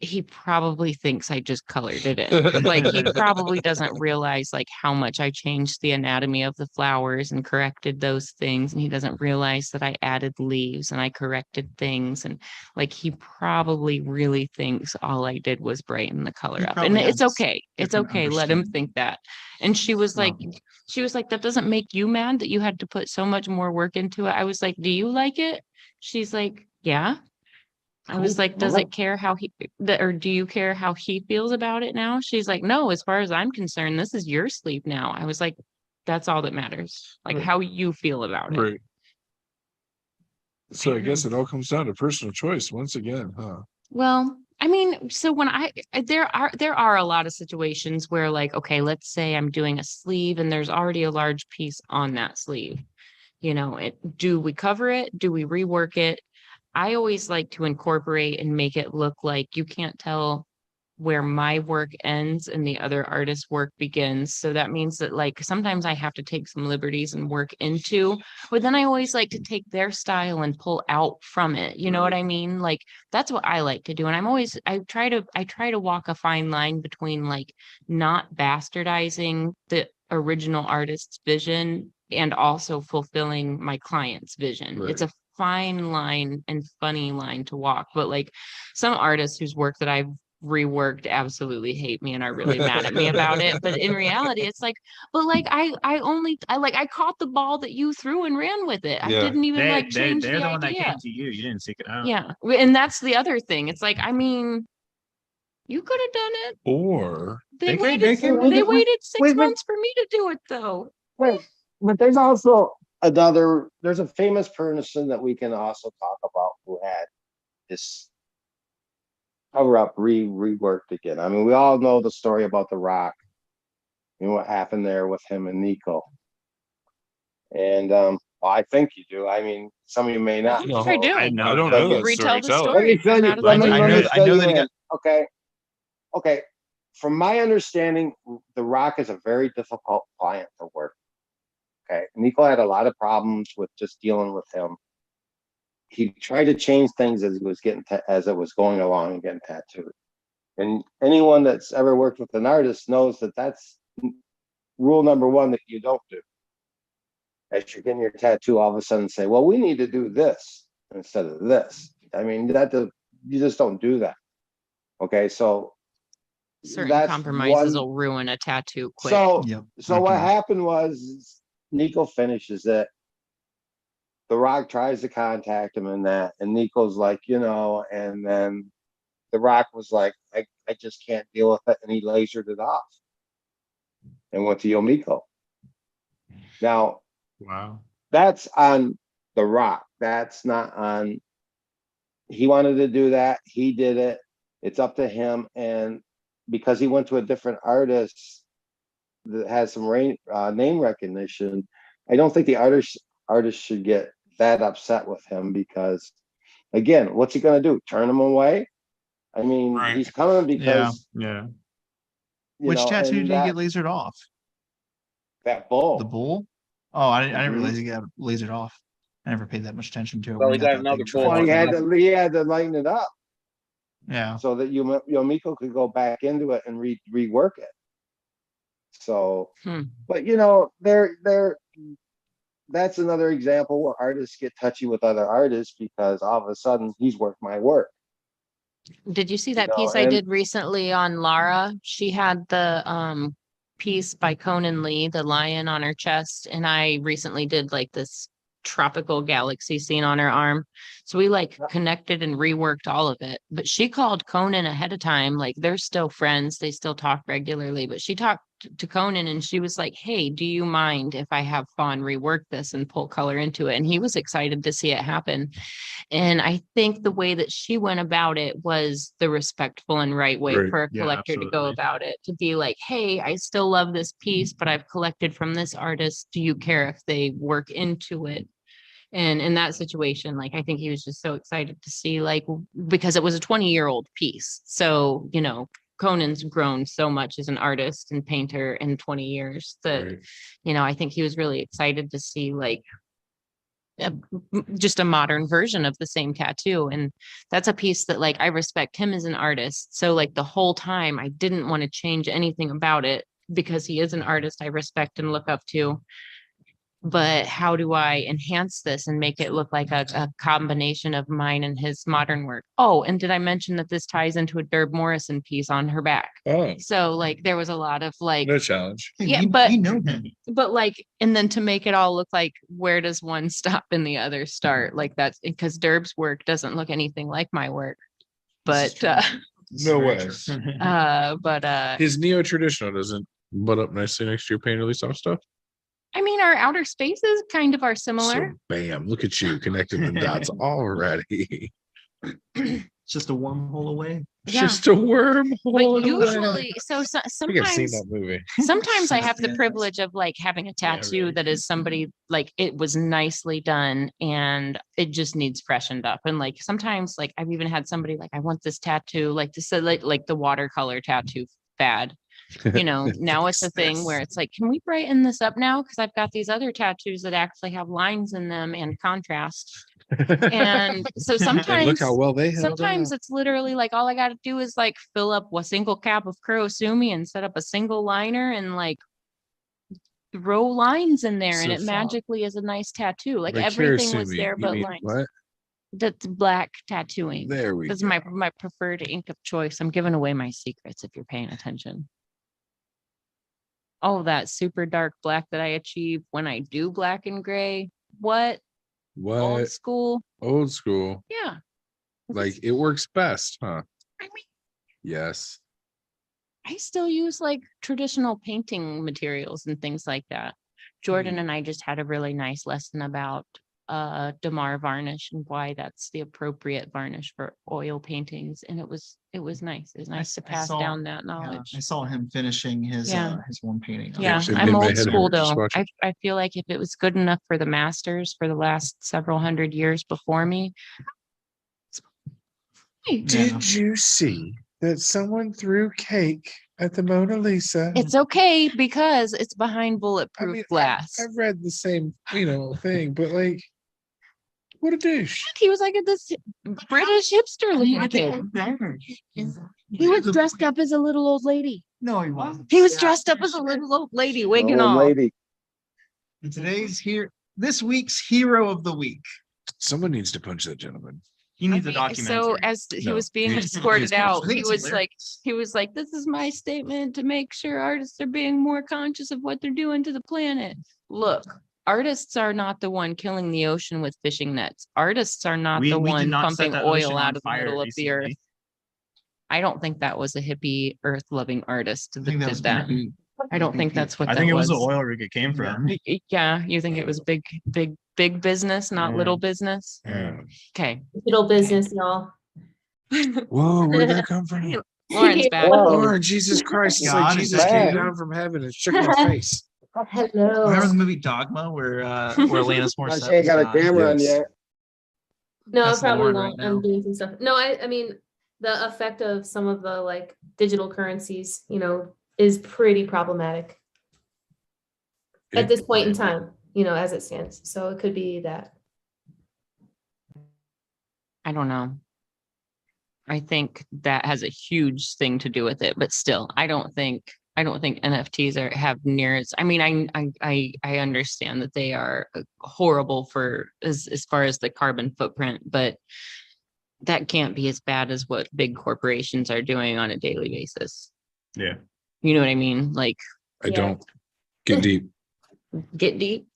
he probably thinks I just colored it in. Like he probably doesn't realize like how much I changed the anatomy of the flowers and corrected those things. And he doesn't realize that I added leaves and I corrected things. And like he probably really thinks all I did was brighten the color He up. And probably it's has okay. It's different okay. Let him understanding. think that. And she was like, that doesn't make you mad that you had to put so much more work into it. I was like, do you like it? She's like, yeah. I was like, does it care how or do you care how he feels about it now? She's like, no, as far as I'm concerned, this is your sleeve now. I was like, that's all that matters. Like Right. how you feel about it. Right. So I guess it all comes down to personal choice once again, huh? Well, I mean, so when there are a lot of situations where like, okay, let's say I'm doing a sleeve and there's already a large piece on that sleeve. You know, do we cover it? Do we rework it? I always like to incorporate and make it look like you can't tell where my work ends and the other artist's work begins. So that means that like sometimes I have to take some liberties and work into, but then I always like to take their style and pull out from it. You know what I mean? Like that's what I like to do. And I try to walk a fine line between like not bastardizing the original artist's vision and also fulfilling my client's vision. Right. It's a fine line and funny line to walk, but like some artists whose work that I've reworked absolutely hate me and are really mad at me about it. But in reality, it's like, but like I caught the ball that you threw and ran with it. I Yeah. didn't even like change They're the the one that idea. came to you. You didn't seek it out. Yeah. And that's the other thing. It's like, I mean, you could have done it. Or They could- waited, they could- they waited 6 wait, months for me to do it though. But there's also there's a famous person that we can also talk about who had this cover up reworked again. I mean, we all know the story about The Rock and what happened there with him and Nico. And well, I think you do. I mean, some of you may not. I think I do. I know. I don't that. know that Retell the Tell it. Let me story. fill you. I'm not Let me, as let me much- I fill know you that he in. got- Okay. From my understanding, The Rock is a very difficult client to work. Okay. Nico had a lot of problems with just dealing with him. He tried to change things as he was as it was going along and getting tattooed. And anyone that's ever worked with an artist knows that that's rule number one that you don't do. As you're getting your tattoo, all of a sudden say, well, we need to do this instead of this. I mean, you just don't do that. Okay, so Certain that's compromises one- will ruin a tattoo quick. So, Yep. so what Okay. happened was Nico finishes it. The Rock tries to contact him and that, and Nico's like, and then The Rock was like, I just can't deal with it, and he lasered it off and went to Yomiko. Now, Wow. that's on The Rock. That's not on. He wanted to do that. He did it. It's up to him. And because he went to a different artist that has some name recognition, I don't think the artist should get that upset with him because, again, what's he going to do? Turn him away? I mean, Right. he's coming Yeah. because, Yeah. Which tattoo and did he get lasered off? that bull. The bull? Oh, I didn't Mhm. realize he got lasered off. I never paid that much attention to it. Well, when he got got that another big bull truck. Well, on he had to lighten it up Yeah. so that Yomiko could go back into it and rework it. So, but that's another example where artists get touchy with other artists because all of a sudden he's worth my work. Did you see that know, piece I and- did recently on Lara? She had the piece by Conan Lee, the lion on her chest, and I recently did like this tropical galaxy scene on her arm. So we like connected and reworked all of it. But she called Conan ahead of time. Like they're still friends. They still talk regularly. But she talked to Conan and she was like, hey, do you mind if I have Fawn rework this and pull color into it? And he was excited to see it happen. And I think the way that she went about it was the respectful and right way Right. for a Yeah, collector to go absolutely. about it, to be like, hey, I still love this piece, but I've collected from this artist. Do you care if they work into it? And in that situation, like, I think he was just so excited to see, like, because it was a 20-year-old piece. So, Conan's grown so much as an artist and painter in 20 years that, Right. I think he was really excited to see like just a modern version of the same tattoo. And that's a piece that like I respect him as an artist. So like the whole time I didn't want to change anything about it because he is an artist I respect and look up to. But how do I enhance this and make it look like a combination of mine and his modern work? Oh, and did I mention that this ties into a Derb Morrison piece on her back? Oh, So like there was a lot of like, no challenge. Yeah, we, but- we know him. but like, and then to make it all look like where does one stop and the other start? Like that's because Derb's work doesn't look anything like my work. This is But true. This is No very way. true. His neo-traditional doesn't butt up nicely next to your paint release off stuff. I mean, our outer spaces kind of are similar. So bam, look at you connecting the dots already. It's just a wormhole away. Yeah. Just a wormhole. But usually, I think I've seen sometimes that movie. sometimes I have the Yes. privilege of like having a tattoo right. that is somebody like it was nicely done and it just needs freshened up. And like sometimes like I've even had somebody like I want this tattoo like this like the watercolor tattoo fad. Now it's a thing where it's like, can we brighten this up now? Because I've got these other tattoos that actually have lines in them and contrast. And so And sometimes look how well they held sometimes up. it's literally like all I got to do is like fill up a single cap of Kurosumi and set up a single liner and like throw lines in there, and So it magically is a nice tattoo. Like By everything was Kurosumi, there you but mean lines. what? That's black tattooing. There we This is go. my preferred ink of choice. I'm giving away my secrets if you're paying attention. Oh, that super dark black that I achieve when I do black and gray. What? Old What? school? Old school. Yeah. Like it works best, huh? I mean, Yes. I still use like traditional painting materials and things like that. Jordan and I just had a really nice lesson about Damar varnish and why that's the appropriate varnish for oil paintings. And it was nice. It was nice to I pass saw- down that Yeah, knowledge. I saw him finishing his one painting. Yeah, Actually I'm made my old head school hurt just though. watching. I feel like if it was good enough for the masters for the last several hundred years before me. Did you see that someone threw cake at the Mona Lisa? It's okay because it's behind bulletproof glass. I've read the same, thing, but like, what a douche. He was like this British hipster looking kid. He was dressed up as a little old lady. No, he wasn't. He was dressed up as a little old lady, wig and Old all. lady. This week's hero of the week. Someone needs to punch that gentleman. He needs a So documentary. as he No, was being he's- escorted he's- out, I think he it's was hilarious. like, this is my statement to make sure artists are being more conscious of what they're doing to the planet. Look, artists are not the one killing the ocean with fishing nets. Artists are not We the did one not set pumping that oil ocean on out of the fire middle of the earth. recently. I don't think that was a hippie earth loving artist that think that did was that. BP. I don't think that's what I that think it was. was the oil rig it came from. Yeah, you think it was big business, not Yeah. little business? Yeah. Okay. Digital business, y'all. Whoa, where'd that come from? Lauren's back. Whoa. Lord, Jesus Christ. It's like God is Jesus came back. down from heaven and shook my face. Hello. Remember the movie Dogma where Alanis She Morissette ain't got a was God? camera on Yes. yet. No, I That's probably Lauren won't. right I'm now. doing some stuff. No, I mean, the effect of some of the like digital currencies, is pretty problematic at this point in time, as it stands. So it could be that. I don't know. I think that has a huge thing to do with it, but still, I don't think NFTs have near as, I mean, I understand that they are horrible for as far as the carbon footprint, but that can't be as bad as what big corporations are doing on a daily basis. Yeah. You know what I mean? Like, I Yeah. don't get deep. get deep.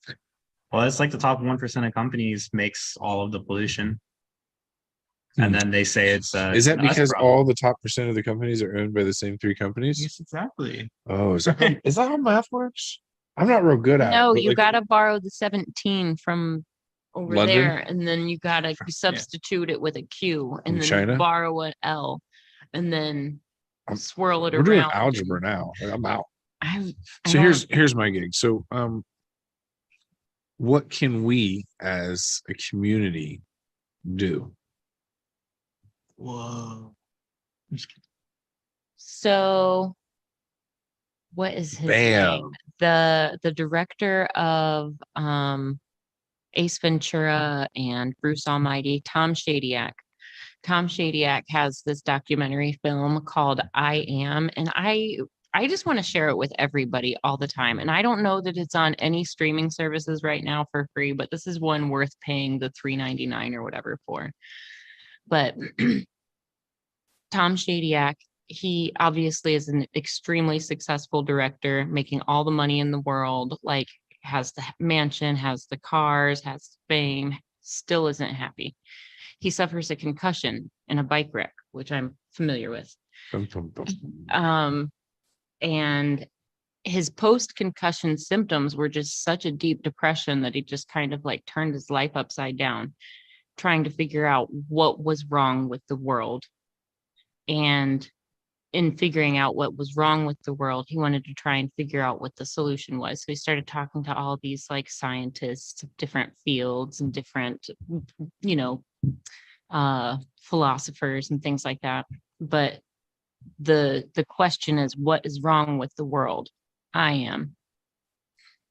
Well, it's like the top 1% of companies makes all of the pollution. And then they say it's Is that us because problem. all the top percent of the companies are owned by the same three companies? Yes, exactly. Oh, is that how math works? I'm not real good at it. No, but you like, gotta borrow the 17 from over London? there, and then you gotta substitute it with a Q, and From then China? borrow an L, and then I'm- swirl it we're doing around. algebra now. Like, I'm out. I So don't- here's my gig. So what can we as a community do? Whoa. So what is his Bam. name? The director of Ace Ventura and Bruce Almighty, Tom Shadyac. Tom Shadyac has this documentary film called I Am, and I just want to share it with everybody all the time. And I don't know that it's on any streaming services right now for free, but this is one worth paying the $3.99 or whatever for. But Tom Shadyac, he obviously is an extremely successful director, making all the money in the world, like has the mansion, has the cars, has fame, still isn't happy. He suffers a concussion in a bike wreck, which I'm familiar with. Dum, dum, dum. And his post-concussion symptoms were just such a deep depression that he just kind of like turned his life upside down, trying to figure out what was wrong with the world. And in figuring out what was wrong with the world, he wanted to try and figure out what the solution was. So he started talking to all these like scientists of different fields and different, philosophers and things like that. But the question is, what is wrong with the world? I am.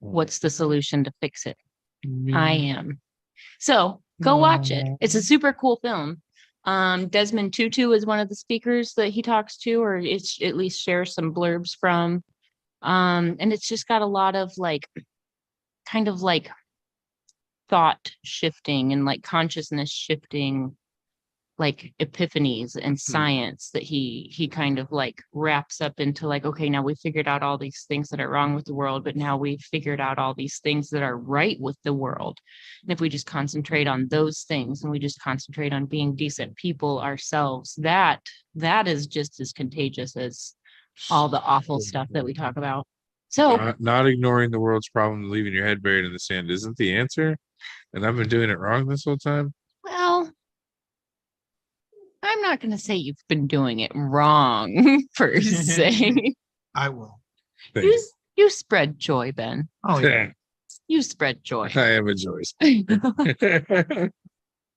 What's the solution to fix it? I am. So go watch it. It's a super cool film. Desmond Tutu is one of the speakers that he talks to, or it's at least shares some blurbs from. And it's just got a lot of like, kind of like thought shifting and like consciousness shifting, like epiphanies and science that he kind of like wraps up into like, okay, now we figured out all these things that are wrong with the world, but now we've figured out all these things that are right with the world. And if we just concentrate on those things and we just concentrate on being decent people ourselves, that is just as contagious as all the awful stuff that we talk about. So Not ignoring the world's problem and leaving your head buried in the sand isn't the answer. And I've been doing it wrong this whole time. well, I'm not going to say you've been doing it wrong per se. I will. Thanks. You spread joy, Ben. Oh yeah. You spread joy. I am a joy.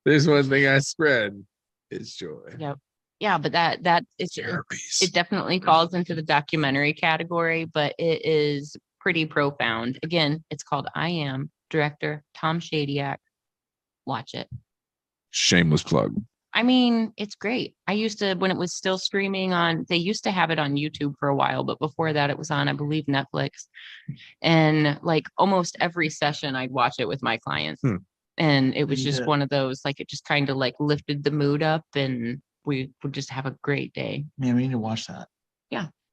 There's one thing I spread. It's joy. Yep. Yeah, but that it's Therapies. it definitely falls into the documentary category, but it is pretty profound. Again, it's called I Am, director Tom Shadyac. Watch it. Shameless plug. I mean, it's great. I used to, when it was still streaming on, they used to have it on YouTube for a while, but before that it was on, I believe, Netflix. And like almost every session I'd watch it with my clients. And it was You just did. one of those, like, it just kind of like lifted the mood up and we would just have a great day. Man, we need to watch that.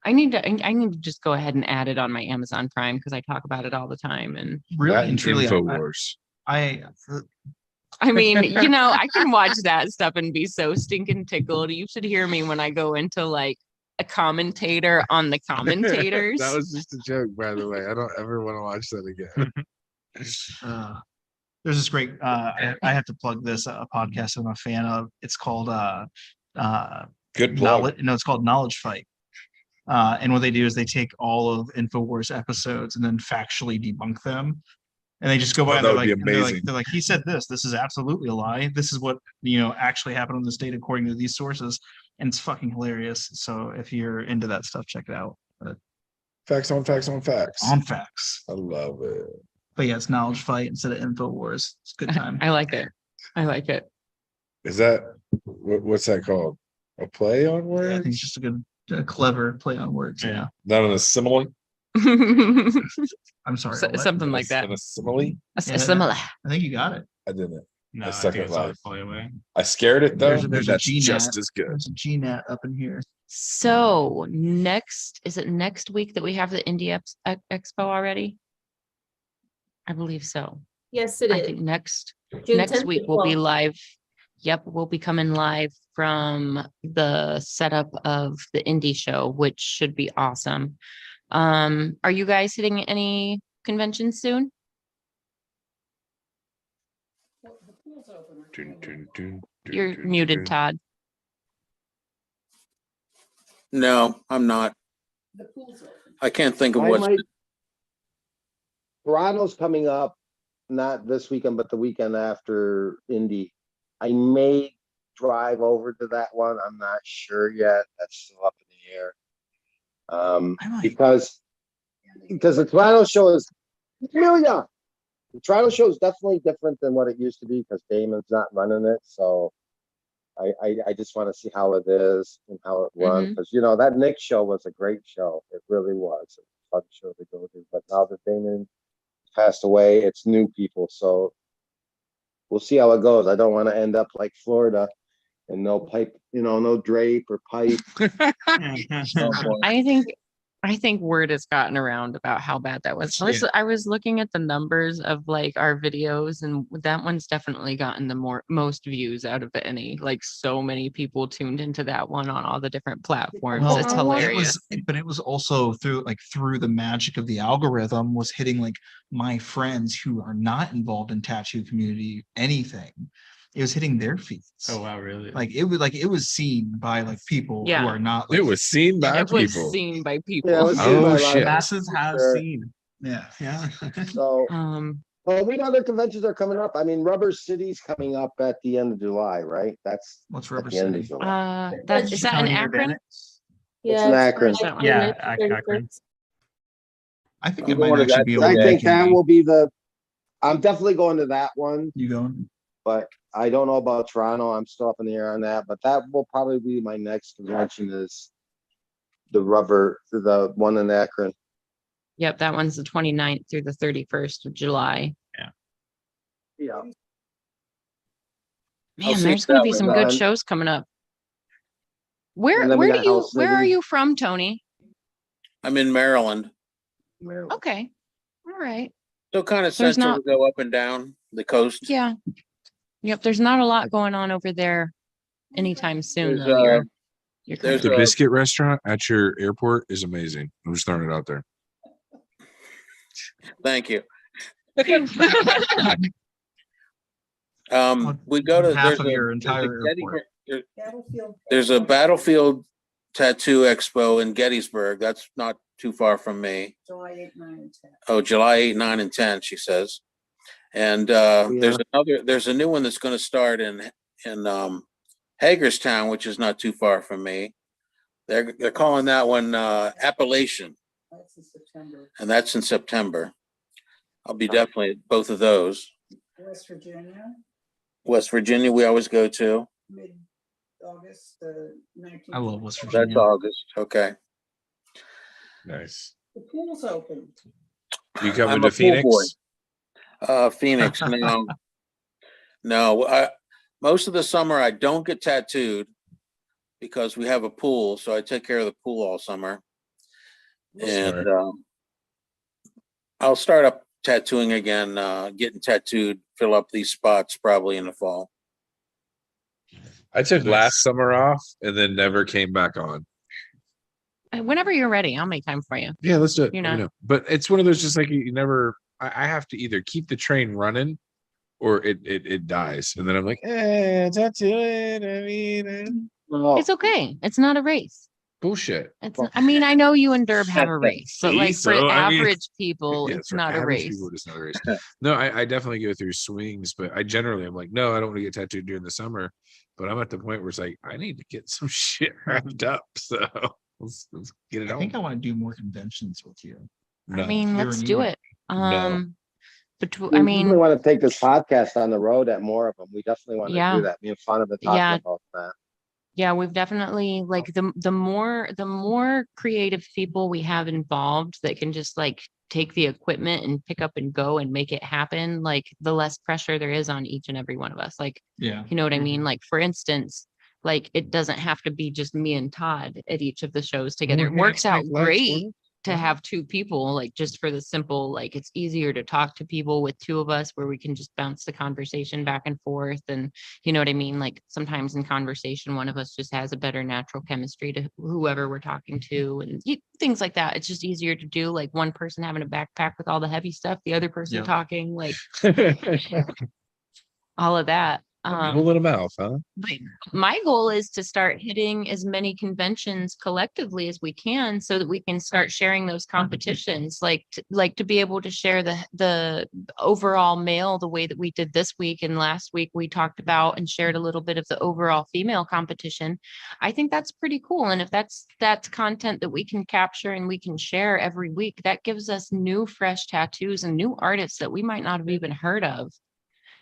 I need to just go ahead and add it on my Amazon Prime because I talk about it all the time. And Really That and and truly, InfoWars. I I mean, you know, I can watch that stuff and be so stinking tickled. You should hear me when I go into like a commentator on the commentators. That was just a joke, by the way. I don't ever want to watch that again. there's this great I have to plug this podcast I'm a fan of. It's called Good plug. Knowledge. No, it's called Knowledge Fight. And what they do is they take all of InfoWars episodes and then factually debunk them. And they just go by Oh, and that they're would be like, and they're like, amazing. they're like, he said this. This is absolutely a lie. This is what actually happened on this date according to these sources. And it's fucking hilarious. So if you're into that stuff, check it out. Facts on facts on facts. On Facts. I love it. But yeah, it's Knowledge Fight instead of InfoWars. It's a good time. I like it. I like it. Is that what's that called? A play on Yeah, I words? think it's just a clever play on words. Yeah. Not on a simile? I'm sorry. what? Something like that. On a simile? Yeah. Similar. I think you got it. I didn't. No, I I suck think at it's on life. play away. I scared it though. There's a That's GNAT. just as good. There's a GNAT up in here. So is it next week that we have the Indie Expo already? I believe so. Yes, it I is. think next June next 10th week to we'll be 12th. live. Yep, we'll be coming live from the setup of the indie show, which should be awesome. Are you guys hitting any conventions soon? You're muted, Todd. No, I'm not. I can't think of I what's, might. Toronto's coming up, not this weekend, but the weekend after Indy. I may drive over to that one. I'm not sure yet. That's still up in the air. I might. Because the Toronto show is Amelia. The Toronto show is definitely different than what it used to be because Damon's not running it. So I just want to see how it is and how it runs. Because that Nick show was a great show. It really was. It was a fun show to go to. But now that Damon passed away, it's new people. So we'll see how it goes. I don't want to end up like Florida and no pipe, no drape or pipe. I think word has gotten around about how bad that was. Yeah. I was looking at the numbers of like our videos, and that one's definitely gotten the most views out of any. Like so many people tuned into that one on all the different platforms. Well, It's it hilarious. was also through the magic of the algorithm was hitting like my friends who are not involved in tattoo community anything. It was hitting their feeds. Oh wow, really? Like it was seen by like people Yeah. who are not. It was seen by It was people. seen by people. Yeah, it was seen by a lot of shit. Masses have Sure. seen. Yeah. So, Well, what other conventions are coming up? I mean, Rubber City's coming up at the end of July, right? That's What's at Rubber the end of City? July. is that an Akron? It's an Akron. July Yeah, 29th to Akron. 31st. I think I'm it might going to actually that be today. a I think that weekend. will be I'm definitely going to that one, You going? but I don't know about Toronto. I'm still up in the air on that, but that will probably be my next convention is the one in Akron. Yep, that one's the 29th through the 31st of July. Yeah. Man, see there's going to that be one, some good man. shows coming up. Where And then we where got do you House where are City. you from, Tony? I'm in Maryland. Okay. All right. So kind of There's central not- to go up and down the coast. Yeah. Yep, there's not a lot going on over there anytime soon. There's, though. You're there's The a- biscuit restaurant at your airport is amazing. I'm just throwing it out there. Thank you. What- We go to, half there's of a, your there's a entire airport. there's a Battlefield Tattoo Expo in Gettysburg. That's not too far from me. July 8, 9, and 10. Oh, July 8, 9, and 10, she says. And there's a new one that's going to start in Hagerstown, which is not too far from me. They're calling that one Appalachian, That's in September. and that's in September. I'll be definitely at both of those. West Virginia, West Virginia, we always go to. mid-August, 19th. I love West That's Virginia. August. Okay. Nice. The pool's open. You coming I'm to a pool boy. Phoenix? Phoenix. No, No, most of the summer I don't get tattooed because we have a pool, so I take care of the pool all summer. And I'll start up tattooing again, getting tattooed, fill up these spots probably in the fall. I took last summer off and then never came back on. Whenever you're ready, I'll make time for you. Yeah, let's do it. You Let me know. know. But it's one of those just like you never. I have to either keep the train running, or it dies, and then I'm like, tattoo it. I mean, Well, It's okay. It's not a race. bullshit. It's I mean, I know you and Derb have a race, but See, like for so, I mean- average people, Yeah, it's for not a average race. people, it's not a race. No, I definitely go through swings, but I generally I'm like, no, I don't want to get tattooed during the summer. But I'm at the point where it's like, I need to get some shit wrapped up. So let's get it I on. think I want to do more conventions with you. I No. mean, Here let's in do Union. it. No. But we I definitely mean, want to take this podcast on the road at more of them. We definitely want to Yeah. do that. Me and Fun have been talking Yeah. about that. yeah, we've definitely like the more creative people we have involved that can just like take the equipment and pick up and go and make it happen, like the less pressure there is on each and every one of us. Like, Yeah. you know what I mean? Like, for instance, like it doesn't have to be just me and Todd at each of the shows together. It works out great to have two people, like just for the simple, like it's easier to talk to people with two of us where we can just bounce the conversation back and forth. And you know what I mean? Like sometimes in conversation, one of us just has a better natural chemistry to whoever we're talking to and things like that. It's just easier to do, like one person having a backpack with all the heavy stuff, the other person Yep. talking, like all of that. Full in the mouth, huh? But my goal is to start hitting as many conventions collectively as we can so that we can start sharing those competitions, like to be able to share the overall male the way that we did this week. And last week we talked about and shared a little bit of the overall female competition. I think that's pretty cool. And if that's content that we can capture and we can share every week, that gives us new, fresh tattoos and new artists that we might not have even heard of.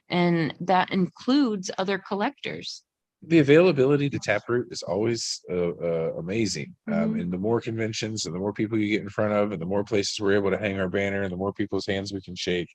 And that includes other collectors. The availability to Taproot is always amazing. Mhm. And the more conventions and the more people you get in front of and the more places we're able to hang our banner and the more people's hands we can shake,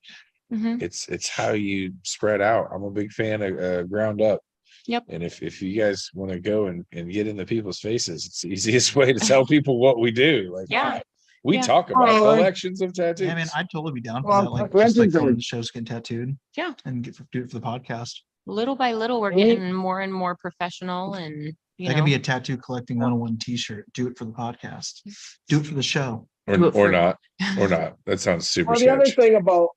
Mhm. it's how you spread out. I'm a big fan of ground up. Yep. And if you guys want to go and get in the people's faces, it's the easiest way to tell people what we do. Like, Yeah. we Yeah. talk about Oh, collections of tattoos. Yeah, man, I'd totally be down for Well, that. Like, just conventions like going are- to the shows, getting tattooed. Yeah. And do it for the podcast. Little by little, we're Mhm. getting more and more professional, and That could be a tattoo collecting 101 t-shirt. Do it for the podcast. Do it for the show. do it or for- not. Or not. That sounds super Well, the other sketch. thing about,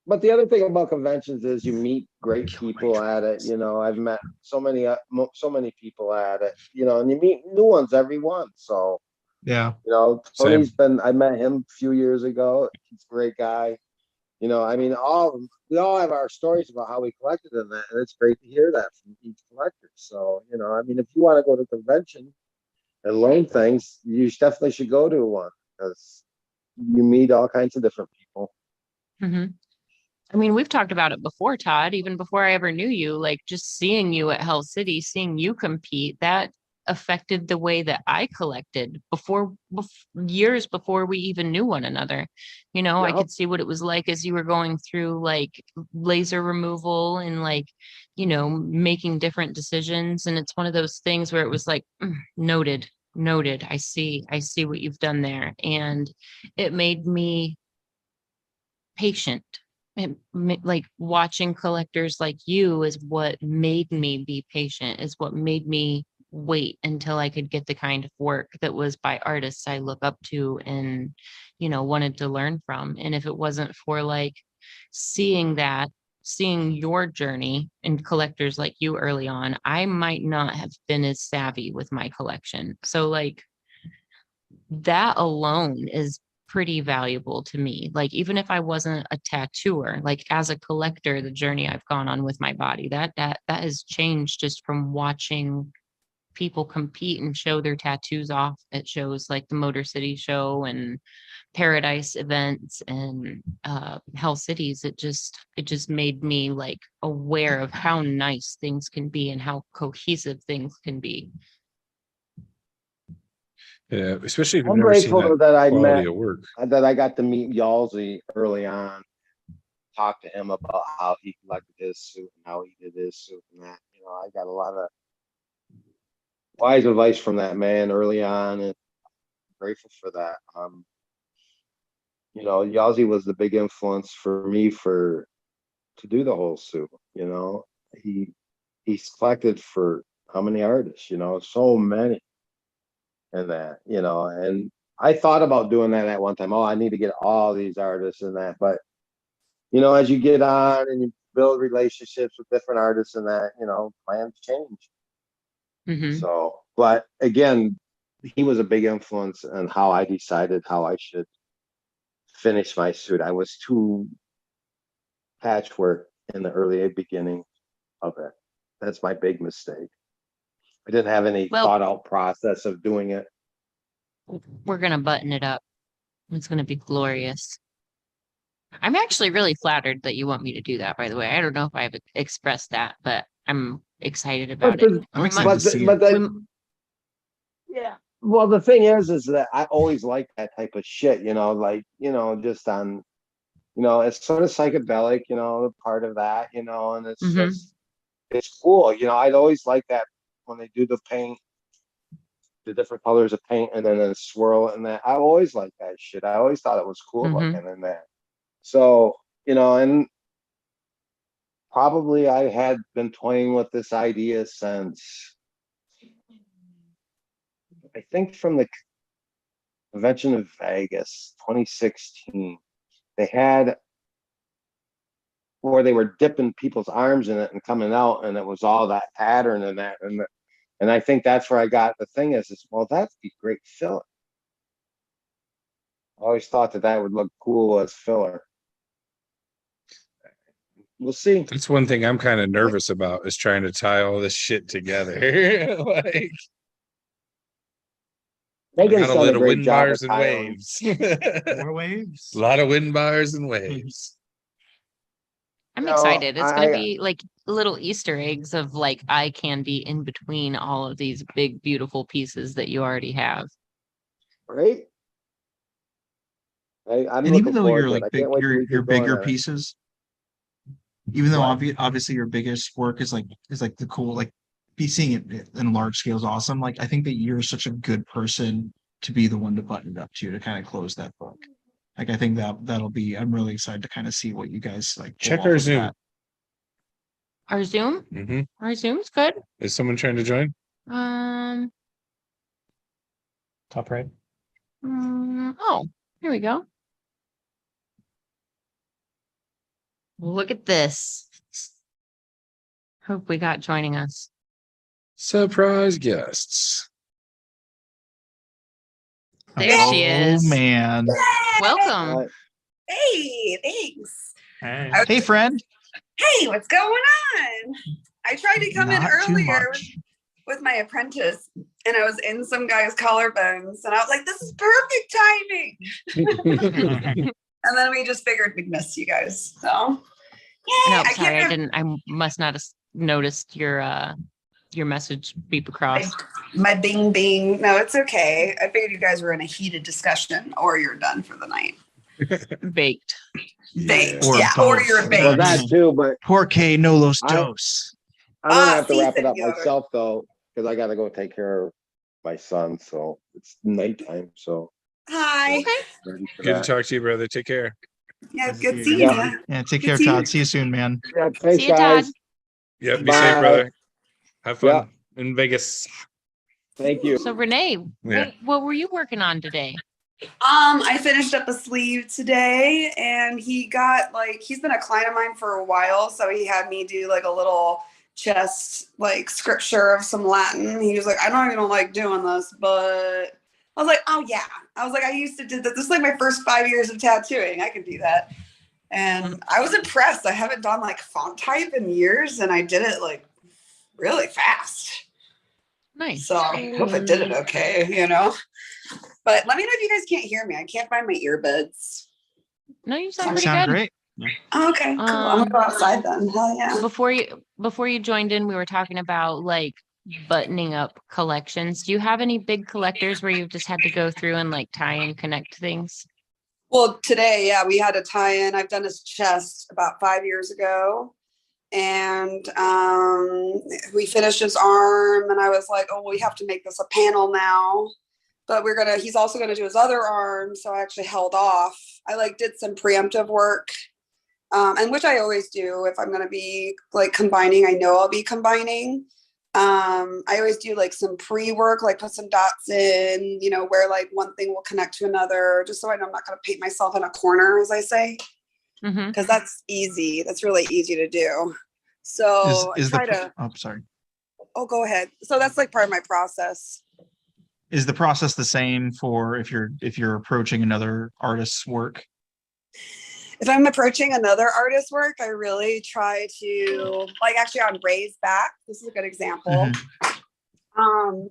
the other thing about conventions is you meet great people at it. You know, I've met so many people at it. You know, and you meet new ones every once. So Yeah. you know, Same. I met him a few years ago. He's a great guy. You know, I mean, we all have our stories about how we collected in that, and it's great to hear that from each collector. So, you know, I mean, if you want to go to a convention and learn things, you definitely should go to one because you meet all kinds of different people. Mhm. I mean, we've talked about it before, Todd, even before I ever knew you, like just seeing you at Hell City, seeing you compete, that affected the way that I collected years before we even knew one another. You know, I Yeah. could see what it was like as you were going through like laser removal and like, you know, making different decisions. And it's one of those things where it was like, noted. I see what you've done there. And it made me patient. Like watching collectors like you is what made me be patient, is what made me wait until I could get the kind of work that was by artists I look up to and, you know, wanted to learn from. And if it wasn't for like seeing your journey and collectors like you early on, I might not have been as savvy with my collection. So like that alone is pretty valuable to me. Like, even if I wasn't a tattooer, like as a collector, the journey I've gone on with my body, that has changed just from watching people compete and show their tattoos off at shows like the Motor City show and Paradise events and Hell Cities. It just made me like aware of how nice things can be and how cohesive things can be. Yeah, especially if you've I'm never seen grateful that that I quality met, of work. that I got to meet Yalsey early on. talk to him about how he collected his suit and how he did his suit and that. You know, I got a lot of wise advice from that man early on, and I'm grateful for that. You know, Yazzie was the big influence for me to do the whole suit. You know, he's collected for how many artists? You know, so many, and that. You know, and I thought about doing that at one time. Oh, I need to get all these artists and that, but you know, as you get on and you build relationships with different artists and that, you know, plans change. Mhm. So, but again, he was a big influence on how I decided how I should finish my suit. I was too patchwork in the early beginning of it. That's my big mistake. I didn't have any Well- thought out process of doing it. We're gonna button it up. It's gonna be glorious. I'm actually really flattered that you want me to do that, by the way. I don't know if I've expressed that, but I'm excited about it. I'm excited to see it. Yeah. Well, the thing is that I always like that type of shit, you know, like, you know, just on, you know, it's sort of psychedelic, you know, part of that, you know, and it's Mhm. just, it's cool. You know, I'd always like that when they do the paint, the different colors of paint and then a swirl and that. I always liked that shit. I always thought it was cool looking in that. So, you know, and probably I had been toying with this idea since I think from the convention of Vegas 2016. They had where they were dipping people's arms in it and coming out, and it was all that pattern and that, and I think that's where I got the thing is well, that'd be great filler. I always thought that would look cool as filler. We'll see. That's one thing I'm kind of nervous about is trying to tie all this shit together. Like, Megan's got a done a lot of great wind job bars with and tiling. waves. More waves. A lot of wind bars and waves. I'm No, excited. It's gonna I- be like little Easter eggs of like eye candy in between all of these big, beautiful pieces that you already have. Right? I'm And looking even though forward you're to it. like I big, can't wait till we your get going bigger on it. pieces, even though What? obviously your biggest work is like the cool, like be seeing it in large scale is awesome. Like I think that you're such a good person to be the one to button it up to kind of close that book. Like I think that'll be. I'm really excited to kind of see what you guys like. pull Check off our of Zoom. that. Our Zoom? Mm-hmm. Our Zoom's good. Is someone trying to join? Top right. Oh, here we go. Look at this. Hope we got joining us. Surprise guests. There she is. Oh man. Welcome. Hey, thanks. Hey friend. Hey, what's going on? I tried to come in Not too earlier much. with my apprentice, and I was in some guy's collarbones, and I was like, "This is perfect timing." And then we just figured we'd miss you guys. So, No, yeah, sorry, I didn't. I must not have noticed your message beep across. My bing bing. No, it's okay. I figured you guys were in a heated discussion, or you're done for the night. Baked. Baked, Or yeah, or both. you're baked. Well, that too, but Porque no los I- dos. I'm gonna have to wrap it season up yogurt. myself though, because I gotta go take care of my son. So it's nighttime. So Hi. Okay. ready for Good to that. talk to you, brother. Take care. Yeah, Nice to good see seeing you. you. Yeah, take Good care, seeing Todd. you. See you soon, man. Yeah, thanks, See you, Todd. guys. Yep. Be Bye. safe, brother. Have fun Yeah. in Vegas. Thank you. So Renee, Yeah. what were you working on today? I finished up a sleeve today, and he got he's been a client of mine for a while, so he had me do like a little chest scripture of some Latin. He was like, I don't even like doing this, but I was like, oh yeah. I was like, I used to do this. This is like my first 5 years of tattooing. I can do that. And I was impressed. I haven't done font type in years, and I did it really fast. Nice. So I hope I did it okay, But let me know if you guys can't hear me. I can't find my earbuds. No, you sound You pretty sound good. great. Oh, okay, cool. I'm gonna go outside then. Hell yeah. Before you joined in, we were talking about buttoning up collections. Do you have any big collectors where you've just had to go through and tie and connect things? Well, today, yeah, we had a tie-in. I've done his chest about 5 years ago. And we finished his arm, and I was like, oh, we have to make this a panel now. But he's also gonna do his other arm. So I actually held off. I like did some preemptive work. And which I always do if I'm gonna be like combining, I know I'll be combining. I always do like some pre-work, like put some dots in, you know, where like one thing will connect to another, just so I know I'm not gonna paint myself in a corner, as I say. Because that's easy. That's really easy to do. So Is I try the to. oh sorry. Oh, go ahead. So that's like part of my process. Is the process the same for if you're approaching another artist's work? If I'm approaching another artist's work, I really try to, like, actually on Ray's back. This is a good example. I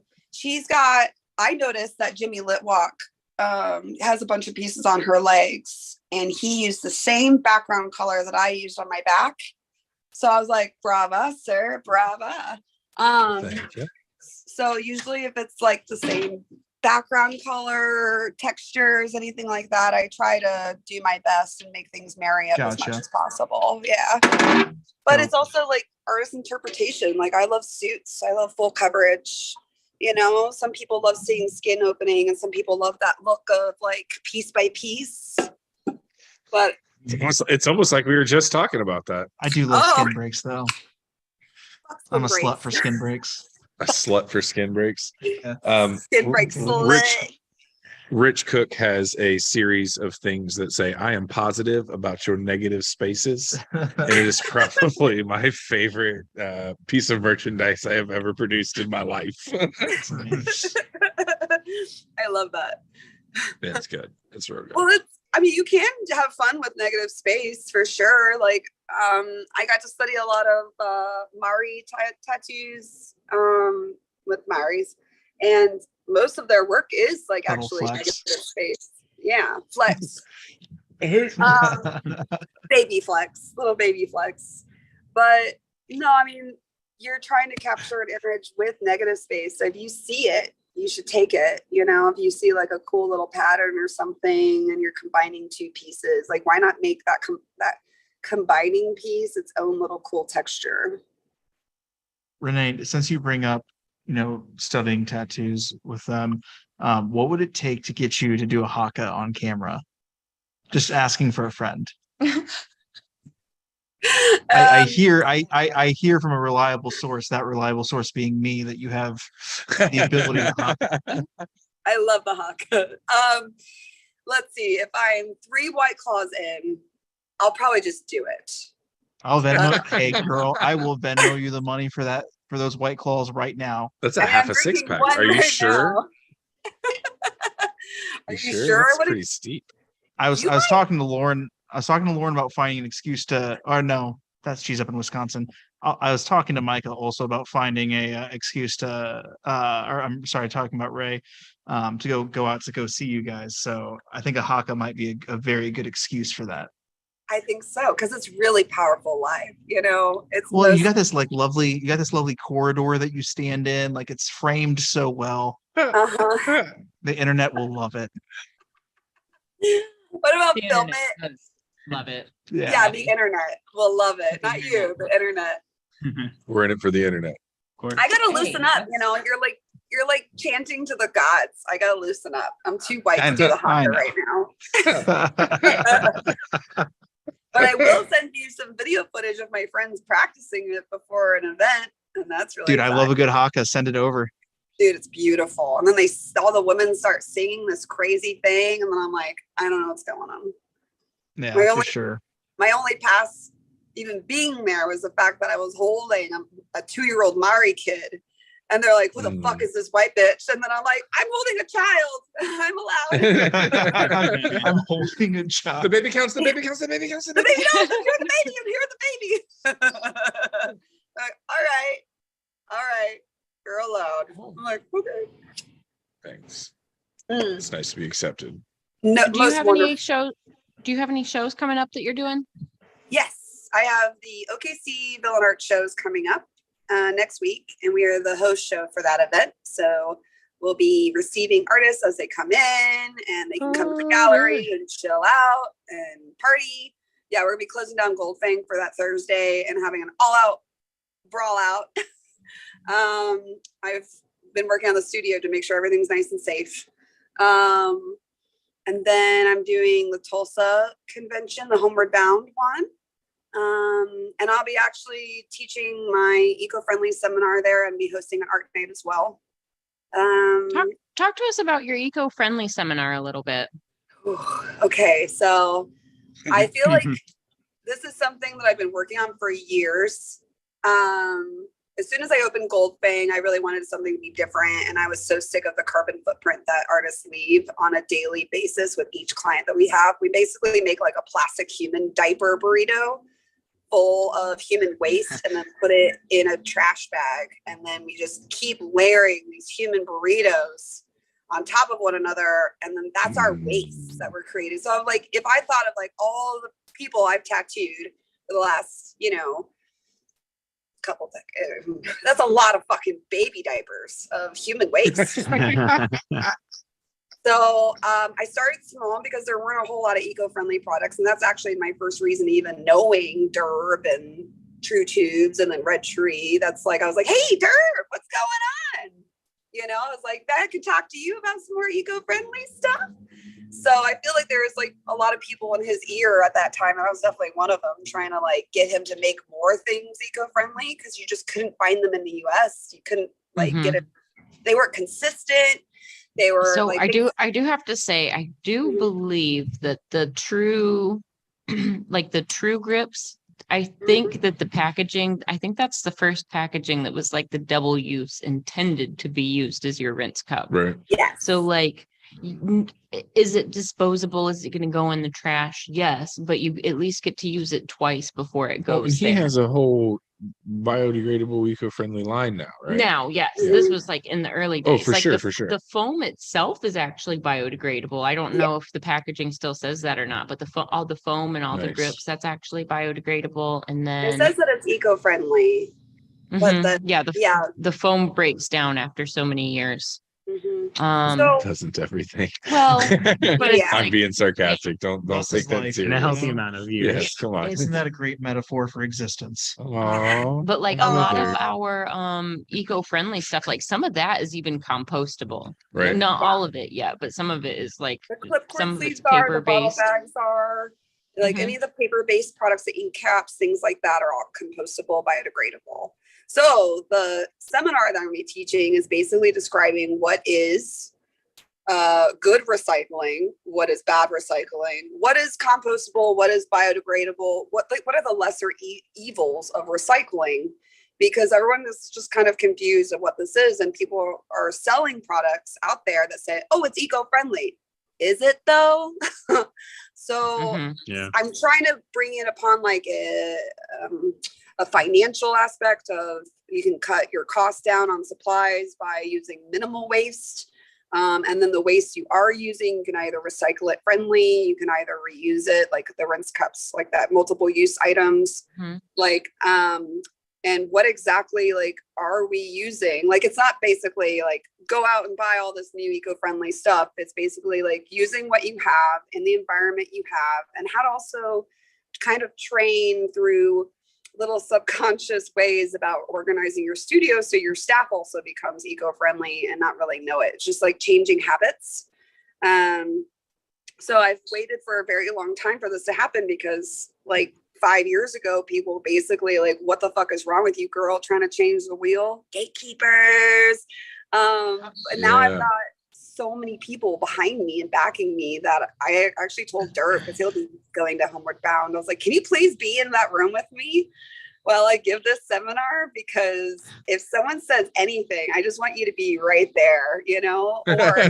noticed that Jimmy Litwalk has a bunch of pieces on her legs, and he used the same background color that I used on my back. So I was like, brava, sir, brava. Thank you. So usually if it's like the same background color, textures, anything like that, I try to do my best and make things marry up as much as possible. Yeah. But it's also like artist interpretation. Like I love suits. I love full coverage. You know, some people love seeing skin opening, and some people love that look of like piece by piece. But It's almost like we were just talking about that. I do love skin breaks though. I'm a slut for skin breaks. A slut for skin breaks. Skin breaks. Rich Cook has a series of things that say, I am positive about your negative spaces. And it is probably my favorite piece of merchandise I have ever produced in my life. I love that. Yeah, it's good. It's real good. Well, I mean, you can have fun with negative space for sure. Like, I got to study a lot of Maori tattoos with Maoris, and most of their work is like actually negative space. Yeah, flex. Baby flex, little baby flex. But no, I mean, you're trying to capture an image with negative space. So if you see it, you should take it. You know, if you see like a cool little pattern or something and you're combining two pieces, like why not make that combining piece its own little cool texture? Renee, since you bring up, you know, studying tattoos with them, what would it take to get you to do a haka on camera? Just asking for a friend. I hear from a reliable source, that reliable source being me, that you have the ability to haka. I love the haka. Let's see, if I'm 3 White Claws in, I'll probably just do it. I'll Venmo. Hey girl, I will Venmo you the money for that, for those White Claws right now. That's a half a 6-pack. Are you sure? Are you sure? That's pretty steep. I was talking to Lauren. I was talking to Lauren about finding an excuse to, or no, she's up in Wisconsin. I was talking to Micah also about finding a excuse to, or I'm sorry, talking about Ray, to go out to go see you guys. So I think a haka might be a very good excuse for that. I think so, because it's really powerful live. You know, it's you got this lovely corridor that you stand in, like it's framed so well. The internet will love it. What about film it? Love it. Yeah, the internet will love it. Not you, the internet. We're in it for the internet. I gotta loosen up. You know, you're like chanting to the gods. I gotta loosen up. I'm too white to do the haka right now. But I will send you some video footage of my friends practicing it before an event, and that's really fun. I love a good haka. Send it over. Dude, it's beautiful. And then all the women start singing this crazy thing, and then I'm like, I don't know what's going on. Yeah, for sure. My only pass even being there was the fact that I was holding a 2-year-old Maori kid. And they're like, who the fuck is this white bitch? And then I'm like, I'm holding a child. I'm allowed. I'm holding a child. The baby counts, the baby counts, the baby counts, the baby baby counts. I'm here the baby. I'm here the baby. Like, all right. You're allowed. I'm like, okay. Thanks. It's nice to be accepted. No, Do you have any shows coming up that you're doing? Yes, I have the OKC Villain Art shows coming up next week, and we are the host show for that event. So We'll be receiving artists as they come in, and they can come to the Oh, gallery really? and chill out and party. Yeah, we're gonna be closing down Goldfang for that Thursday and having an all-out brawl out. I've been working on the studio to make sure everything's nice and safe. And then I'm doing the Tulsa convention, the Homeward Bound one. And I'll be actually teaching my eco-friendly seminar there and be hosting an art night as well. Talk to us about your eco-friendly seminar a little bit. Okay, so I feel like this is something that I've been working on for years. As soon as I opened Goldfang, I really wanted something to be different. And I was so sick of the carbon footprint that artists leave on a daily basis with each client that we have. We basically make like a plastic human diaper burrito full of human waste and then put it in a trash bag. And then we just keep layering these human burritos on top of one another. And then that's our waste that we're creating. So I'm like, if I thought of like all the people I've tattooed for the last, couple decades, that's a lot of fucking baby diapers of human waste. So I started small because there weren't a whole lot of eco-friendly products. And that's actually my first reason even knowing Derb and True Tubes and then Red Tree. That's like, I was like, hey, Derb, what's going on? I was like, I could talk to you about some more eco-friendly stuff. So I feel like there was like a lot of people in his ear at that time. And I was definitely one of them trying to like get him to make more things eco-friendly because you just couldn't find them in the US. You couldn't like get it. They weren't consistent. They were So like, I do have to say, I do believe that the true, like the true grips, I think that the packaging, I think that's the first packaging that was like the double use intended to be used as your rinse cup. Right. yes. So like, is it disposable? Is it going to go in the trash? Yes, but you at least get to use it twice before it Well, goes he there. has a whole biodegradable, eco-friendly line now, right? Now, yes, this was like in the early days. Oh, for like sure, the, for sure. The foam itself is actually biodegradable. I don't know if the packaging still says that or not, but all the foam and all the Nice. grips, that's actually biodegradable. And then It says that it's eco-friendly. But the foam breaks down after so many years. Doesn't everything? Well, but Yeah. I'm being sarcastic. Don't This take is that like- In a serious. healthy amount of years. Yes, come on. Isn't that a great metaphor for existence? Aw. but like I a love lot of it. our eco-friendly stuff, like some of that is even compostable. Right. Not all of it yet, but some of it is like The clipboard some of sleeves it's are, the bottle paper-based. bags are, like any of the paper-based products, the ink caps, things like that are all compostable, biodegradable. So the seminar that I'm going to be teaching is basically describing what is good recycling, what is bad recycling, what is compostable, what is biodegradable, what are the lesser evils of recycling, because everyone is just kind of confused of what this is, and people are selling products out there that say, oh, it's eco-friendly. Is it though? So Yeah. I'm trying to bring it upon like a financial aspect of you can cut your costs down on supplies by using minimal waste. And then the waste you are using, you can either recycle it friendly, you can either reuse it, like the rinse cups, like that, multiple use items, like, and what exactly like are we using? Like, it's not basically like go out and buy all this new eco-friendly stuff. It's basically like using what you have in the environment you have, and how to also kind of train through little subconscious ways about organizing your studio so your staff also becomes eco-friendly and not really know it. It's just like changing habits. So I've waited for a very long time for this to happen, because like 5 years ago, people basically like, what the fuck is wrong with you, girl, trying to change the wheel? Gatekeepers. But now I've got so many people behind me and backing me that I actually told Dirk, because he'll be going to Homeward Bound, I was like, can you please be in that room with me while I give this seminar? Because if someone says anything, I just want you to be right there, or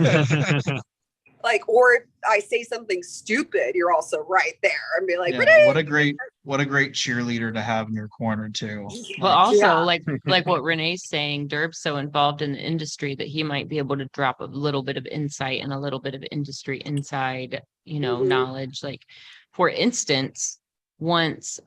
like, or I say something stupid, you're also right there and be like, Yeah, what a great cheerleader to have in your corner too. But also like what Renee's saying, Derb's so involved in the industry that he might be able to drop a little bit of insight and a little bit of industry inside, knowledge. Like, for instance, once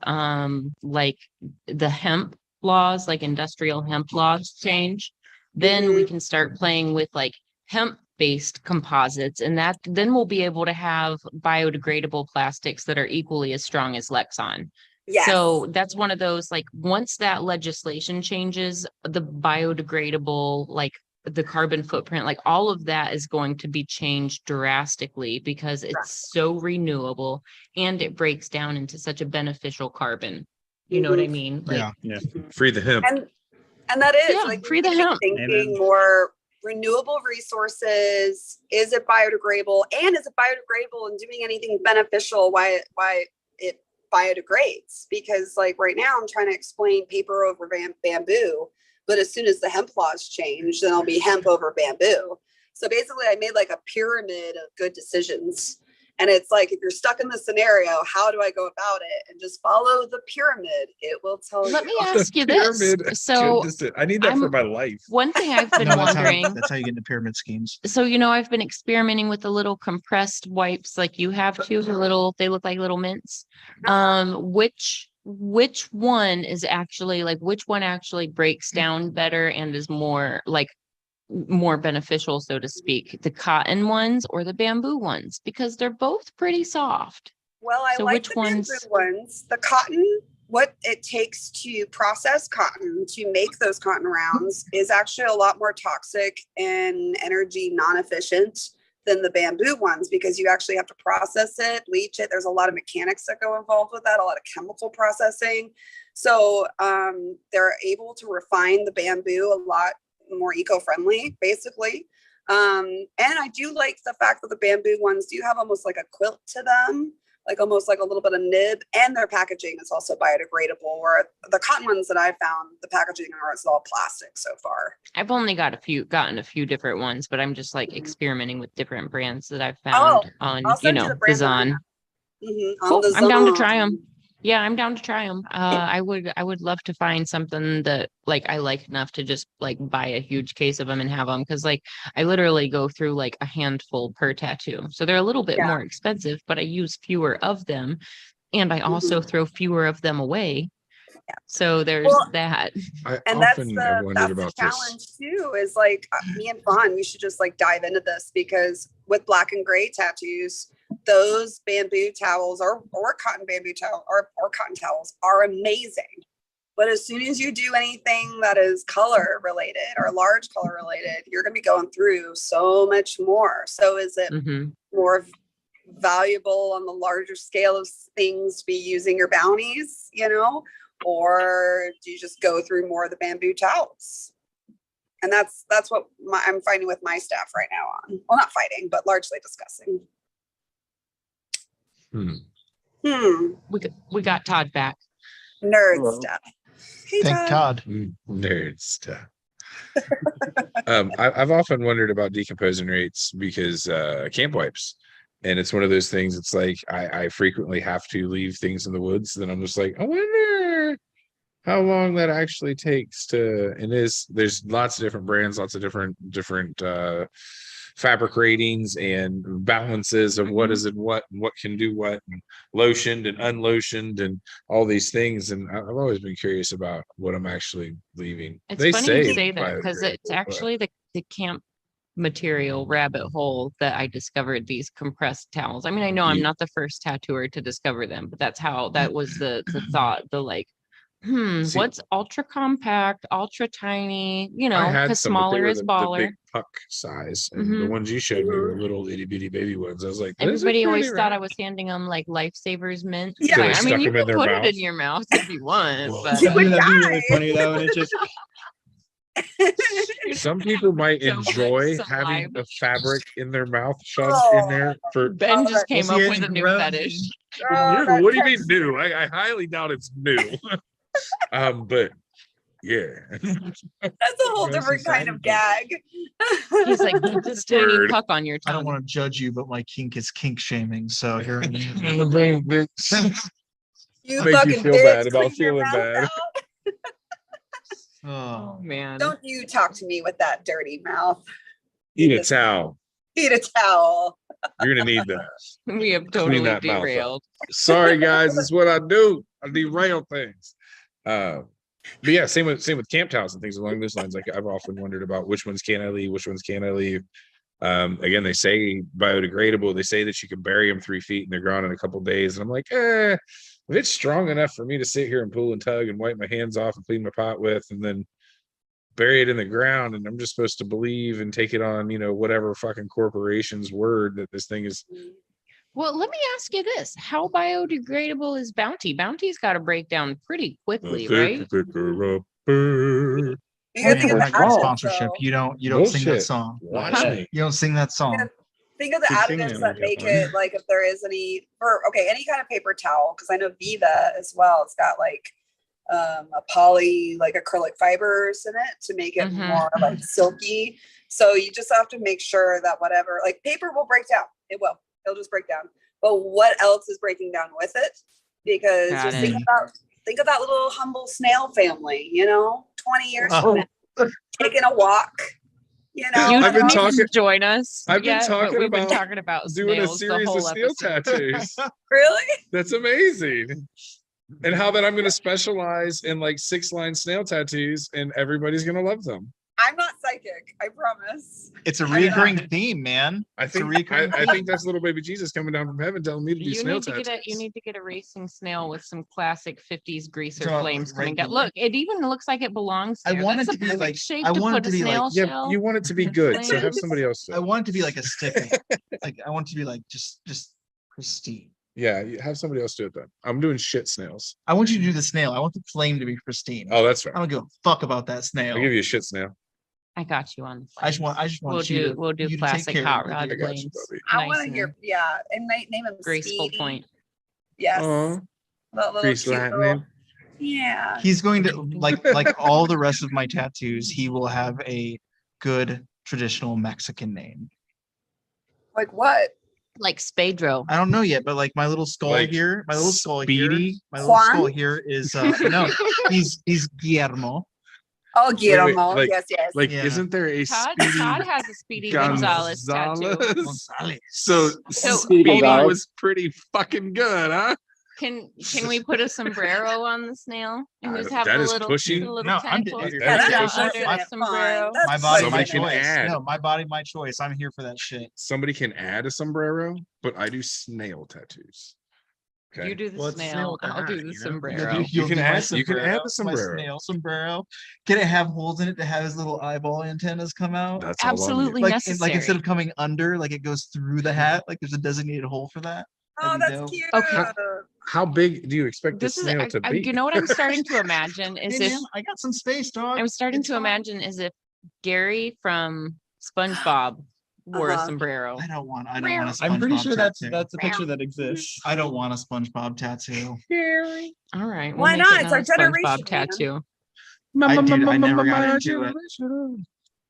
like the hemp laws, like industrial hemp laws change, then we can start playing with like hemp-based composites, and that then we'll be able to have biodegradable plastics that are equally as strong as Lexon. Yes. So that's one of those, like, once that legislation changes, the biodegradable, like the carbon footprint, like all of that is going to be changed drastically because it's so renewable and it breaks down into such a beneficial carbon. You know what I mean? Like, Yeah. Free the hemp. And that is Yeah, like free we the need to be hemp. thinking Amen. more renewable resources. Is it biodegradable? And is it biodegradable and doing anything beneficial? Why it biodegrades? Because like right now I'm trying to explain paper over bamboo, but as soon as the hemp laws change, then it'll be hemp over bamboo. So basically I made like a pyramid of good decisions. And it's like, if you're stuck in the scenario, how do I go about it? And just follow the pyramid. It will tell you. let me ask you this. So I need that for I'm- my life. one thing I've been No, that's wondering, that's how you get into pyramid schemes. so, I've been experimenting with the little compressed wipes, like you have to, they look like little mints. Which one is actually which one actually breaks down better and is more beneficial, so to speak, the cotton ones or the bamboo ones? Because they're both pretty soft. Well, I So like which the bamboo ones. The cotton, what it takes to process cotton to make those cotton rounds is actually a lot more toxic and energy non-efficient than the bamboo ones, because you actually have to process it, bleach it. There's a lot of mechanics that go involved with that, a lot of chemical processing. So they're able to refine the bamboo a lot more eco-friendly, basically. And I do like the fact that the bamboo ones do have almost like a quilt to them, like almost like a little bit of nib, and their packaging is also biodegradable, where the cotton ones that I found, the packaging is all plastic so far. I've only gotten a few different ones, but I'm just experimenting with different brands that I've found on, I'll send you the brand that I Zon. have. Cool. On the I'm down to Zon. try them. Yeah, I'm down to try them. I would love to find something that I like enough to just buy a huge case of them and have them. Cause I literally go through a handful per tattoo. So they're a little bit more expensive, but I use fewer of them. And I also throw fewer of them away. So there's that. And that's the challenge too, is me and Vaughn, we should just dive into this, because with black and gray tattoos, those bamboo towels or cotton bamboo towel or cotton towels are amazing. But as soon as you do anything that is color related or large color related, you're going to be going through so much more. So is it more valuable on the larger scale of things to be using your bounties, or do you just go through more of the bamboo towels? And that's what I'm fighting with my staff right now on. Well, not fighting, but largely discussing. We got Todd back. Nerd stuff. Hey, Thank Todd. Nerd stuff. I've often wondered about decomposing rates because camp wipes. And it's one of those things, it's I frequently have to leave things in the woods. Then I'm just I wonder how long that actually takes to, and there's lots of different brands, lots of different fabric ratings and balances of what is in what and what can do what, and lotioned and unlotioned and all these things. And I've always been curious about what I'm actually leaving. It's funny you say that, because it's actually the camp material rabbit hole that I discovered these compressed towels. I mean, I know I'm not the first tattooer to discover them, but that was the thought, what's ultra compact, ultra tiny, because smaller is baller. The big puck size, and the ones you showed me were little itty bitty baby ones. I was like, everybody always thought I was handing them Lifesavers mint. Yeah. I mean, you can put it in your mouth if you want, but You would die. Funny though, and it just some people might enjoy having the fabric in their mouth shoved in there for Ben just came up with a new fetish. new. What do you mean new? I highly doubt it's new. But yeah, That's a whole different kind of gag. He's like, put this tiny puck on your tongue. I don't want to judge you, but my kink is kink shaming. So here it is. You make you fucking feel bitch, bad about clean your feeling mouth bad. out. Oh man. Don't you talk to me with that dirty mouth. Eat a towel. Eat a towel. You're gonna need that. We have Clean totally that mouth up. derailed. Sorry guys, it's what I do. I derail things. But yeah, same with camp towels and things along those lines. I've often wondered about which ones can I leave, which ones can I leave. Again, they say biodegradable. They say that you can bury them 3 feet and they're gone in a couple days. And I'm like, if it's strong enough for me to sit here and pull and tug and wipe my hands off and clean my pot with, and then bury it in the ground, and I'm just supposed to believe and take it on, whatever fucking corporation's word that this thing is. Well, let me ask you this. How biodegradable is Bounty? Bounty's got to break down pretty quickly, right? You gotta think of the Like that additives, sponsorship. though. You don't sing that Bullshit. song. Watch me. You don't sing that song. Think of the Good thing additives I that don't make get one. it, like if there is any, any kind of paper towel, because I know Viva as well, it's got like a poly, like acrylic fibers in it to make it more like silky. So you just have to make sure that whatever, like paper will break down. It'll just break down. But what else is breaking down with it? Because Got just it. think of that little humble snail family, 20 years Oh. from now, taking a walk. You I've been didn't talking- join us. I've been yet, but talking we've been about talking about doing a snails the series of whole snail episode. tattoos. Really? That's amazing. And how that I'm going to specialize in like 6-line snail tattoos, and everybody's going to love them. I'm not psychic, I promise. It's a recurring theme, man. I think recurring I think that's little baby Jesus coming down from heaven telling me to do You snail need to tattoos. get a racing snail with some classic 50s greaser So, flames coming right, down. Look, it even looks like it belongs I there. want That's it a to be perfect like- shape I to want it put to a be like- snail Yeah, shell. you want it to be good, so have Flames. somebody else do I it. want it to be like a sticker. Like I want it to be like just pristine. Yeah, you have somebody else do it then. I'm doing shit snails. I want you to do the snail. I want the flame to be pristine. Oh, that's fair. I don't give a fuck about that snail. I'll give you a shit snail. I got you on the I just want We'll you do to take classic care hot of it. rod I got you, flames. Bobby. I Nice want to and hear, and name him graceful Speedy. point. Yes. Aw. That little Grease cute lightning. little- Yeah. He's going to like all the rest of my tattoos. He will have a good traditional Mexican name. Like what? Like Spadro. I don't know yet, but like my little skull Like here, my little skull Speedy? here, my little skull Juan? here is no, he's Guillermo. Oh, wait, Guillermo. like- Yes, yes. Like, Yeah. isn't there a Todd Speedy has a Speedy Gonzalez tattoo. Gonzalez. So Speedy Speedy Gonzalez. was pretty fucking good, huh? Can we put a sombrero on the snail and just have that a is little, pushing. a little No, I'm tentacle d- Yeah, That's that's pushing. pushing under it. the sombrero. Fine. That's My body, Somebody my can choice. add. No, my body, my choice. I'm here for that shit. Somebody can add a sombrero, but I do snail tattoos. Okay. You do the Well, it's snail, snail I'll do guy, the you know? sombrero. You can do my add the my sombrero. snail sombrero. Can it have holes in it to have his little eyeball antennas come out? That's all on you. Absolutely Like, necessary. like instead of coming under, like it goes through the hat. Like there's a designated hole for that. Oh, That'd be that's dope. cute. Okay. How big do you expect this This is, snail to be? you know what I'm starting to imagine is Hey, if man, I got some space, dog. I'm starting It's to fine. imagine as if Gary from SpongeBob wore a Uh-huh. sombrero. I don't want a SpongeBob I'm pretty sure that's tattoo. that's a picture that exists. I don't want a SpongeBob tattoo. All right. we'll Why make not? it It's our a SpongeBob generation, man. tattoo. I never got into it.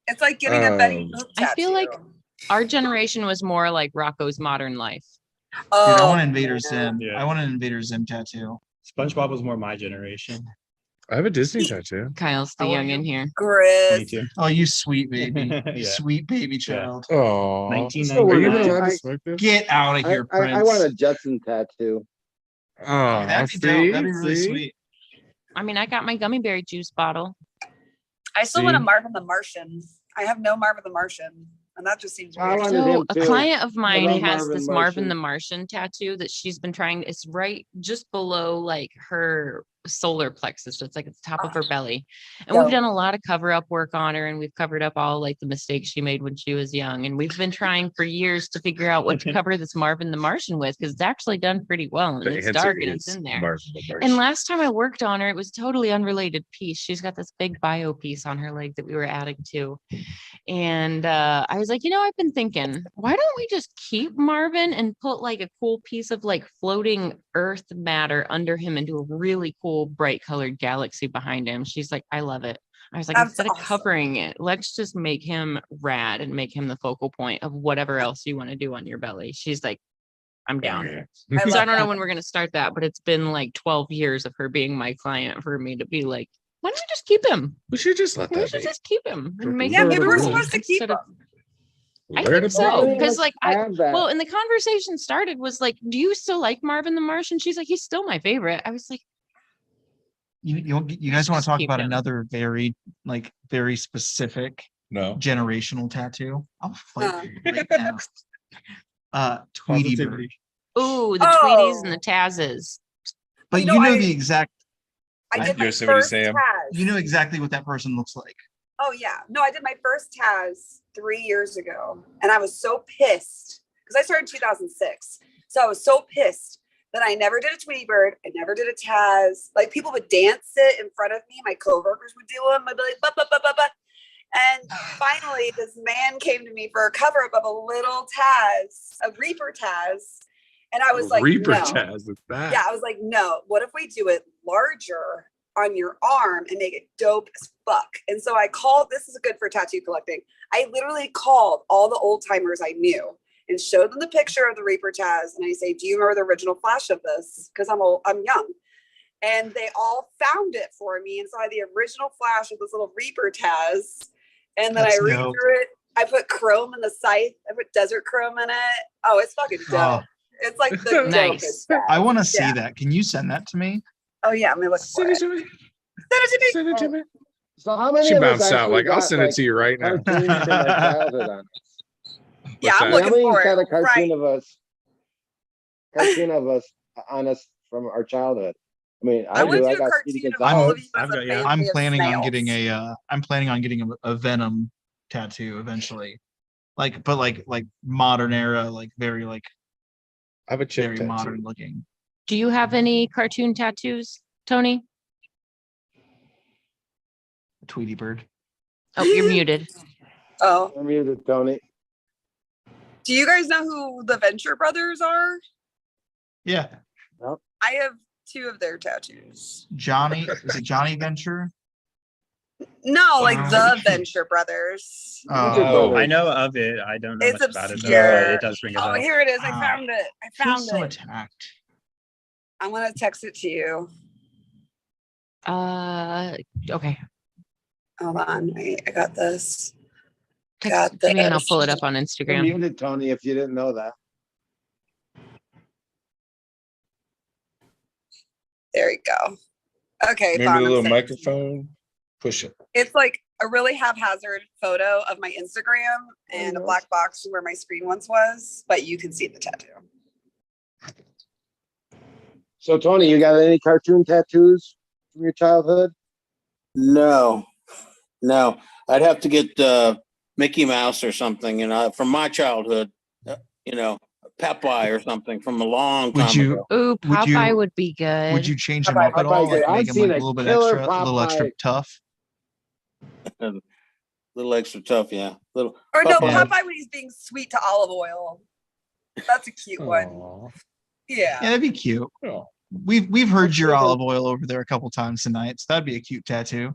It's like getting a Betty Um, Boop I feel like tattoo. our generation was more like Rocco's Modern Life. Dude, I Oh, want an Invader Zim. Yeah. I want an Invader Zim tattoo. SpongeBob was more my generation. I have a Disney tattoo. Kyle's the How old are young in you? here. Me Grizz. too. Oh, you sweet baby. You Yeah. sweet baby child. Oh, 1999. are you even allowed I- to smoke this? Get out of here, Prince. I want a Judson tattoo. Oh, That'd be dope. That'd be really sweet. I mean, I got my gummy berry juice bottle. I still want a See? Marvin the Martian. I have no Marvin the Martian, and that just seems I weird. wanted So him a too. client of mine love has Marvin this Marvin the Martian tattoo that she's been trying. It's right just below like her solar plexus. So it's like at the top of her belly. And we've Dope. done a lot of cover up work on her and we've covered up all like the mistakes she made when she was young. And we've been trying for years to figure out what to cover this Marvin the Martian with because it's actually done pretty well and The it's answer dark and it's is in there. Marvin the And Martian. last time I worked on her, it was a totally unrelated piece. She's got this big bio piece on her leg that we were adding to. And I was like, I've been thinking, why don't we just keep Marvin and put like a cool piece of like floating earth matter under him and do a really cool bright colored galaxy behind him. She's like, I love it. I was like, That's instead of awesome. covering it, let's just make him rad and make him the focal point of whatever else you want to do on your belly. She's like, I'm down. I So I love don't know that. when we're going to start that, but it's been like 12 years of her being my client for me to be like, why don't we just keep him? We should just let We that should be. just keep him and make Yeah, him maybe the we're rule supposed to keep instead of- them. I Learn think about so it. because like have that. well, and the conversation started was like, do you still like Marvin the Martian? She's like, he's still my favorite. I was like, You guys want Just to talk keep about him. another very specific No. generational tattoo. I'll fight Huh. for you right now. Tweety bird. Positivity. Ooh, the Tweeties and the Oh. Tazzes. But You know, you know I- the exact, I did my Yosemite first Sam. Taz. you know exactly what that person looks like. Oh yeah. No, I did my first Taz 3 years ago. And I was so pissed because I started in 2006. So I was so pissed that I never did a Tweety Bird. I never did a Taz. Like people would dance it in front of me. My coworkers would do them. I'd be like, bah, bah, bah, bah, bah. And finally, this man came to me for a cover up of a little Taz, a Reaper Taz. And I was like, Reaper no. Taz with that. Yeah, I was like, no, what if we do it larger on your arm and make it dope as fuck? And so I called, this is good for tattoo collecting. I literally called all the old timers I knew and showed them the picture of the Reaper Taz. And I say, do you remember the original flash of this? Because I'm young. And they all found it for me. And so I had the original flash of this little Reaper Taz. And then That's I dope. redrew it. I put chrome in the scythe. I put desert chrome in it. Oh, it's fucking dope. Oh, It's like the Nice. dopest Taz. I want to see Yeah. that. Can you send that to me? Oh yeah, I'm gonna look for Send it. it to me. Send it to me. Send it to me. So how many She of us bounced out actually like, I'll got, send it to you right now. cartoons from our childhood on us? Yeah, What's I'm that? How looking many for got a it. cartoon Right. of us? Cartoon of us on us from our childhood. I mean, I I want do. to I do a got Speedy cartoon of Gonzales. all of you as I've a got- yeah. family I'm of planning on snails. getting a Venom tattoo eventually. But like modern era, like very I have a chick very tattoo. modern looking. Do you have any cartoon tattoos, Tony? Tweety bird. Oh, you're muted. Oh, I'm muted, Tony. do you guys know who the Venture Brothers are? Yeah. I have 2 of their tattoos. Johnny, is it Johnny Venture? No, like Wow. the Venture Brothers. Oh, I know of it. I don't know It's much about it, though, obscure. but it does ring a Oh, bell. here it is. I Wow. found it. I feel found so it. attacked. I'm gonna text it to you. Okay. Hold on. Wait, I got this. Text it to me and I'll pull it up on You're Instagram. muted, Tony, if you didn't know that. There you go. Okay, Remember found the it. little Sent it to you. microphone? Push it. It's like a really haphazard photo of my Instagram and a yes. black box where my screen once was, but you can see the tattoo. So, Tony, you got any cartoon tattoos from your childhood? No, no, I'd have to get Mickey Mouse or something, from my childhood, Popeye or something from a long time Would you ago. Ooh, Would you- Popeye would be good. would you change him Popeye- up at Popeye all? good. Like I've make him seen like a a little bit killer extra, a little extra Popeye. tough. Little extra tough, yeah. Little. Or no, Popeye. Popeye when he's being sweet to olive oil. That's a cute one. Aw. Yeah, Yeah. that'd be cute. Oh. We've heard your sure olive oil over there a couple times tonight, so that'd be a cute tattoo.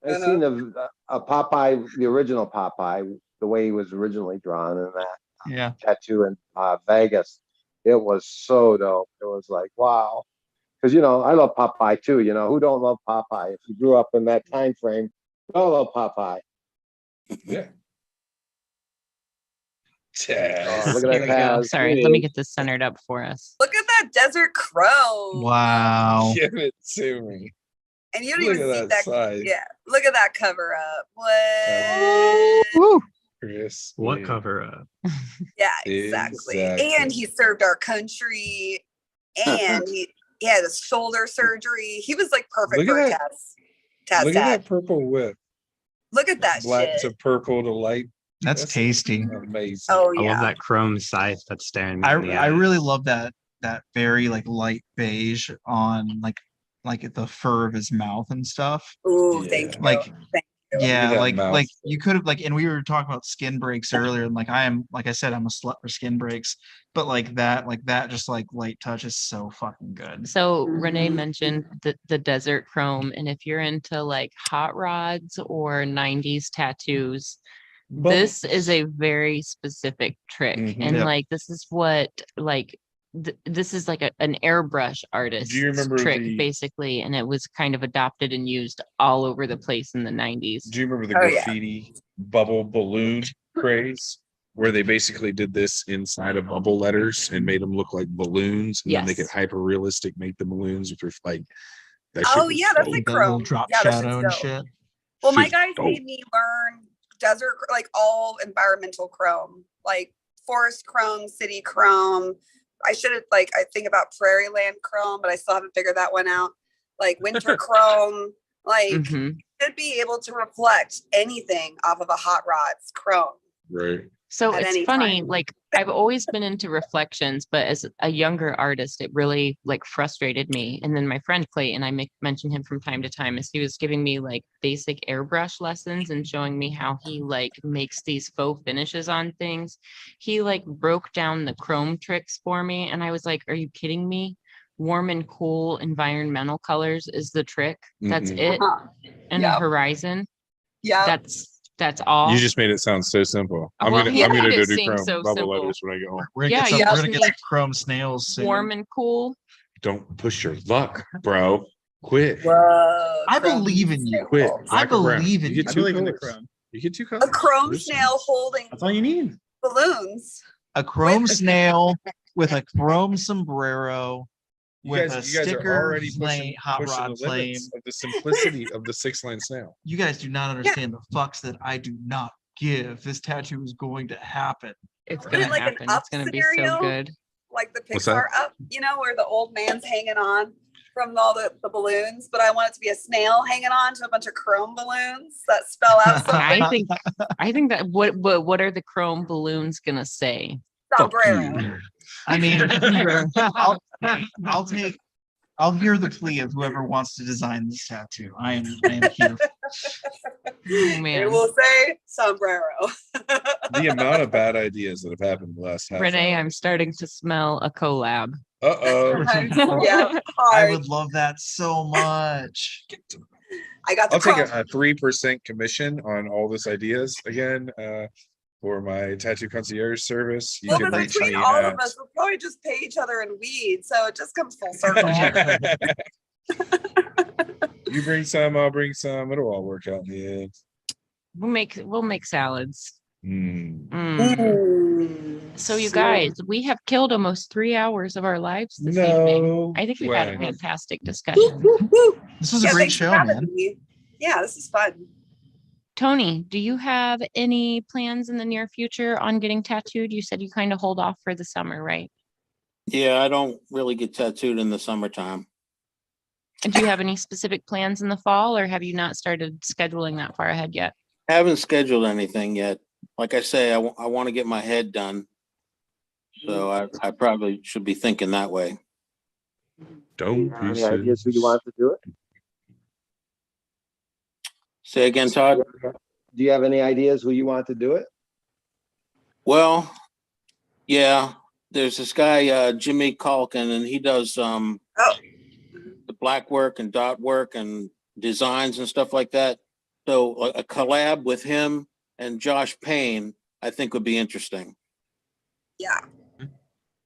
I've seen a Popeye, the original Popeye, the way he was originally drawn in that Yeah. tattoo in Vegas. It was so dope. It was like, wow. Because, I love Popeye too. Who don't love Popeye? If you grew up in that time frame, we all love Popeye. Yeah. Oh, Taz. look at Here that we go. Taz. Sorry, let me get this centered up for us. Look at that desert crow. Wow. Give it to me. And you don't Look even at see that that. size. Yeah. Look at that cover up. What? Woo. Chris. What yeah. cover up? Yeah, exactly. Exactly. And he served our country. And he had his shoulder surgery. He was like perfect Look for a at Taz Look at dad. that purple whip. Look at that Black shit. to purple to light. That's tasty. Amazing. Oh I yeah. love that chrome scythe that's staring me I in the I eye. really love that very like light beige on like the fur of his mouth and stuff. Ooh, Yeah. thank you. Like Thank you. yeah, that like mouth. you could have and we were talking about skin breaks earlier, and like I said, I'm a slut for skin breaks, but like that just like light touch is so fucking good. So Renee Mhm. mentioned the desert chrome, and if you're into like hot rods or 90s tattoos, this is a very specific trick. Mhm. And Yep. like this is what like this is like an airbrush artist trick the- basically, and it was kind of adopted and used all over the place in the 90s. Do you remember the Oh, yeah. graffiti bubble balloon craze? Where they basically did this inside of bubble letters and made them look like balloons, and then they could Yes. hyper realistic make the balloons with like. That shit Oh was yeah, that's so like That little chrome. drop Yeah, that shit's shadow and dope. shit. Well, my Shit's guys dope. made me learn desert, like all environmental chrome, like forest chrome, city chrome. I should have, like, I think about prairie land chrome, but I still haven't figured that one out. Like winter chrome, like Mhm. should be able to reflect anything off of a hot rod's chrome. Right. So At it's any funny, time. like I've always been into reflections, but as a younger artist, it really like frustrated me. And then my friend Clayton, I mention him from time to time, as he was giving me like basic airbrush lessons and showing me how he like makes these faux finishes on things. He like broke down the chrome tricks for me, and I was like, "Are you kidding me? Warm and cool environmental colors is the trick. That's Mhm. it. And a Yep. horizon. Yeah. That's all." You just made it sound so simple. I'm Well, gonna he I'm gonna made go it do seem chrome so bubble simple. letters when I get home. We're Yeah, gonna you get some, we're just gonna get need some chrome snails soon. warm and cool. Don't push your luck, bro. Quit. Whoa. I chrome believe in you. snail. Quit. I Black or brown. believe in You you. get I two believe in the colors. chrome. You get two colors. A chrome Listen. snail holding That's all you need. balloons. A chrome snail with a chrome sombrero You with guys, a you guys are sticker already flame, hot pushing rod the flame. limits of the simplicity of the 6-line snail. You guys do not understand the fucks that I do not give. This tattoo is going to happen. It's Put gonna it like an happen. up It's gonna be so scenario. good. Like the What's that? Pixar Up, you know, where the old man's hanging on from all the balloons, but I want it to be a snail hanging on to a bunch of chrome balloons that spell out something. I think that what are the chrome balloons gonna say? Fuck Sombrero. you. I mean, I'll hear the plea of whoever wants to design this tattoo. I am here. Oh They man. will say sombrero. The amount of bad ideas that have happened in the last half Renee, hour. I'm starting to smell a collab. Uh-oh. Yeah, I hard. would love that so much. I got the I'll take chrome. a 3% commission on all this ideas again for my tattoo concierge service. You Well, can but reach between me all at of us, we'll probably just pay each other in weed, so it just comes full circle. You bring some, I'll bring some. It'll all work out in the end. We'll make salads. Mm. So you guys, we have killed almost 3 hours of our lives this evening. No I think we've had a way. fantastic discussion. This was a great thanks for show, having man. me. Yeah, this is fun. Tony, do you have any plans in the near future on getting tattooed? You said you kind of hold off for the summer, right? Yeah, I don't really get tattooed in the summertime. And do you have any specific plans in the fall, or have you not started scheduling that far ahead yet? Haven't scheduled anything yet. Like I say, I want to get my head done. So I probably should be thinking that way. Don't be Any ideas who you want to do it? Say again, Todd? Do you have any ideas who you want to do it? Well, yeah, there's this guy, Jimmy Calkin, and he does the black work and dot work and designs and stuff like that. So a collab with him and Josh Payne, I think would be interesting. Yeah.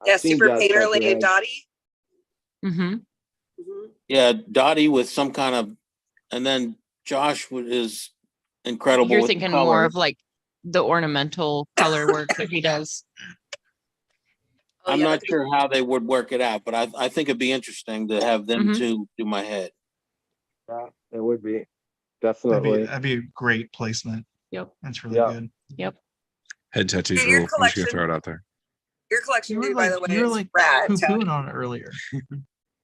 Yeah, seen super Josh painter Payne, lady yeah. Dottie. Mm-hmm. Yeah, Dottie with some kind of, and then Josh is incredible. You're with the thinking more colors. of like the ornamental color work that he does. Oh, I'm yeah, not but- sure how they would work it out, but I think it'd be interesting to have them Mhm. two do my head. Yeah, it would be. That'd Definitely. be a great placement. Yep. That's really Yeah. good. Yep. Head tattoos Hey, your rule. I'm just gonna collection- throw it out there. Your collection, You were dude, by the like, way, you were is like rad. Tony. poo-pooing on it earlier.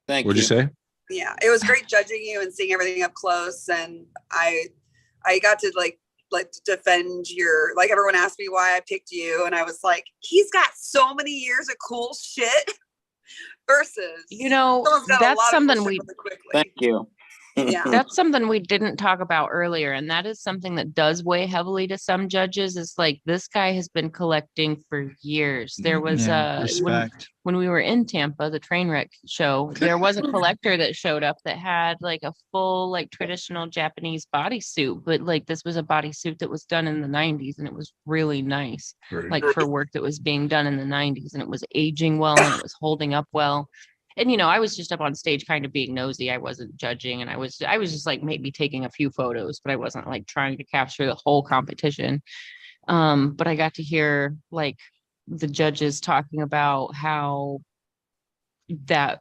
Thank What'd you say? Yeah, it was great judging you and seeing everything up close, and I got to like defend your, like, everyone asked me why I picked you, and I was like, he's got so many years of cool shit versus, You know, someone's got a that's lot of something cool shit we really quickly. Thank you. Yeah. that's something we didn't talk about earlier, and that is something that does weigh heavily to some judges. Is like, this guy has been collecting for years. There was Yeah, respect. when we were in Tampa, the train wreck show, there was a collector that showed up that had like a full like traditional Japanese bodysuit, but like this was a bodysuit that was done in the 90s, and it was really nice, Right. like for work that was being done in the 90s, and it was aging well and it was holding up well. And, you know, I was just up on stage kind of being nosy. I wasn't judging, and I was just like maybe taking a few photos, but I wasn't like trying to capture the whole competition. But I got to hear like the judges talking about how that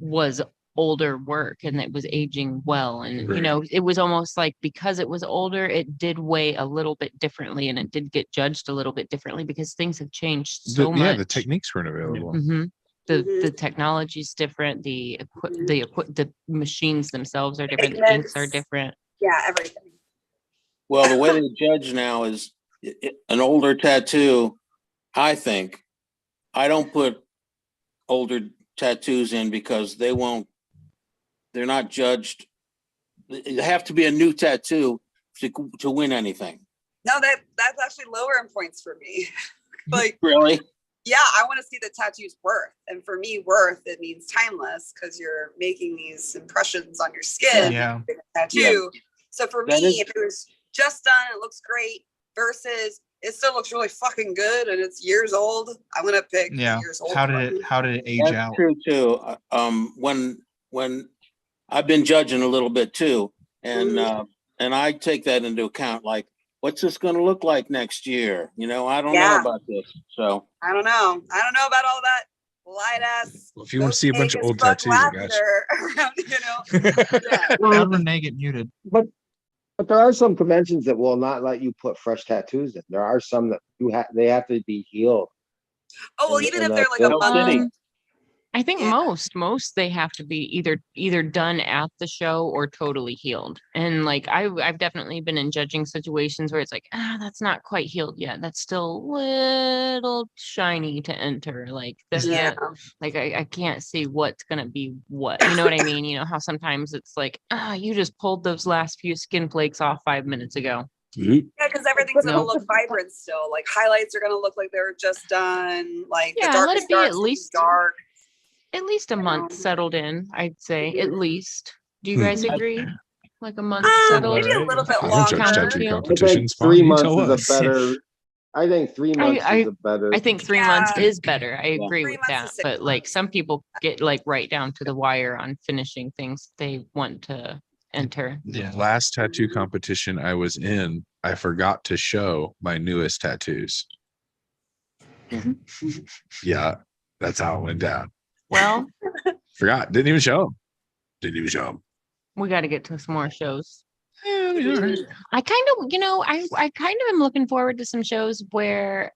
was older work and it was aging well. And, you Right. know, it was almost like because it was older, it did weigh a little bit differently and it did get judged a little bit differently because things have changed so much. Yeah, the techniques weren't available. Mhm. The technology's different. The machines themselves are different. The inks are Pigments. different. Yeah, everything. Well, the way they judge now is an older tattoo. I think I don't put older tattoos in because they're not judged. It have to be a new tattoo to win anything. No, that's actually lower in points for me. Like, Really? yeah, I want to see the tattoo's worth. And for me, worth, it means timeless because you're making these impressions on your skin. Yeah. with a tattoo. So for That me, is- if it was just done, it looks great versus it still looks really fucking good and it's years old, I'm gonna pick Yeah. years old. How did it age That's out? true too. When I've been judging a little bit too, and I take that into account. Like, what's this going to look like next year? You know, I don't know Yeah. about this. So I don't know about all that light ass. Well, if you want to see a bunch of old tattoos, I got you. around, you know. Yeah. How did Renee get muted? But there are some conventions that will not let you put fresh tattoos in. There are some that they have to be healed. Oh well, And- even and if they're that's like a it. month. I think Yeah. most they have to be either done at the show or totally healed. And like I've definitely been in judging situations where it's like, that's not quite healed yet. That's still a little shiny to enter. Like that's Yeah. like I can't see what's gonna be what. You know what I mean? You know how sometimes it's like, you just pulled those last few skin flakes off 5 minutes ago. Yeah, because everything's gonna No. look vibrant still. Like highlights are gonna look like they were just done. Like Yeah, the let darkest it be at darks will least- dark. At least a month settled in, I'd say. At least. Do you guys agree? Like a month settled? Maybe a little bit I don't judge longer. tattoo Feel- I think competitions. Fine, 3 you months tell is a us. better. I think 3 months is a better. I think 3 Yeah. months is better. I agree 3 with months that. is 6 But like months. some people get like right down to the wire on finishing things they want to enter. The last tattoo competition I was in, I forgot to show my newest tattoos. Yeah, that's how it went down. Well, Forgot. Didn't even show them. we got to get to some more shows. Yeah, you're right. I kind of, I kind of am looking forward to some shows where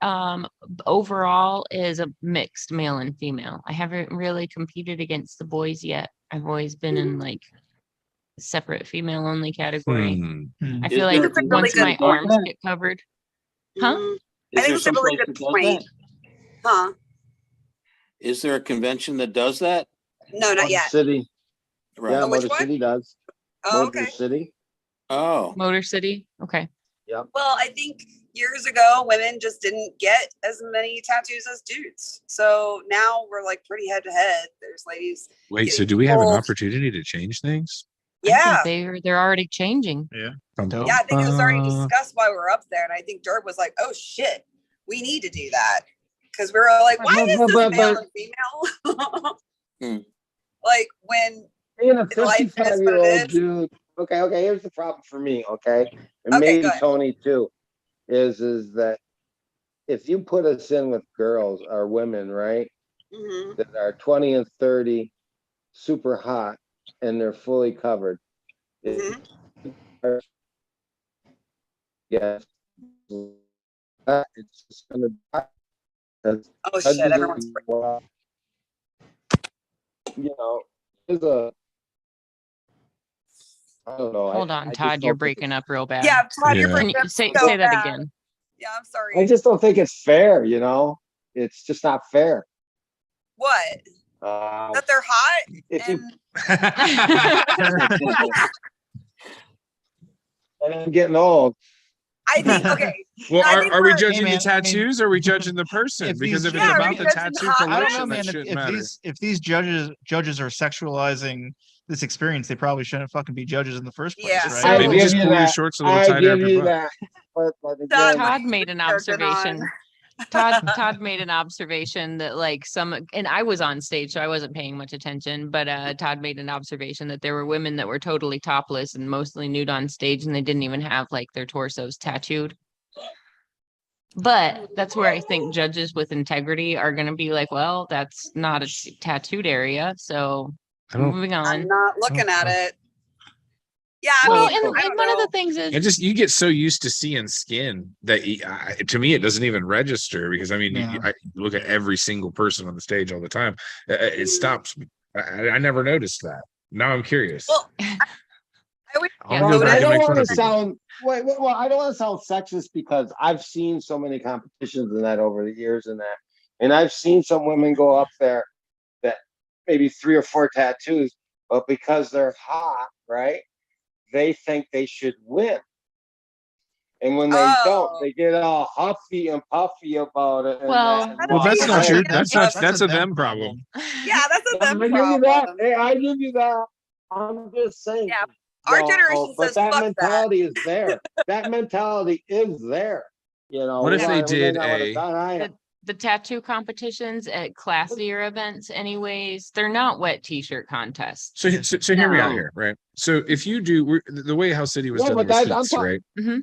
overall is a mixed male and female. I haven't really competed against the boys yet. I've always been in like separate female only category. I Is feel there like a convention once my that does arms that? get covered, huh? Mhm. Is I think there it's a really someplace good that does point. that? Huh? Is there a convention that does that? No, not Motor yet. City. Right. Yeah, Oh, which Motor one? City does. Oh, Motor okay. City. Oh, Motor City. Okay. Yep. Well, I think years ago, women just didn't get as many tattoos as dudes. So now we're like pretty head to head. There's ladies. Wait, so getting do we have an pulled. opportunity to change things? I think Yeah. they're already changing. Yeah, I think it was already discussed while we were up there. And I think Dirk was like, oh shit, we need to do that. Because we were like, why is this male and female? Hmm. Like when Being a life is what it 55-year-old is. dude. Okay, here's the problem for me, okay? And Okay, maybe go ahead. Tony too, is that if you put us in with girls or women, right, Mhm. that are 20 and 30, super hot, and they're fully covered. Mhm. Yeah. It's just gonna die. 'Cause Oh judges shit, everyone's are- you know, there's a I don't know. Hold I on, just Todd, you're don't think breaking up real bad. Yeah, Todd, you're Yeah. Can breaking you up say so that bad. again? Yeah, I'm sorry. I just don't think it's fair, you know? It's just not fair. What? That they're hot If you and and I'm getting old. I think okay. Well, I think are we we're- judging Hey, man, the I mean, tattoos or are we judging the person? if Because these- if it's Yeah, are about we the judging tattoo hot- I don't collection, know, that man. shouldn't If matter. these judges are sexualizing this experience, they probably shouldn't fucking be judges in the first place, Yeah. right? I Maybe give just you pull your that. shorts a little I tighter give up your you butt. that. But Todd, again, what Todd made an character observation. on? Todd made an observation that like and I was on stage, so I wasn't paying much attention, but Todd made an observation that there were women that were totally topless and mostly nude on stage and they didn't even have like their torsos tattooed. But that's where I think judges with integrity are going to be like, well, that's not a tattooed area. So I don't. Moving I'm on. not looking at it. Yeah, I Well, mean, and I don't one of the know. things is And just you get so used to seeing skin that to me it doesn't even register because I mean Yeah. I look at every single person on the stage all the time. It stops. I never noticed that. Now I'm curious. Well, I would Yeah. I'll go Well, back I and don't make fun want of to people. sound well, I don't want to sound sexist because I've seen so many competitions and that over the years and I've seen some women go up there that maybe 3 or 4 tattoos, but because they're hot, right? They think they should win. And when they don't, Oh, they get all huffy and puffy about it. And Well- that, I Well, don't that's think not that's true. a That's them not. problem. That's a them problem. Yeah, that's a I them give you that. problem. Hey, I give you that. I'm just saying. Yeah, our generation but says, that "Fuck that." mentality is there. That mentality is there. You know, What if we they may did not would've a- done, I know. the tattoo competitions at classier events anyways, they're not wet t-shirt contests. So hear me out No. here, right? So if you do the way House City was No, done but was that- I'm heats, talking- right? Mhm.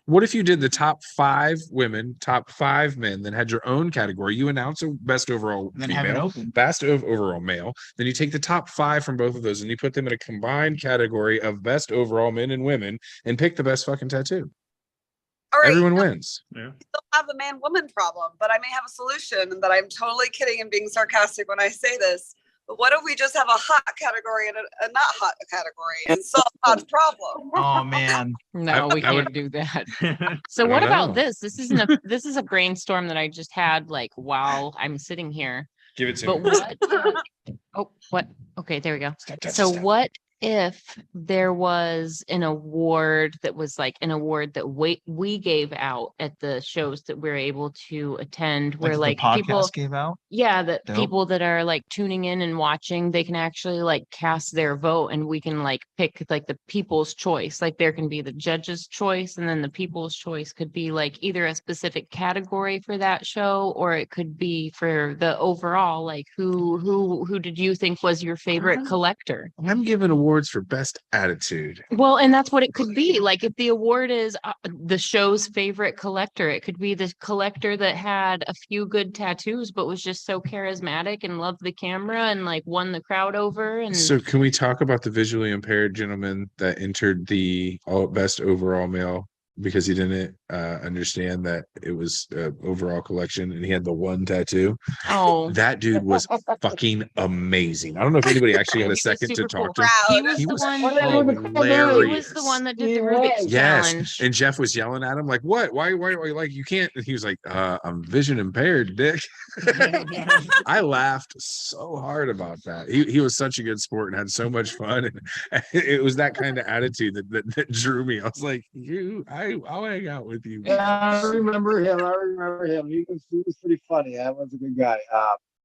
What if you did the top 5 women, top 5 men, then had your own category? You announce a best overall And then have it female, open. best overall male. Then you take the top 5 from both of those and you put them in a combined category of best overall men and women and pick the best fucking tattoo. All right, Everyone wins. Yeah. I still have the man-woman problem, but I may have a solution, and that I'm totally kidding and being sarcastic when I say this. But what if we just have a hot category and a not hot category and solve Todd's problem? Oh, man. No, we I would- can't do that. I So don't what about know. this? This isn't this is a brainstorm that I just had like while I'm sitting here. Give it to But me. what? Okay, there we go. Stop, stop, So stop. what if there was an award that was like an award that we gave out at the shows that we're able to attend where the like podcast people gave out. yeah, that Dope. people that are like tuning in and watching, they can actually like cast their vote and we can like pick like the people's choice. Like there can be the judge's choice and then the people's choice could be like either a specific category for that show or it could be for the overall, like who did you think was your favorite collector? I'm giving awards for best attitude. Well, and that's what it could be. Like if the award is the show's favorite collector, it could be the collector that had a few good tattoos, but was just so charismatic and loved the camera and like won the crowd over. And So can we talk about the visually impaired gentleman that entered the best overall male because he didn't understand that it was overall collection and he had the one tattoo? oh, That dude was fucking amazing. I don't know if anybody actually had He a was second to super talk cool. to him. he Proud. was He the was one. hilarious. He was the one that did He the Rubik's was. Yes. challenge. And Jeff was yelling at him like, what? Why like you can't? And he was like, I'm vision impaired, dick. I laughed so hard about that. He was such a good sport and had so much fun. And it was that kind of attitude that drew me. I was like, I'll hang out with you. Yeah, I remember him. He was pretty funny. That was a good guy.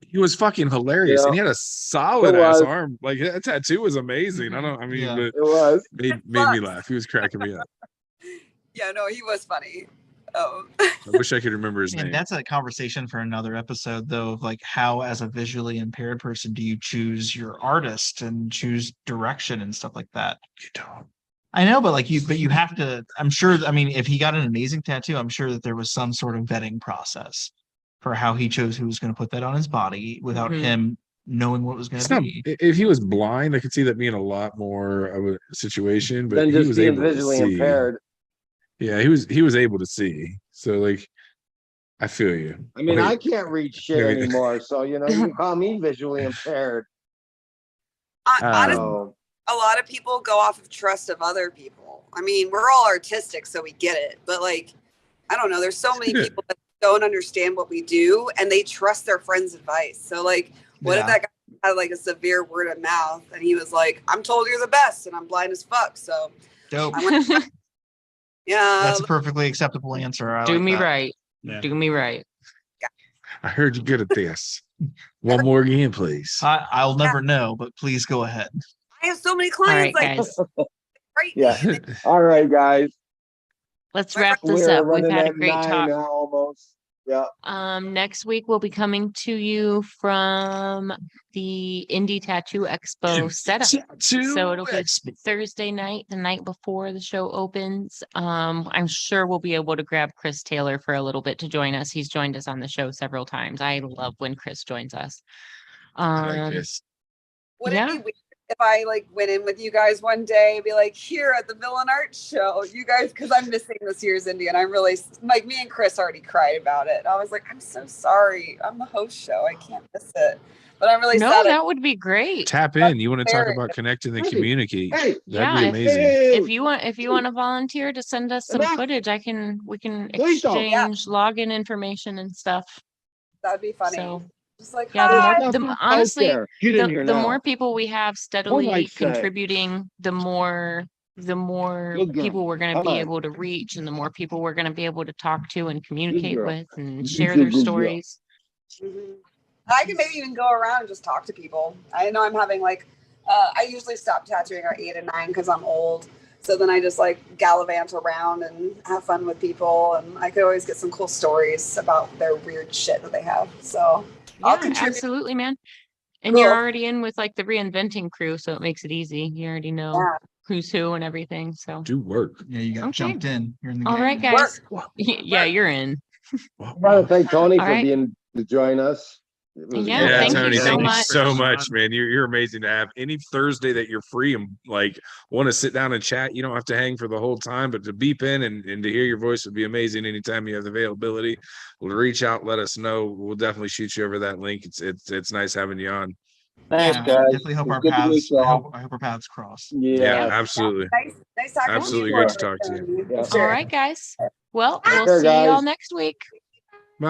He was fucking hilarious. Yeah. And he had a solid It ass was. arm. Like that tattoo was amazing. I mean, Yeah. but It was. made me laugh. He was cracking me up. Yeah, no, he was funny. Oh, I wish I could remember his And name. that's a conversation for another episode, though, of like how, as a visually impaired person, do you choose your artist and choose direction and stuff like that? You don't. I know, but like you have to. I'm sure. I mean, if he got an amazing tattoo, I'm sure that there was some sort of vetting process for how he chose who was going to put that on his body without Mhm. him knowing what was going It's to not, be. if he was blind, I could see that being a lot more of a situation, but Then he just was being able to visually see. impaired. Yeah, he was able to see. So like, I feel you. I mean, Wait, I can't read shit Maybe- anymore, so you know, you can call me visually impaired. honestly, So, a lot of people go off of trust of other people. I mean, we're all artistic, so we get it. But like, I don't know. There's so many Yeah. people that don't understand what we do, and they trust their friends' advice. So like, what if Yeah. that guy had like a severe word of mouth, and he was like, "I'm told you're the best, and I'm blind as fuck." So Dope. I went, yeah, That's a perfectly acceptable answer. I Do like me that. right. Yeah. Do me right. I heard you're good at this. One more game, please. I'll never know, but please go ahead. I have so many All right, clients. Like, guys. right? yeah. All right, guys. Let's wrap this We're up. We've running had a at great 9 talk. now almost. Yeah. Next week we'll be coming to you from the Indie Tattoo Expo setup. So it'll be Thursday night, the night before the show opens. I'm sure we'll be able to grab Chris Taylor for a little bit to join us. He's joined us on the show several times. I love when Chris joins us. I like this. Would Yeah. it be weird if I like went in with you guys one day and be like, here at the Villain Arts Show, you guys, because I'm missing this year's Indie, and I'm really like, me and Chris already cried about it. I was like, I'm so sorry. I'm the host show. I can't miss it. But I'm really No, sad. that would be great. Tap in. You want to talk Very about connecting and Hey, communicate. hey, Yeah, That'd be amazing. if you want to volunteer to send us some Enough. footage, we can Please don't. exchange login information and stuff. That'd be funny. So Just like, yeah, hi. honestly, Get in here the now. more people we have steadily might say? contributing, the more Good girl. people we're going to Come be on. able to reach, and the more people we're going to be able to talk to and communicate girl. with and Good share girl, their good girl. stories. Mhm. I can maybe even go around and just talk to people. I know I'm having like, I usually stop tattooing at 8 and 9 because I'm old. So then I just like gallivant around and have fun with people. And I could always get some cool stories about their weird shit that they have. So I'll Yeah, contribute. absolutely, man. And you're Cool. already in with like the reinventing crew, so it makes it easy. You already know Yeah. who's who and everything. So Do work. Yeah, you got Okay. jumped in. You're in the all game. right, guys. Work. Yeah, you're in. I want to thank Tony All for right. being to join us. It was a Yeah, good Yeah, thank you Tony, so thank you much. so much, man. You're amazing to have. Any Thursday that you're free and like want to sit down and chat, you don't have to hang for the whole time, but to beep in and to hear your voice would be amazing. Anytime you have the availability, we'll reach out, let us know. We'll definitely shoot you over that link. It's nice having you on. Thanks, Yeah, guys. definitely hope It's our good to meet paths. you I all. hope our paths cross. Yeah, Yeah. absolutely. Nice talking Absolutely to you. great to talk to you. Yeah. All right, guys. Well, Take we'll care, see y'all guys. next week. Bye.